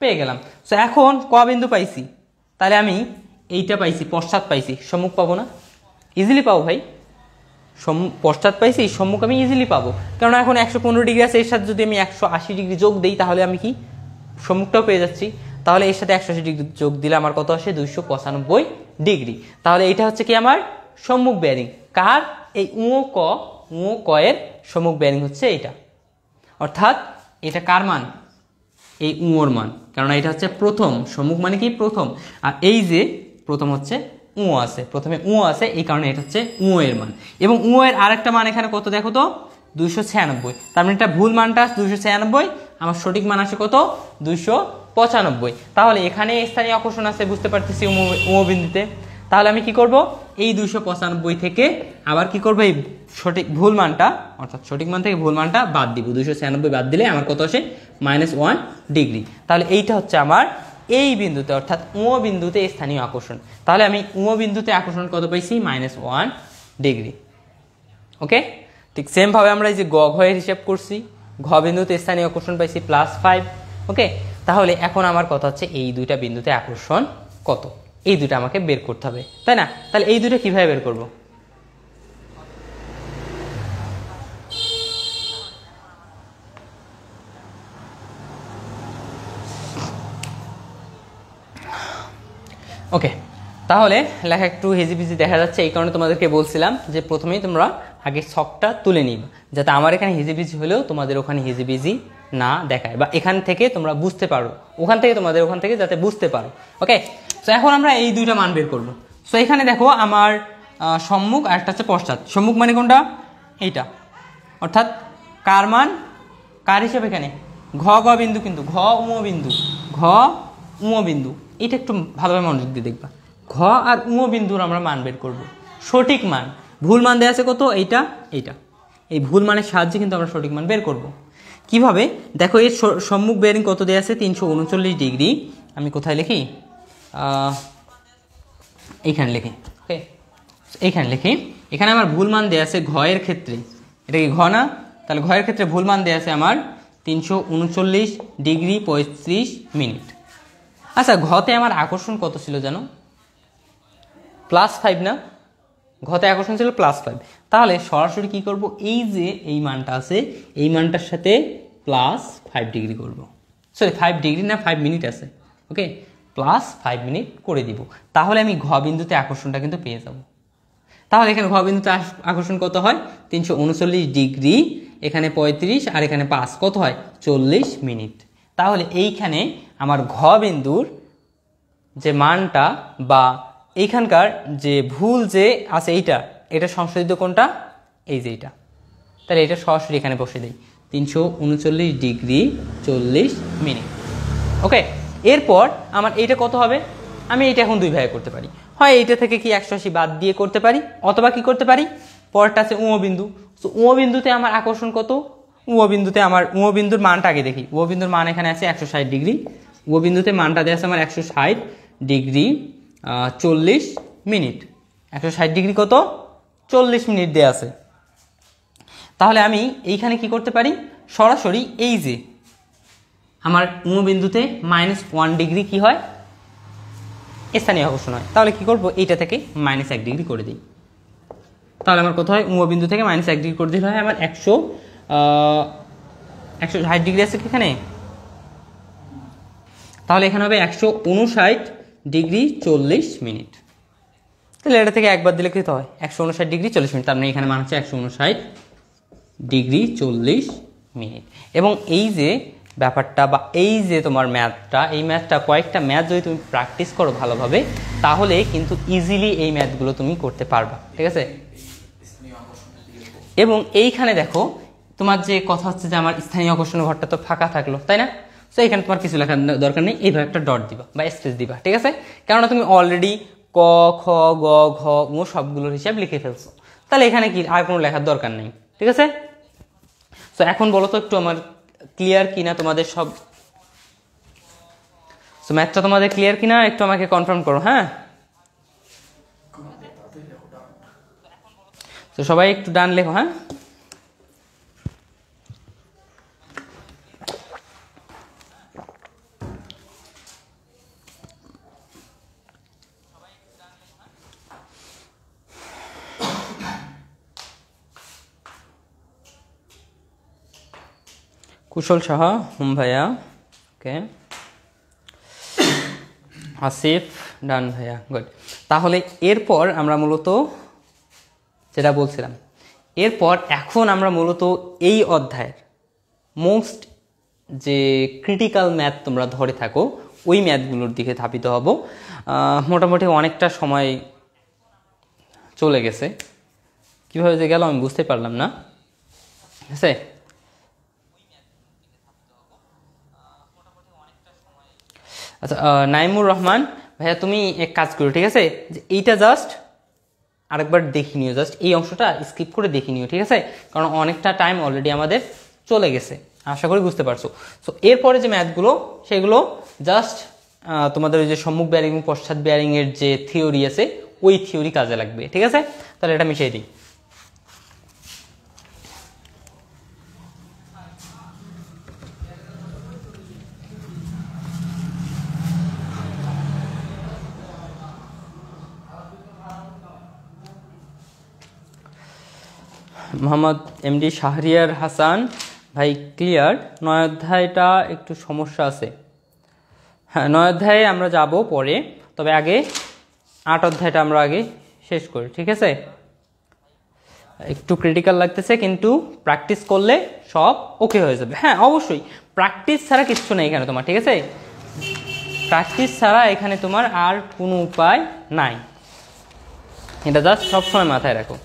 পেয়ে গেলাম। সো এখন ক বিন্দু পাইছি, তাহলে আমি এইটা পাইছি, পশ্চাৎ পাইছি, সম্মুখ পাবো না? ইজিলি পাবো ভাই, পশ্চাৎ পাইছি, সম্মুখ আমি ইজিলি পাবো, কারণ এখন 115 ডিগ্রি আছে, এর সাথে যদি আমি 180 ডিগ্রি যোগ দিই তাহলে আমি কি সম্মুখটাও পেয়ে যাচ্ছি। তাহলে এর সাথে 180 ডিগ্রি যোগ দিলে আমার কত আসে, 295 ডিগ্রি। তাহলে এটা হচ্ছে কি আমার সম্মুখ বেয়ারিং, কার, এই উ ক এর সম্মুখ বেয়ারিং হচ্ছে এইটা। অর্থাৎ এটা কার মান, এই উঁর মান, কারণ এটা হচ্ছে প্রথম, সম্মুখ মানে কি প্রথম, আর এই যে প্রথম হচ্ছে উ আছে, প্রথমে উ আছে, এই কারণে এটা হচ্ছে উ এর মান। এবং উ এর আরেকটা মান এখানে কত দেখো তো, 296। তার মানে এটা ভুল মানটা 296, আমার সঠিক মান আসে কত, 295। 95। তাহলে এখানে স্থানীয় আকর্ষণ আছে বুঝতে পারতেছি উম বিন্দুতে। তাহলে আমি কি করব, এই 295 থেকে আবার কি করব, এই সঠিক ভুল মানটা অর্থাৎ সঠিক মান থেকে ভুল মানটা বাদ দিব। 296 বাদ দিলে আমার কত আসে, -1 ডিগ্রি। তাহলে এইটা হচ্ছে আমার এই বিন্দুতে অর্থাৎ উম বিন্দুতে স্থানীয় আকর্ষণ। তাহলে আমি উম বিন্দুতে আকর্ষণ কত পাইছি, -1 ডিগ্রি। ওকে, ঠিক সেম ভাবে আমরা এই যে ঘয়ের হিসাব করছি, ঘ বিন্দুতে স্থানীয় আকর্ষণ পাইছি +5। ওকে, তাহলে এখন আমার কথা হচ্ছে এই দুইটা বিন্দুতে আকর্ষণ কত, এই দুটো আমাকে বের করতে হবে, তাই না? তাহলে এই দুটো কিভাবে বের করব? ওকে, তাহলে লেখা একটু হেজিবিজি দেখা যাচ্ছে, এই কারণে তোমাদেরকে বলছিলাম যে প্রথমেই তোমরা আগে ছকটা তুলে নিবা, যাতে আমার এখানে হেজিবিজি হলেও তোমাদের ওখানে হেজিবিজি না দেখায়, বা এখান থেকে তোমরা বুঝতে পারো, ওখান থেকে তোমাদের ওখান থেকে যাতে বুঝতে পারো। ওকে, তো এখন আমরা এই দুইটা মান বের করবো। সো এখানে দেখো আমার সম্মুখ আর একটা হচ্ছে পশ্চাৎ। সম্মুখ মানে কোনটা, এইটা, অর্থাৎ কার মান, কার হিসেবে এখানে ঘ বিন্দু, কিন্তু ঘ উম বিন্দু, ঘ উম বিন্দু, এটা একটু ভালোভাবে মনোযোগ দিয়ে দেখবা। ঘ আর উম বিন্দুর আমরা মান বের করব, সঠিক মান। ভুল মান দেওয়া আছে কত, এইটা এইটা, এই ভুল মানের সাহায্যে কিন্তু আমরা সঠিক মান বের করব। কিভাবে দেখো, এর সম্মুখ বেয়ারিং কত দেওয়া আছে, 339 ডিগ্রি। আমি কোথায় লিখি, এইখানে লিখি। ওকে, এইখানে লিখি, এখানে আমার ভুল মান দেওয়া আছে ঘয়ের ক্ষেত্রে, এটা কি ঘ না, তাহলে ঘয়ের ক্ষেত্রে ভুল মান দেওয়া আছে আমার 339 ডিগ্রি 35 মিনিট। আচ্ছা, ঘতে আমার আকর্ষণ কত ছিল জানো, +5 না, ঘতে আকর্ষণ ছিল +5। তাহলে সরাসরি কি করব, এই যে এই মানটা আছে এই মানটার সাথে +5 ডিগ্রি করব, সরি 5 ডিগ্রি না 5 মিনিট আছে। ওকে, +5 মিনিট করে দিব, তাহলে আমি ঘ বিন্দুতে আকর্ষণটা কিন্তু পেয়ে যাব। তাহলে এখানে ঘ বিন্দুতে আকর্ষণ কত হয়, 339 ডিগ্রি, এখানে 35 আর এখানে 5, কত হয় 40 মিনিট। তাহলে এইখানে আমার ঘ বিন্দুর যে মানটা বা এইখানকার যে ভুল যে আছে এটা সংশোধিত কোনটা, এই যে এটা, তাহলে এটা সরাসরি এখানে বসে দেই, 339 ডিগ্রি 40 মিনিট। ওকে, এরপর আমার এইটা কত হবে, আমি এইটা এখন দুই ভাগে করতে পারি, হয় এইটা থেকে কি 180 বাদ দিয়ে করতে পারি, অথবা কি করতে পারি, পরেরটা আছে উম বিন্দু। তো উম বিন্দুতে আমার আকর্ষণ কত, উম বিন্দুতে আমার উম বিন্দুর মানটা আগে দেখি। উম বিন্দুর মান এখানে আছে 160 ডিগ্রি, উম বিন্দুতে মানটা দেওয়া আছে আমার 160 ডিগ্রি 40 মিনিট। 160 ডিগ্রি কত, 40 মিনিট দেওয়া আছে। তাহলে আমি এইখানে কি করতে পারি, সরাসরি এই যে আমার উম বিন্দুতে -1 ডিগ্রি কি হয়, স্থানীয় আকর্ষণ হয়। তাহলে কি করব, এইটা থেকে -1 ডিগ্রি করে দিই। তাহলে আমার কত হয়, উম বিন্দু থেকে -1 ডিগ্রি করে দিলে হয় আমার 160 ডিগ্রি আছে এখানে, তাহলে এখানে হবে 159 ডিগ্রি 40 মিনিট। তাহলে এটা থেকে একবার দিলে কি হয়, 159 ডিগ্রি 40 মিনিট, তার মানে এখানে মান হচ্ছে 159 ডিগ্রি 40 মিনিট। এবং এই যে ব্যাপারটা বা এই যে তোমার ম্যাথটা, এই ম্যাথটা কয়েকটা ম্যাথ যদি তুমি প্র্যাকটিস করো ভালোভাবে, তাহলে কিন্তু ইজিলি এই ম্যাথগুলো তুমি করতে পারবা, ঠিক আছে। এবং এইখানে দেখো তোমার যে কথা হচ্ছে যে আমার স্থানীয় আকর্ষণ ঘরটা তো ফাঁকা থাকলো, তাই না? তো এখানে তোমার কিছু লেখার দরকার নেই, এইভাবে একটা ডট দিবা বা স্পেস দিবা, ঠিক আছে। কেননা তুমি অলরেডি ক খ গ ঘ ও সবগুলোর হিসাব লিখে ফেলছো, তাহলে এখানে কি আর কোনো লেখার দরকার নেই, ঠিক আছে। তো এখন বলো তো একটু আমার ক্লিয়ার কিনা তোমাদের সব, তো ম্যাথটা তোমাদের ক্লিয়ার কিনা একটু আমাকে কনফার্ম করো। হ্যাঁ, তো সবাই একটু ডান লেখো। হ্যাঁ, কুশল সাহা, হুম ভাইয়া, ওকে, আসিফ ডান ভাইয়া, গুড। তাহলে এরপর আমরা মূলত যেটা বলছিলাম, এরপর এখন আমরা মূলত এই অধ্যায়ের মোস্ট যে ক্রিটিক্যাল ম্যাথ তোমরা ধরে থাকো ওই ম্যাথগুলোর দিকে ধাবিত হব। মোটামুটি অনেকটা সময় চলে গেছে, কীভাবে যে গেল আমি বুঝতে পারলাম না, ঠিক আছে। আচ্ছা নাইমুর রহমান ভাইয়া তুমি এক কাজ করো, ঠিক আছে, যে এইটা জাস্ট আরেকবার দেখে নিও, জাস্ট এই অংশটা স্কিপ করে দেখে নিও, ঠিক আছে, কারণ অনেকটা টাইম অলরেডি আমাদের চলে গেছে, আশা করি বুঝতে পারছো। সো এরপরে যে ম্যাথগুলো সেগুলো জাস্ট তোমাদের ওই যে সম্মুখ বেয়ারিং এবং পশ্চাৎ বেয়ারিং এর যে থিওরি আছে ওই থিওরি কাজে লাগবে, ঠিক আছে। তাহলে এটা মিশিয়ে দিই। মোহাম্মদ এমডি শাহরিয়ার হাসান ভাই ক্লিয়ার। 9 অধ্যায়টা একটু সমস্যা আছে। হ্যাঁ 9 অধ্যায়ে আমরা যাব পরে, তবে আগে 8 অধ্যায়টা আমরা আগে শেষ করি, ঠিক আছে। একটু ক্রিটিক্যাল লাগতেছে, কিন্তু প্র্যাকটিস করলে সব ওকে হয়ে যাবে। হ্যাঁ অবশ্যই প্র্যাকটিস ছাড়া কিচ্ছু নেই এখানে তোমার, ঠিক আছে, প্র্যাকটিস ছাড়া এখানে তোমার আর কোনো উপায় নাই, এটা জাস্ট সবসময় মাথায় রাখো।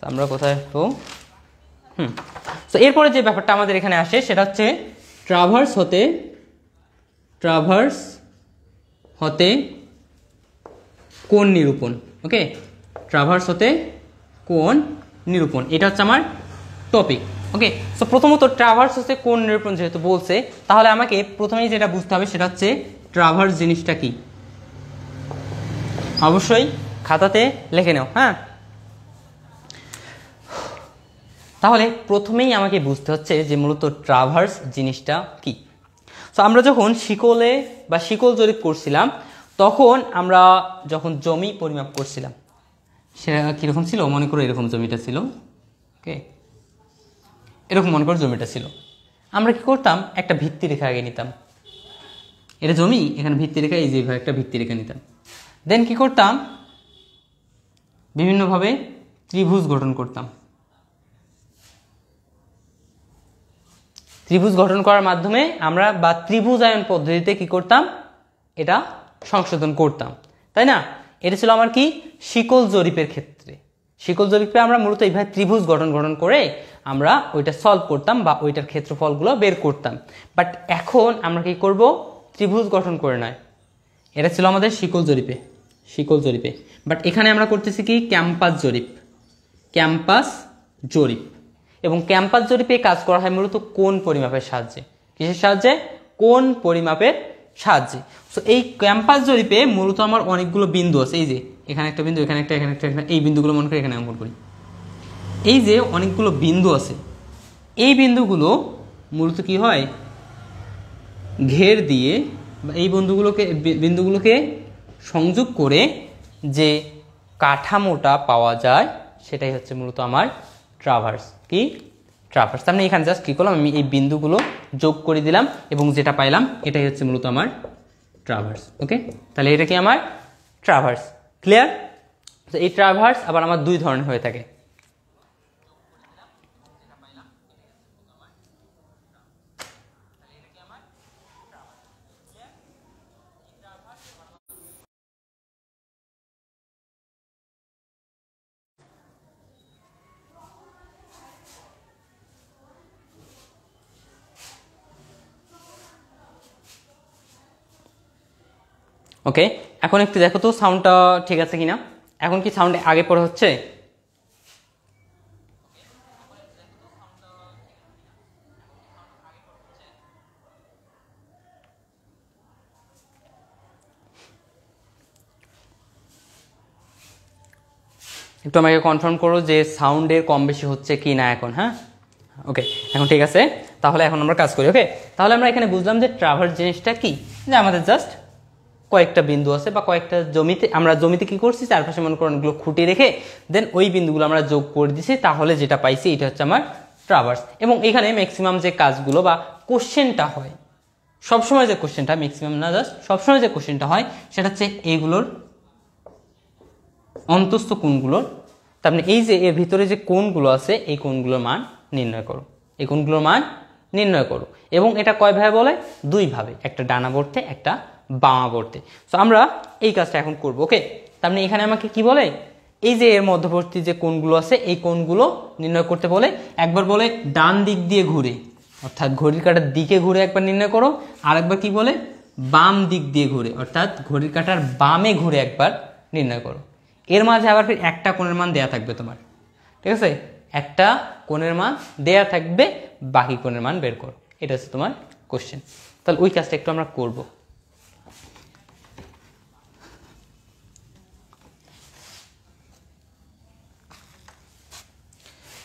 আমরা কোথায় রাখবো? তো এরপরে যে ব্যাপারটা আমাদের এখানে আসে সেটা হচ্ছে ট্রাভার্স হতে কোণ নিরূপণ। ওকে, ট্রাভার্স হতে কোণ নিরূপণ, এটা হচ্ছে আমার টপিক। ওকে, সো প্রথমত ট্রাভার্স হতে কোণ নিরূপণ যেহেতু বলছে, তাহলে আমাকে প্রথমেই যেটা বুঝতে হবে সেটা হচ্ছে ট্রাভার্স জিনিসটা কি। অবশ্যই খাতাতে লিখে নাও। হ্যাঁ, তাহলে প্রথমেই আমাকে বুঝতে হচ্ছে যে মূলত ট্রাভার্স জিনিসটা কি। সো আমরা যখন শিকল জরিপ করছিলাম, তখন আমরা যখন জমি পরিমাপ করছিলাম সেটা কীরকম ছিল মনে করো, এরকম জমিটা ছিল। ওকে, এরকম মনে করো জমিটা ছিল। আমরা কি করতাম, একটা ভিত্তি রেখা আগে নিতাম, এটা জমি, এখানে ভিত্তি রেখা, এই যে একটা ভিত্তি রেখা নিতাম। দেন কি করতাম, বিভিন্নভাবে ত্রিভুজ গঠন করতাম। ত্রিভুজ গঠন করার মাধ্যমে আমরা বা ত্রিভুজায়ন পদ্ধতিতে কি করতাম, এটা সংশোধন করতাম, তাই না। এটা ছিল আমার কি শিকল জরিপের ক্ষেত্রে। শিকল জরিপে আমরা মূলত এইভাবে ত্রিভুজ গঠন করে আমরা ওইটা সলভ করতাম বা ওইটার ক্ষেত্রফলগুলো বের করতাম। বাট এখন আমরা কি করব, ত্রিভুজ গঠন করে নয়, এটা ছিল আমাদের শিকল জরিপে। বাট এখানে আমরা করতেছি কি ক্যাম্পাস জরিপ। এবং ক্যাম্পাস জরিপে কাজ করা হয় মূলত কোণ পরিমাপের সাহায্যে। কিসের সাহায্যে? কোণ পরিমাপের সাহায্যে। সো এই ক্যাম্পাস জরিপে মূলত আমার অনেকগুলো বিন্দু আছে, এই যে এখানে একটা বিন্দু, এখানে একটা, এই বিন্দুগুলো মনে করে এখানে অঙ্কন করি। এই যে অনেকগুলো বিন্দু আছে, এই বিন্দুগুলো মূলত কি হয়, ঘের দিয়ে এই বিন্দুগুলোকে সংযোগ করে যে কাঠামোটা পাওয়া যায় সেটাই হচ্ছে মূলত আমার ট্রাভার্স। কি ট্রাভার্স? তার মানে এখানে জাস্ট কি করলাম, আমি এই বিন্দুগুলো যোগ করে দিলাম এবং যেটা পাইলাম এটাই হচ্ছে মূলত আমার ট্রাভার্স। ওকে, তাহলে এটা কি আমার ট্রাভার্স। ক্লিয়ার? তো এই ট্রাভার্স আবার আমার দুই ধরনের হয়ে থাকে। ওকে, এখন একটু দেখো তো সাউন্ডটা ঠিক আছে কিনা। এখন কি সাউন্ড আগে পরে হচ্ছে? একটু আমাকে কনফার্ম করো যে সাউন্ডের কম বেশি হচ্ছে কি না এখন। হ্যাঁ, ওকে, এখন ঠিক আছে। তাহলে এখন আমরা কাজ করি। ওকে, তাহলে আমরা এখানে বুঝলাম যে ট্রাভার্স জিনিসটা কি, যে আমাদের জাস্ট কয়েকটা বিন্দু আছে বা কয়েকটা জমিতে কি করছি, চারপাশে মনে করো অনেকগুলো খুঁটি রেখে দেন ওই বিন্দুগুলো আমরা যোগ করে দিছি, তাহলে যেটা পাইছি এটা হচ্ছে আমার ট্রাভার্স। এবং এখানে ম্যাক্সিমাম যে কাজগুলো বা কোশ্চেনটা হয়, সবসময় যে কোশ্চেনটা, ম্যাক্সিমাম না জাস্ট সবসময় যে কোশ্চেনটা হয় সেটা হচ্ছে এইগুলোর অন্তস্থ কোণগুলোর, তার মানে এই যে এর ভিতরে যে কোণগুলো আছে এই কোণগুলোর মান নির্ণয় করো। এবং এটা কয়ভাবে বলে? দুইভাবে, একটা ডানাবর্তে একটা বামাবর্তে। তো আমরা এই কাজটা এখন করব। ওকে, তার মানে এখানে আমাকে কি বলে, এই যে এর মধ্যবর্তী যে কোণগুলো আছে এই কোণগুলো নির্ণয় করতে বলে। একবার বলে ডান দিক দিয়ে ঘুরে, অর্থাৎ ঘড়ির কাঁটার দিকে ঘুরে একবার নির্ণয় করো, আর একবার কি বলে বাম দিক দিয়ে ঘুরে, অর্থাৎ ঘড়ির কাঁটার বামে ঘুরে একবার নির্ণয় করো। এর মাঝে আবার ফির একটা কোণের মান দেয়া থাকবে তোমার, ঠিক আছে? একটা কোণের মান দেয়া থাকবে, বাকি কোণের মান বের করো। এটা হচ্ছে তোমার কোশ্চেন। তাহলে ওই কাজটা একটু আমরা করব।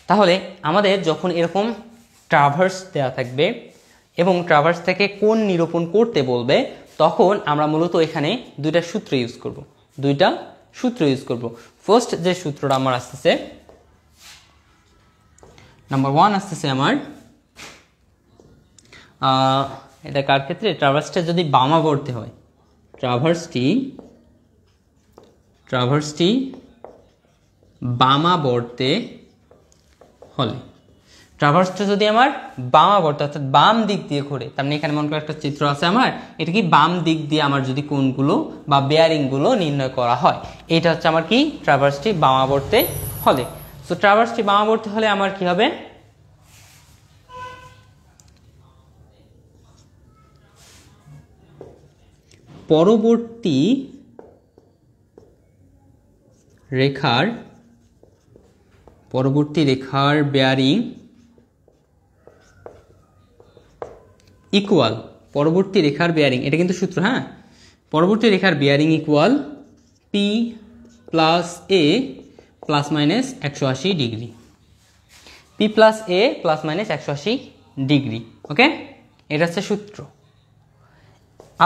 তাহলে আমাদের যখন এরকম ট্রাভার্স দেওয়া থাকবে এবং ট্রাভার্স থেকে কোণ নিরূপণ করতে বলবে, তখন আমরা মূলত এখানে দুইটা সূত্র ইউজ করব। ফার্স্ট যে সূত্রটা আমার আসতেছে, নাম্বার 1 আসতেছে আমার, এটা কার ক্ষেত্রে? ট্রাভার্সটা যদি বামাবর্তে হয়, ট্রাভার্সটি বামাবর্তে হলে, ট্রাভার্সটা যদি আমার বামাবর্তে অর্থাৎ বাম দিক দিয়ে ঘোরে, তার মানে এখানে মনে করো একটা চিত্র আছে আমার, এটা কি বাম দিক দিয়ে আমার যদি কোণগুলো বা বেয়ারিংগুলো নির্ণয় করা হয়, এটা হচ্ছে আমার কি ট্রাভার্সটি বামাবর্তে হলে। সো ট্রাভার্সটি বামাবর্তে হলে আমার কি হবে? পরবর্তী রেখার বেয়ারিং ইকুয়াল, পরবর্তী রেখার বেয়ারিং, এটা কিন্তু সূত্র, হ্যাঁ, পরবর্তী রেখার bearing equal P plus A plus minus 180 degree, P plus A plus minus 180 degree. Okay, এটা হচ্ছে সূত্র।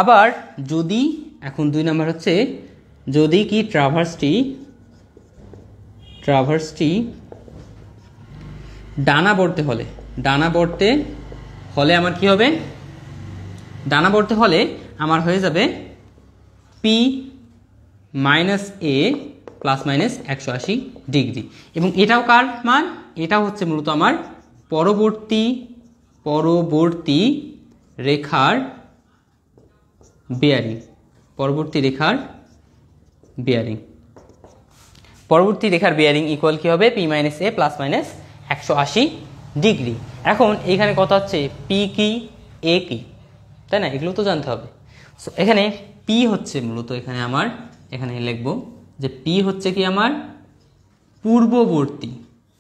আবার যদি, এখন 2 নাম্বার হচ্ছে, যদি কি ট্রাভার্সটি ডানাবর্তে হলে আমার কি হবে? ডানাবর্তে হলে আমার হয়ে যাবে পি মাইনাস এ প্লাস মাইনাস 180 ডিগ্রি। এবং এটাও কার মান? এটাও হচ্ছে মূলত আমার পরবর্তী রেখার বেয়ারিং, পরবর্তী রেখার বেয়ারিং ইকুয়াল কি হবে? পি মাইনাস এ প্লাস মাইনাস 180 ডিগ্রি। এখন এখানে কথা হচ্ছে পি কি, এ কি, তাই না? এগুলো তো জানতে হবে। সো এখানে পি হচ্ছে মূলত, এখানে লিখবো যে পি হচ্ছে কি আমার পূর্ববর্তী,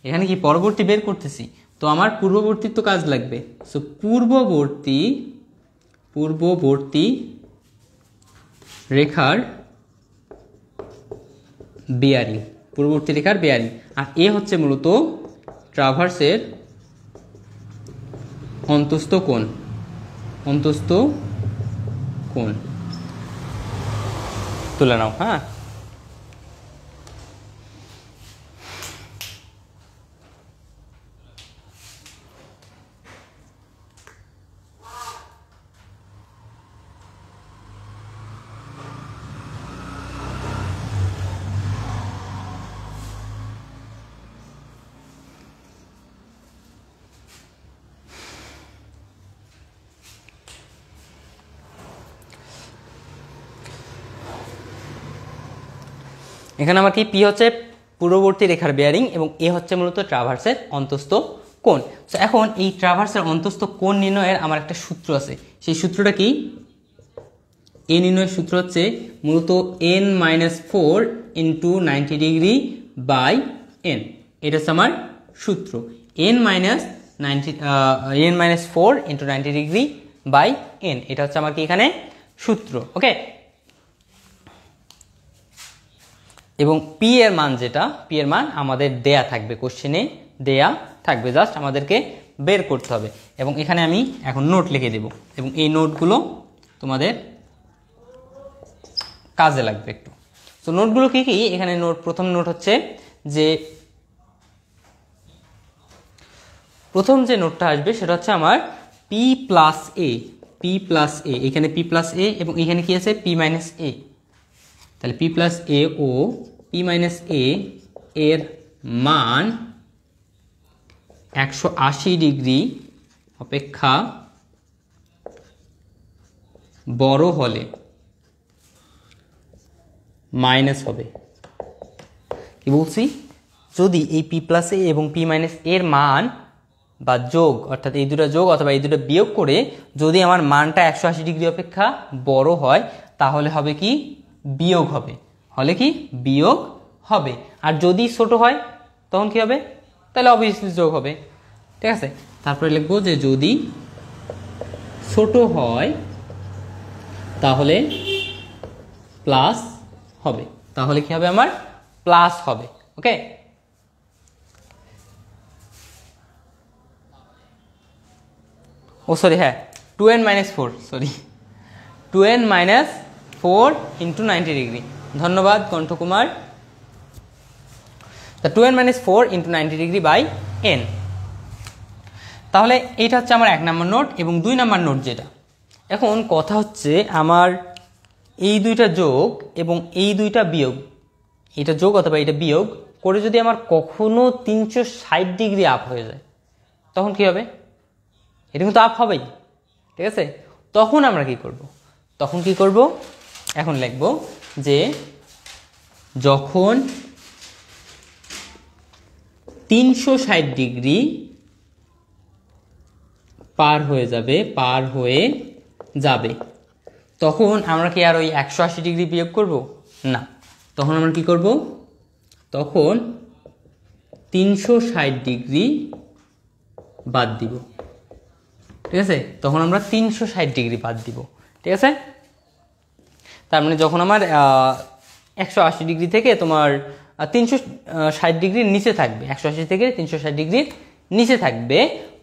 এখানে কি পরবর্তী বের করতেছি, তো আমার পূর্ববর্তীর তো কাজ লাগবে। সো পূর্ববর্তী রেখার বেয়ারিং, আর এ হচ্ছে মূলত ট্রাভার্সের অন্তস্থ কোণ তুলে নাও। হ্যাঁ, এখানে আমার কি পি হচ্ছে পূর্ববর্তী রেখার বেয়ারিং এবং এ হচ্ছে মূলত ট্রাভার্সের অন্তস্থ কোণ। তো এখন এই ট্রাভার্সের অন্তস্থ কোণ নির্ণয়ের আমার একটা সূত্র আছে, সেই সূত্রটা কি? এ নির্ণয়ের সূত্র হচ্ছে মূলত n-4 into 90 degree by n, এটা হচ্ছে আমার সূত্র, n-4 into 90 degree by n, এটা হচ্ছে আমার কি এখানে সূত্র। ওকে, এবং পি এর মান আমাদের দেয়া থাকবে, কোশ্চেনে দেয়া থাকবে, জাস্ট আমাদেরকে বের করতে হবে। এবং এখানে আমি এখন নোট লিখে দেব এবং এই নোটগুলো তোমাদের কাজে লাগবে একটু। তো নোটগুলো কি কি? এখানে প্রথম নোট হচ্ছে যে, প্রথম যে নোটটা আসবে সেটা হচ্ছে আমার পি প্লাস এ, এখানে পি প্লাস এ এবং এখানে কি আছে? পি মাইনাস এ। তাহলে পি প্লাস এ ও পি মাইনাস এ এর মান 180 ডিগ্রি অপেক্ষা বড় হলে মাইনাস হবে। কি বলছি? যদি এই পি প্লাস এ এবং পি মাইনাস এর মান বা যোগ, অর্থাৎ এই দুটো যোগ অথবা এই দুটো বিয়োগ করে যদি আমার মানটা 180 ডিগ্রি অপেক্ষা বড় হয় তাহলে হবে কি বিয়োগ হবে, হলে কি বিয়োগ হবে। আর যদি ছোট হয় তখন কি হবে, তাহলে অবভিয়াসলি যোগ হবে। ঠিক আছে, তারপরে লিখবো যে যদি ছোট হয় তাহলে প্লাস হবে, তাহলে কি হবে আমার প্লাস হবে। ওকে, ও সরি হ্যাঁ 2n-4, sorry 2n-4 into 90 degree. ধন্যবাদ কণ্ঠকুমার। তা 2n-4 into 90 degree by n। তাহলে এইটা হচ্ছে আমার 1 নম্বর নোট এবং 2 নম্বর নোট যেটা। এখন কথা হচ্ছে আমার এই দুইটা যোগ এবং এই দুইটা বিয়োগ, এটা যোগ অথবা এটা বিয়োগ করে যদি আমার কখনো 360 ডিগ্রি আপ হয়ে যায় তখন কি হবে, এটা কিন্তু আপ হবেই। ঠিক আছে, তখন আমরা কি করব, তখন কি করব, এখন লিখব যে যখন 360 ডিগ্রি পার হয়ে যাবে তখন আমরা কি আর ওই 180 ডিগ্রি বিয়োগ করব না, তখন আমরা কি করব, তখন 360 ডিগ্রি বাদ দিব। ঠিক আছে, তখন আমরা 360 ডিগ্রি বাদ দিব। ঠিক আছে, তার মানে যখন আমার 180 ডিগ্রি থেকে তোমার 360 ডিগ্রির নিচে থাকবে, 180 থেকে 360 ডিগ্রির নিচে থাকবে,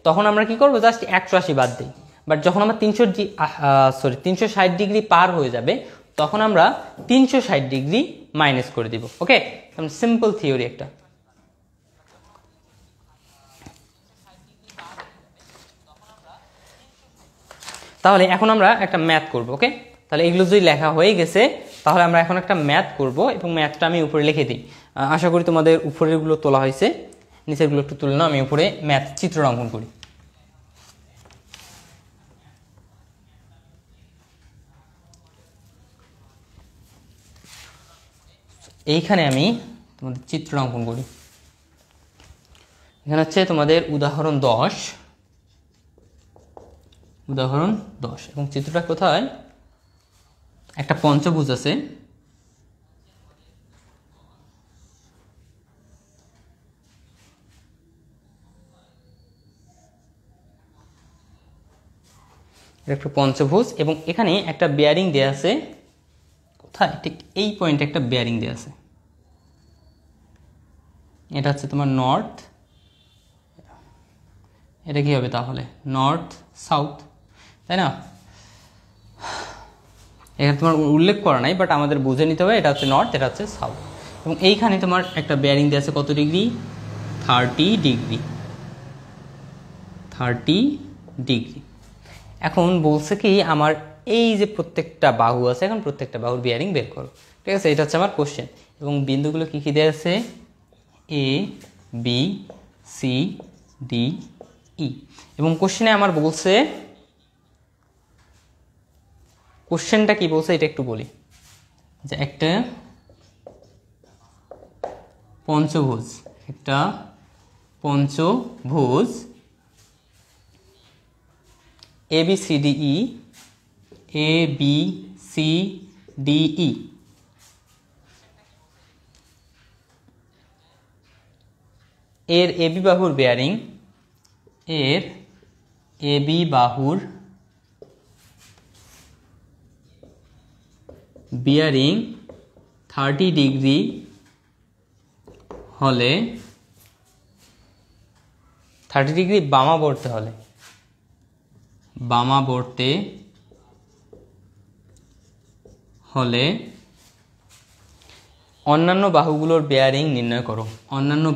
তখন আমরা কি করব, জাস্ট 180 বাদ দিই। বাট যখন আমরা 360 ডিগ্রি পার হয়ে যাবে তখন আমরা 360 ডিগ্রি মাইনাস করে দিব। ওকে, সিম্পল থিওরি একটা। তাহলে এখন আমরা একটা ম্যাথ করব। ওকে, তাহলে এগুলো যদি লেখা হয়ে গেছে তাহলে আমরা এখন একটা ম্যাথ করব এবং ম্যাথটা আমি উপরে লিখে দিই। আশা করি তোমাদের উপরেরগুলো তোলা হয়েছে, নিচেরগুলো একটু তুলে নাও, আমি উপরে ম্যাথ চিত্র অঙ্কন করি। এইখানে আমি তোমাদের চিত্র অঙ্কন করি। এখানে হচ্ছে তোমাদের উদাহরণ 10 এবং চিত্রটা কোথায়, একটা পঞ্চভুজ আছে, একটা পঞ্চভুজ এবং এখানে একটা বেয়ারিং দেয়া আছে, কোথায়, ঠিক এই পয়েন্টে একটা বেয়ারিং দেয়া আছে। এটা হচ্ছে তোমার নর্থ, এটা কি হবে তাহলে নর্থ সাউথ, তাই না? এখানে তোমার উল্লেখ করা নাই, বাট আমাদের বুঝে নিতে হবে এটা হচ্ছে নর্থ, এটা হচ্ছে সাউথ। এবং এইখানে তোমার একটা বেয়ারিং দেওয়া আছে কত ডিগ্রি, 30 ডিগ্রি। এখন বলছে কি আমার এই যে প্রত্যেকটা বাহু আছে, এখন প্রত্যেকটা বাহুর বেয়ারিং বের করো। ঠিক আছে, এটা হচ্ছে আমার কোশ্চেন এবং বিন্দুগুলো কি কি দেওয়া আছে, A B C D E. এবং কোশ্চেনে আমার বলছে, কোশ্চেনটা কি বলছে এটা একটু বলি, যে একটা পঞ্চভুজ A B C D E, এর এবি বাহুর বেয়ারিং, বেয়ারিং 30 ডিগ্রি হলে, 30 ডিগ্রি বামাবর্তে হলে অন্যান্য বাহুগুলোর বেয়ারিং নির্ণয় করো। অন্যান্য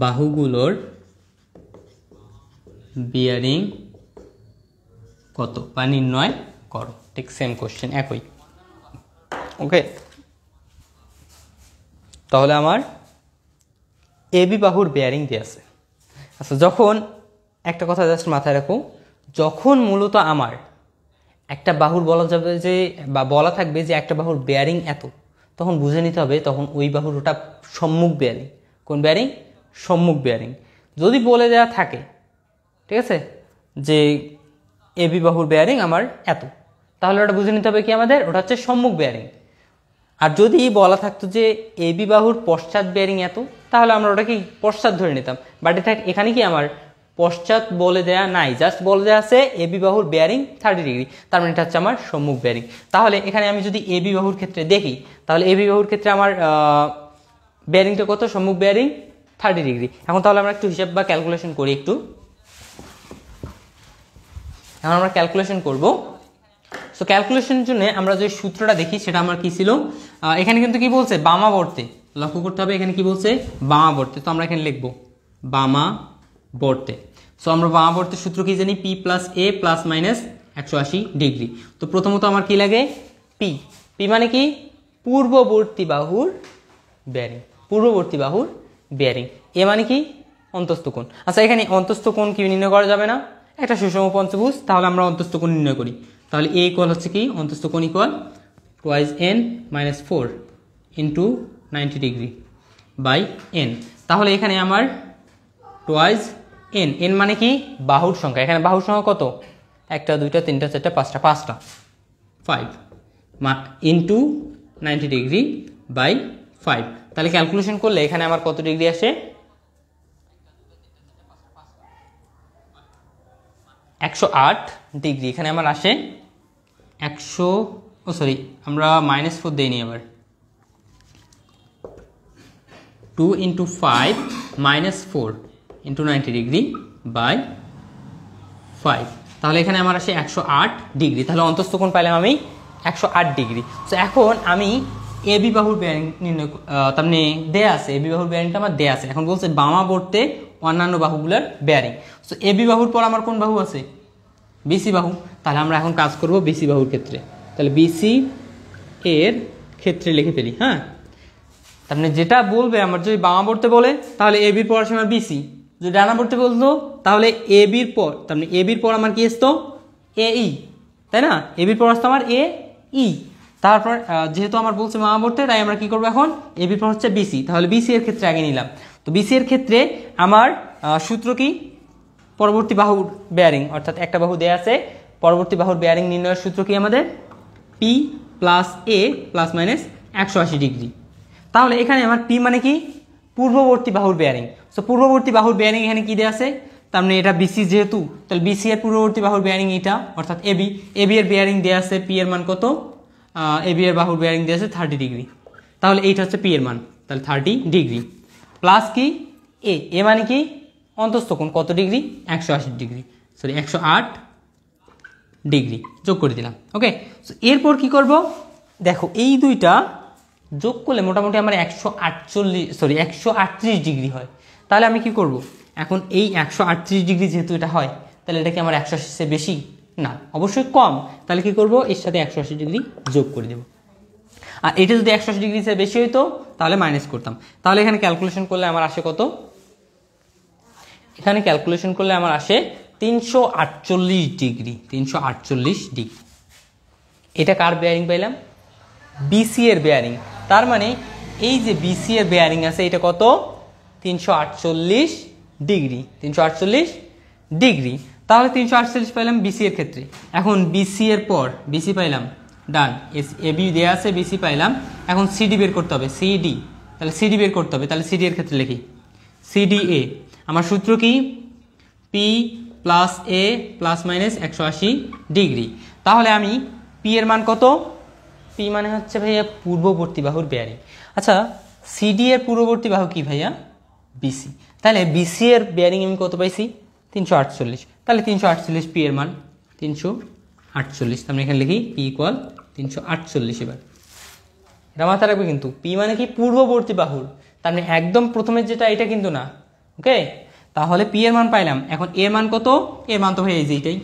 বাহুগুলোর বেয়ারিং কত বা নির্ণয় করো। ঠিক সেম কোশ্চেন, একই। ওকে, তাহলে আমার এবি বাহুর বেয়ারিং দিয়ে আছে। আচ্ছা, যখন একটা কথা জাস্ট মাথায় রাখো, যখন মূলত আমার একটা বাহুর বলা যাবে যে, বা বলা থাকবে যে একটা বাহুর বেয়ারিং এত, তখন বুঝে নিতে হবে তখন ওই বাহুর ওটা সম্মুখ বেয়ারিং। কোন বেয়ারিং? সম্মুখ বেয়ারিং। যদি বলে দেওয়া থাকে, ঠিক আছে, যে এবি বাহুর বেয়ারিং আমার এত, তাহলে ওটা বুঝে নিতে হবে কি আমাদের, ওটা হচ্ছে সম্মুখ বেয়ারিং। আর যদি বলা থাকতো যে এবি বাহুর পশ্চাৎ বেয়ারিং এত, তাহলে আমরা ওটা কি পশ্চাৎ ধরে নিতাম। বাট এখানে কি আমার পশ্চাৎ বলে দেয়া নাই, জাস্ট বলে দেওয়া আছে এবি বাহুর বেয়ারিং 30 ডিগ্রি, তার মানে এটা হচ্ছে আমার সম্মুখ বেয়ারিং। তাহলে এখানে আমি যদি এবি বাহুর ক্ষেত্রে দেখি, তাহলে এবি বাহুর ক্ষেত্রে আমার বেয়ারিংটা কত? সম্মুখ বেয়ারিং 30 ডিগ্রি। এখন তাহলে আমরা একটু হিসাব বা ক্যালকুলেশন করি একটু। এখন আমরা ক্যালকুলেশন করব। সো ক্যালকুলেশনের জন্য আমরা যে সূত্রটা দেখি সেটা আমার কি ছিল, এখানে কিন্তু কি বলছে বামাবর্তে, লক্ষ্য করতে হবে এখানে কি বলছে বামাবর্তে। তো আমরা এখানে লিখবো বামাবর্তে। সো আমরা বামাবর্তের সূত্র কি জানি, P plus A plus minus 180 degree. তো প্রথমত আমার কি লাগে, পি। পি মানে কি? পূর্ববর্তী বাহুর বেয়ারিং, পূর্ববর্তী বাহুর বেয়ারিং। এ মানে কি? অন্তস্থ কোণ। আচ্ছা, এখানে অন্তস্থ কোণ কি নির্ণয় করা যাবে না? একটা সুষম পঞ্চভুজ, তাহলে আমরা অন্তস্থ কোণ নির্ণয় করি। তাহলে এ ইকুয়াল হচ্ছে কি, অন্তস্থ কোণ equal twice n minus 4 into 90 degree by n। তাহলে এখানে আমার টুয়াইস n, n মানে কি? বাহুর সংখ্যা। এখানে বাহুর সংখ্যা কত? 1 2 3 4 5টা 5 ইন্টু 90 ডিগ্রি বাই 5। তাহলে ক্যালকুলেশন করলে এখানে আমার কত ডিগ্রি আসে? 108 ডিগ্রি। এখানে আমার আসে 100, আমরা -4 দেইনি, আবার 2 ইন্টু 5 -4 ইন্টু 90 ডিগ্রি বাই 5। তাহলে এখানে আমার আসে 108 ডিগ্রি। তাহলে অন্তস্থ কোণ পাইলাম আমি 108 ডিগ্রি। তো এখন আমি এবি বাহুর বেয়ারিং নির্ণয়, তার মানে দেয়া আছে এবি বাহুর বেয়ারিংটা আমার দেয়া আছে। এখন বলছে বামাবর্তে অন্যান্য বাহুগুলোর বেয়ারিং। সো এবি বাহুর পর আমার কোন বাহু আছে? বিসি বাহু। তাহলে আমরা এখন কাজ করব বিসি বাহুর ক্ষেত্রে। তাহলে বিসি এর ক্ষেত্রে লিখে ফেলি। হ্যাঁ, তার মানে যেটা বলবে আমার, যদি বামাবর্তে বলে তাহলে এবির পর আসে আমার বিসি, যদি ডানাবর্তে বলতো তাহলে এবির পর, তার মানে এবির পর আমার কি আসতো? এই, তাই না? এবির পর আসতো আমার এ ই। তারপর যেহেতু আমার বলছে বামাবর্তে, তাই আমরা কি করবো এখন, এবির পর হচ্ছে বিসি। তাহলে বিসি এর ক্ষেত্রে আগে নিলাম। তো বিসি এর ক্ষেত্রে আমার সূত্র কি? পরবর্তী বাহুর বেয়ারিং, অর্থাৎ একটা বাহু দেয়া আছে, পরবর্তী বাহুর বেয়ারিং নির্ণয়ের সূত্র কি আমাদের? P plus A plus minus 180 degree. তাহলে এখানে আমার পি মানে কি? পূর্ববর্তী বাহুর বেয়ারিং। সো পূর্ববর্তী বাহুর বেয়ারিং এখানে কি দেয়া আছে? তার মানে এটা বিসি যেহেতু, তাহলে বিসি এর পূর্ববর্তী বাহুর বেয়ারিং এটা, অর্থাৎ এবি। এবি এর বেয়ারিং দেয়া আছে, পি এর মান কত? এবি এর বাহুর বেয়ারিং দেয়া আছে 30 ডিগ্রি। তাহলে এইটা হচ্ছে পি এর মান, তাহলে 30 ডিগ্রি প্লাস কি এ মানে কি? অন্তস্থ কোণ কত ডিগ্রি? 180 ডিগ্রি, 108 ডিগ্রি যোগ করে দিলাম। ওকে, এরপর কি করব? দেখো এই দুইটা যোগ করলে মোটামুটি আমার 138 ডিগ্রি হয়। তাহলে আমি কি করব? এখন এই 138 ডিগ্রি যেহেতু এটা হয়, তাহলে এটা কি আমার 180 চেয়ে বেশি? না, অবশ্যই কম। তাহলে কি করব? এর সাথে 180 ডিগ্রি যোগ করে দেব। আর এটা যদি 180 ডিগ্রি চেয়ে বেশি হইতো তাহলে মাইনাস করতাম। তাহলে এখানে ক্যালকুলেশন করলে আমার আসে কত? এখানে ক্যালকুলেশন করলে আমার আসে 348 ডিগ্রি। 348 ডিগ্রি। এটা কার বেয়ারিং পাইলাম? বিসি এর বেয়ারিং। তার মানে এই যে বিসি এর বেয়ারিং আছে, এটা কত? 348 ডিগ্রি। 348 ডিগ্রি। তাহলে 348 পাইলাম বিসি এর ক্ষেত্রে। এখন বিসি এর পর বিসি পাইলাম, ডান। এবি দেয়া আছে, বিসি পাইলাম। এখন সিডি বের করতে হবে, সিডি। তাহলে সিডি বের করতে হবে। তাহলে সিডি এর ক্ষেত্রে লিখি সিডি এ। আমার সূত্র কি? P plus A plus minus 180 degree. তাহলে আমি পি এর মান কত? পি মানে হচ্ছে ভাইয়া পূর্ববর্তী বাহুর বেয়ারিং। আচ্ছা, সিডি এর পূর্ববর্তী বাহু কি ভাইয়া? বিসি। তাহলে বিসি এর বেয়ারিং আমি কত পাইছি? 348। তাহলে 348 পি এর মান 348। আমি এখানে লিখি পি ইকুয়াল 348। এবার এটা মাথায় রাখবে কিন্তু, পি মানে কি? পূর্ববর্তী বাহুর। তার মানে একদম প্রথমের যেটা, এটা কিন্তু না। ওকে, তাহলে পি এর মান পাইলাম। এখন এর মান কত? এর মান তো হয়ে যায় এইটাই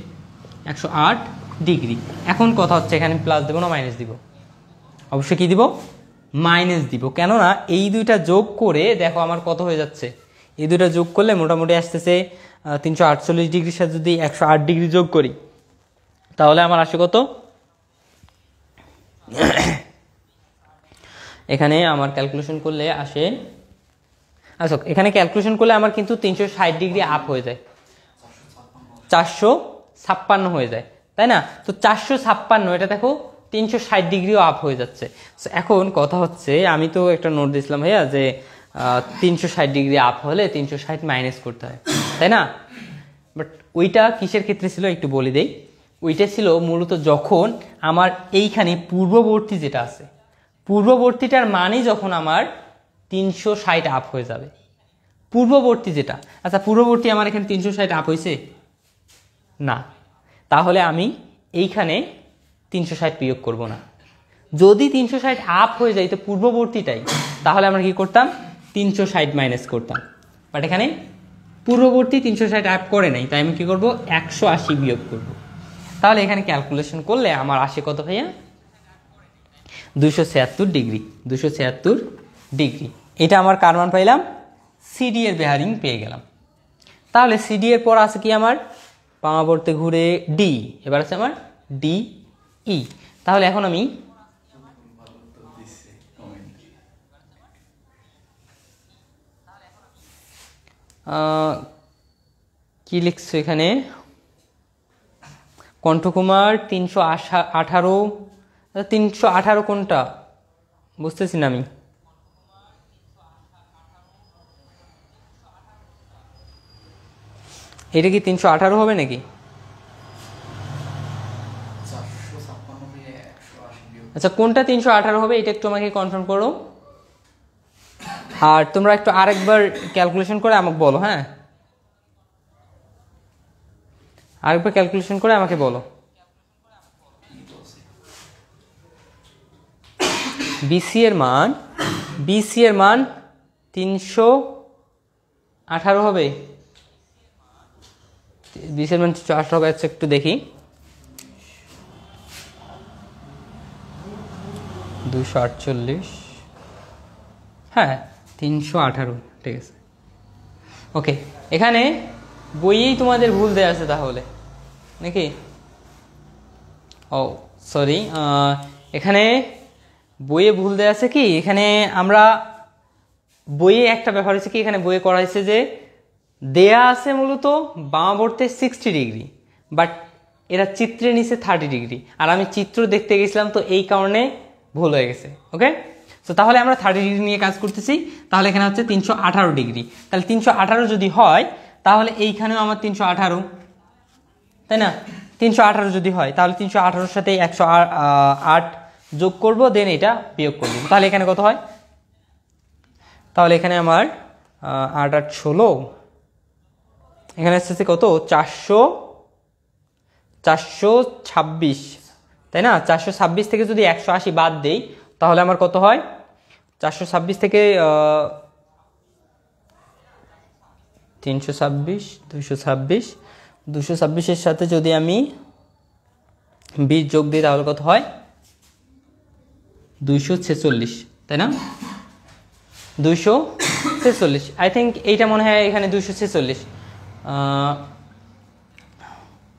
108 ডিগ্রি। এখন কথা হচ্ছে এখানে প্লাস দেবো না মাইনাস দিব? অবশ্যই কি দিব? মাইনাস দিব। কেননা এই দুইটা যোগ করে দেখো আমার কত হয়ে যাচ্ছে। এই দুইটা যোগ করলে মোটামুটি আসতেছে 348 ডিগ্রির সাথে যদি 108 ডিগ্রি যোগ করি, তাহলে আমার আসে কত? এখানে আমার ক্যালকুলেশন করলে আসে, আচ্ছা এখানে ক্যালকুলেশন করলে আমার কিন্তু 360 ডিগ্রি আপ হয়ে যায়, 456 হয়ে যায়, তাই না? তো 456, এটা দেখো 360 ডিগ্রিও আপ হয়ে যাচ্ছে। এখন কথা হচ্ছে, আমি তো একটা নোট দিয়েছিলাম ভাইয়া যে 360 ডিগ্রি আপ হলে 360 মাইনাস করতে হয়, তাই না? বাট ওইটা কিসের ক্ষেত্রে ছিল একটু বলে দেই। ওইটা ছিল মূলত যখন আমার এইখানে পূর্ববর্তী যেটা আছে, পূর্ববর্তীটার মানে যখন আমার 360 আপ হয়ে যাবে, পূর্ববর্তী যেটা। আচ্ছা পূর্ববর্তী আমার এখানে 360 আপ হয়েছে না, তাহলে আমি এইখানে 360 বিয়োগ করব না। যদি 360 আপ হয়ে যায় তো পূর্ববর্তীটাই, তাহলে আমরা কি করতাম, 360 মাইনাস করতাম। বাট এখানে পূর্ববর্তী 360 আপ করে নাই, তাই আমি কি করব, 180 বিয়োগ করব। তাহলে এখানে ক্যালকুলেশন করলে আমার আসে কত ভাইয়া, 276 ডিগ্রি, 276 ডিগ্রি। এটা আমার কার মান পাইলাম, সিডি এর বেয়ারিং পেয়ে গেলাম। তাহলে সিডি এর পর আছে কি আমার, বামাবর্তে ঘুরে ডি, এবার আছে আমার ডি ই। তাহলে এখন আমি কি লিখছো এখানে, কণ্ঠকুমার 318, 318 কোনটা বুঝতেছি না আমি। এটা কি 318 হবে নাকি? আচ্ছা কোনটা 318 হবে এটা একটু আমাকে কনফার্ম করো, আর তোমরা একটু আরেকবার ক্যালকুলেশন করে আমাকে বলো। হ্যাঁ, আরেকবার ক্যালকুলেশন করে আমাকে বলো। বিসি এর মান, বিসি এর মান 318 হবে, বিসি এর মান 318 হবে। আচ্ছা একটু দেখি, 248, হ্যাঁ 318, ঠিক আছে। ওকে, এখানে বইয়েই তোমাদের ভুল দেওয়া আছে তাহলে নাকি? ও সরি, এখানে বইয়ে ভুল দেওয়া আছে কি, এখানে আমরা বইয়ে একটা ব্যাপার হচ্ছে কি, এখানে বইয়ে করা হয়েছে যে দেয়া আছে মূলত বামাবর্তে 60 ডিগ্রি, বাট এরা চিত্রে নিচে 30 ডিগ্রি, আর আমি চিত্র দেখতে গেছিলাম তো এই কারণে ভুল হয়ে গেছে। ওকে, তো তাহলে আমরা 30 ডিগ্রি নিয়ে কাজ করতেছি। তাহলে এখানে হচ্ছে 318 ডিগ্রি, তাহলে 318 যদি হয় তাহলে এইখানেও আমার 318, তাই না? 318 যদি হয় তাহলে 318 সাথে 108 যোগ করব, দেন এটা বিয়োগ করব। তাহলে এখানে কত হয়, তাহলে এখানে আমার 8 8 16, এখানে আসছে কত, 426, তাই না? 426 থেকে যদি 180 বাদ দেই তাহলে আমার কত হয়, 426 থেকে 326, 226, 226-এর সাথে যদি আমি 20 যোগ দিই তাহলে কত হয়, 246, তাই না? 246, আই থিঙ্ক এইটা মনে হয় এখানে 246।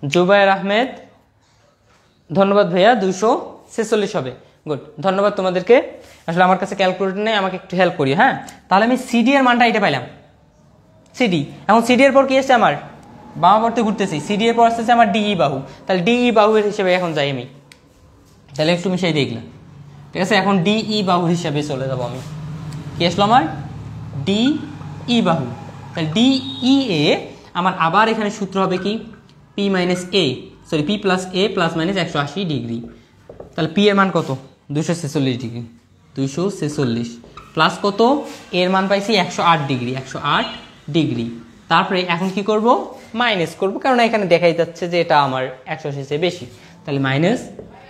জুবায়ের আহমেদ, ধন্যবাদ ভাইয়া, 246 হবে। গুড, ধন্যবাদ তোমাদেরকে। আসলে আমার কাছে ক্যালকুলেটর নেই, আমাকে একটু হেল্প করি। হ্যাঁ, তাহলে আমি সিডি এর মানটা এটা পাইলাম, সিডি। এখন সিডি এর পর কি আসছে, আমার বামাবর্তে ঘুরতেছি, সিডি এর পর আসতেছে আমার ডিই বাহু। তাহলে ডিই বাহুর হিসেবে এখন যাই আমি, তাহলে একটু মিশাই দেখলাম, ঠিক আছে? এখন ডিই বাহু হিসাবে চলে যাবো আমি। কি আসলো আমার, ডিই বাহু। তাহলে ডিই এ আমার আবার এখানে সূত্র হবে কি, P minus A, sorry P plus A plus minus 180 degree. তাহলে পি এর মান কত, 246 ডিগ্রি, 246 প্লাস কত, এর মান পাইছি 108 ডিগ্রি, 108 ডিগ্রি। তারপরে এখন কি করব, মাইনাস করব, কারণ এখানে দেখাই যাচ্ছে যে এটা আমার 180 চেয়ে বেশি। তাহলে মাইনাস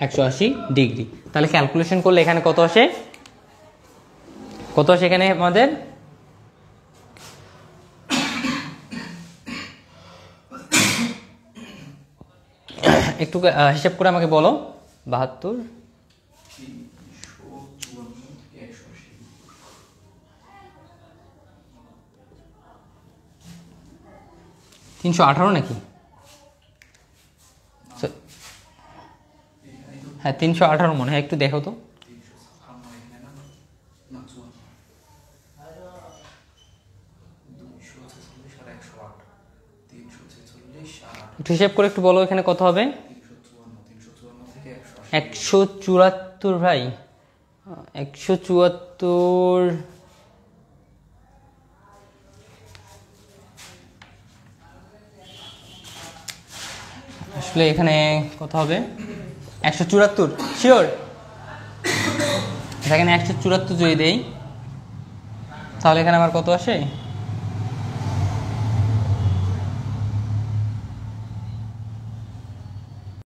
180 ডিগ্রি। তাহলে ক্যালকুলেশন করলে এখানে কত আসে, কত আসে এখানে আমাদের, একটু হিসাব করে আমাকে বলো। 72, 318 নাকি? হ্যাঁ 318 মনে হয়, একটু দেখো তো। হিসাব করে একটু বলো এখানে কত হবে? 174 ভাই, 174 আসলে এখানে কত হবে? 174 শিওর? এখানে 174 যদি দেই তাহলে এখানে আমার কত আসে?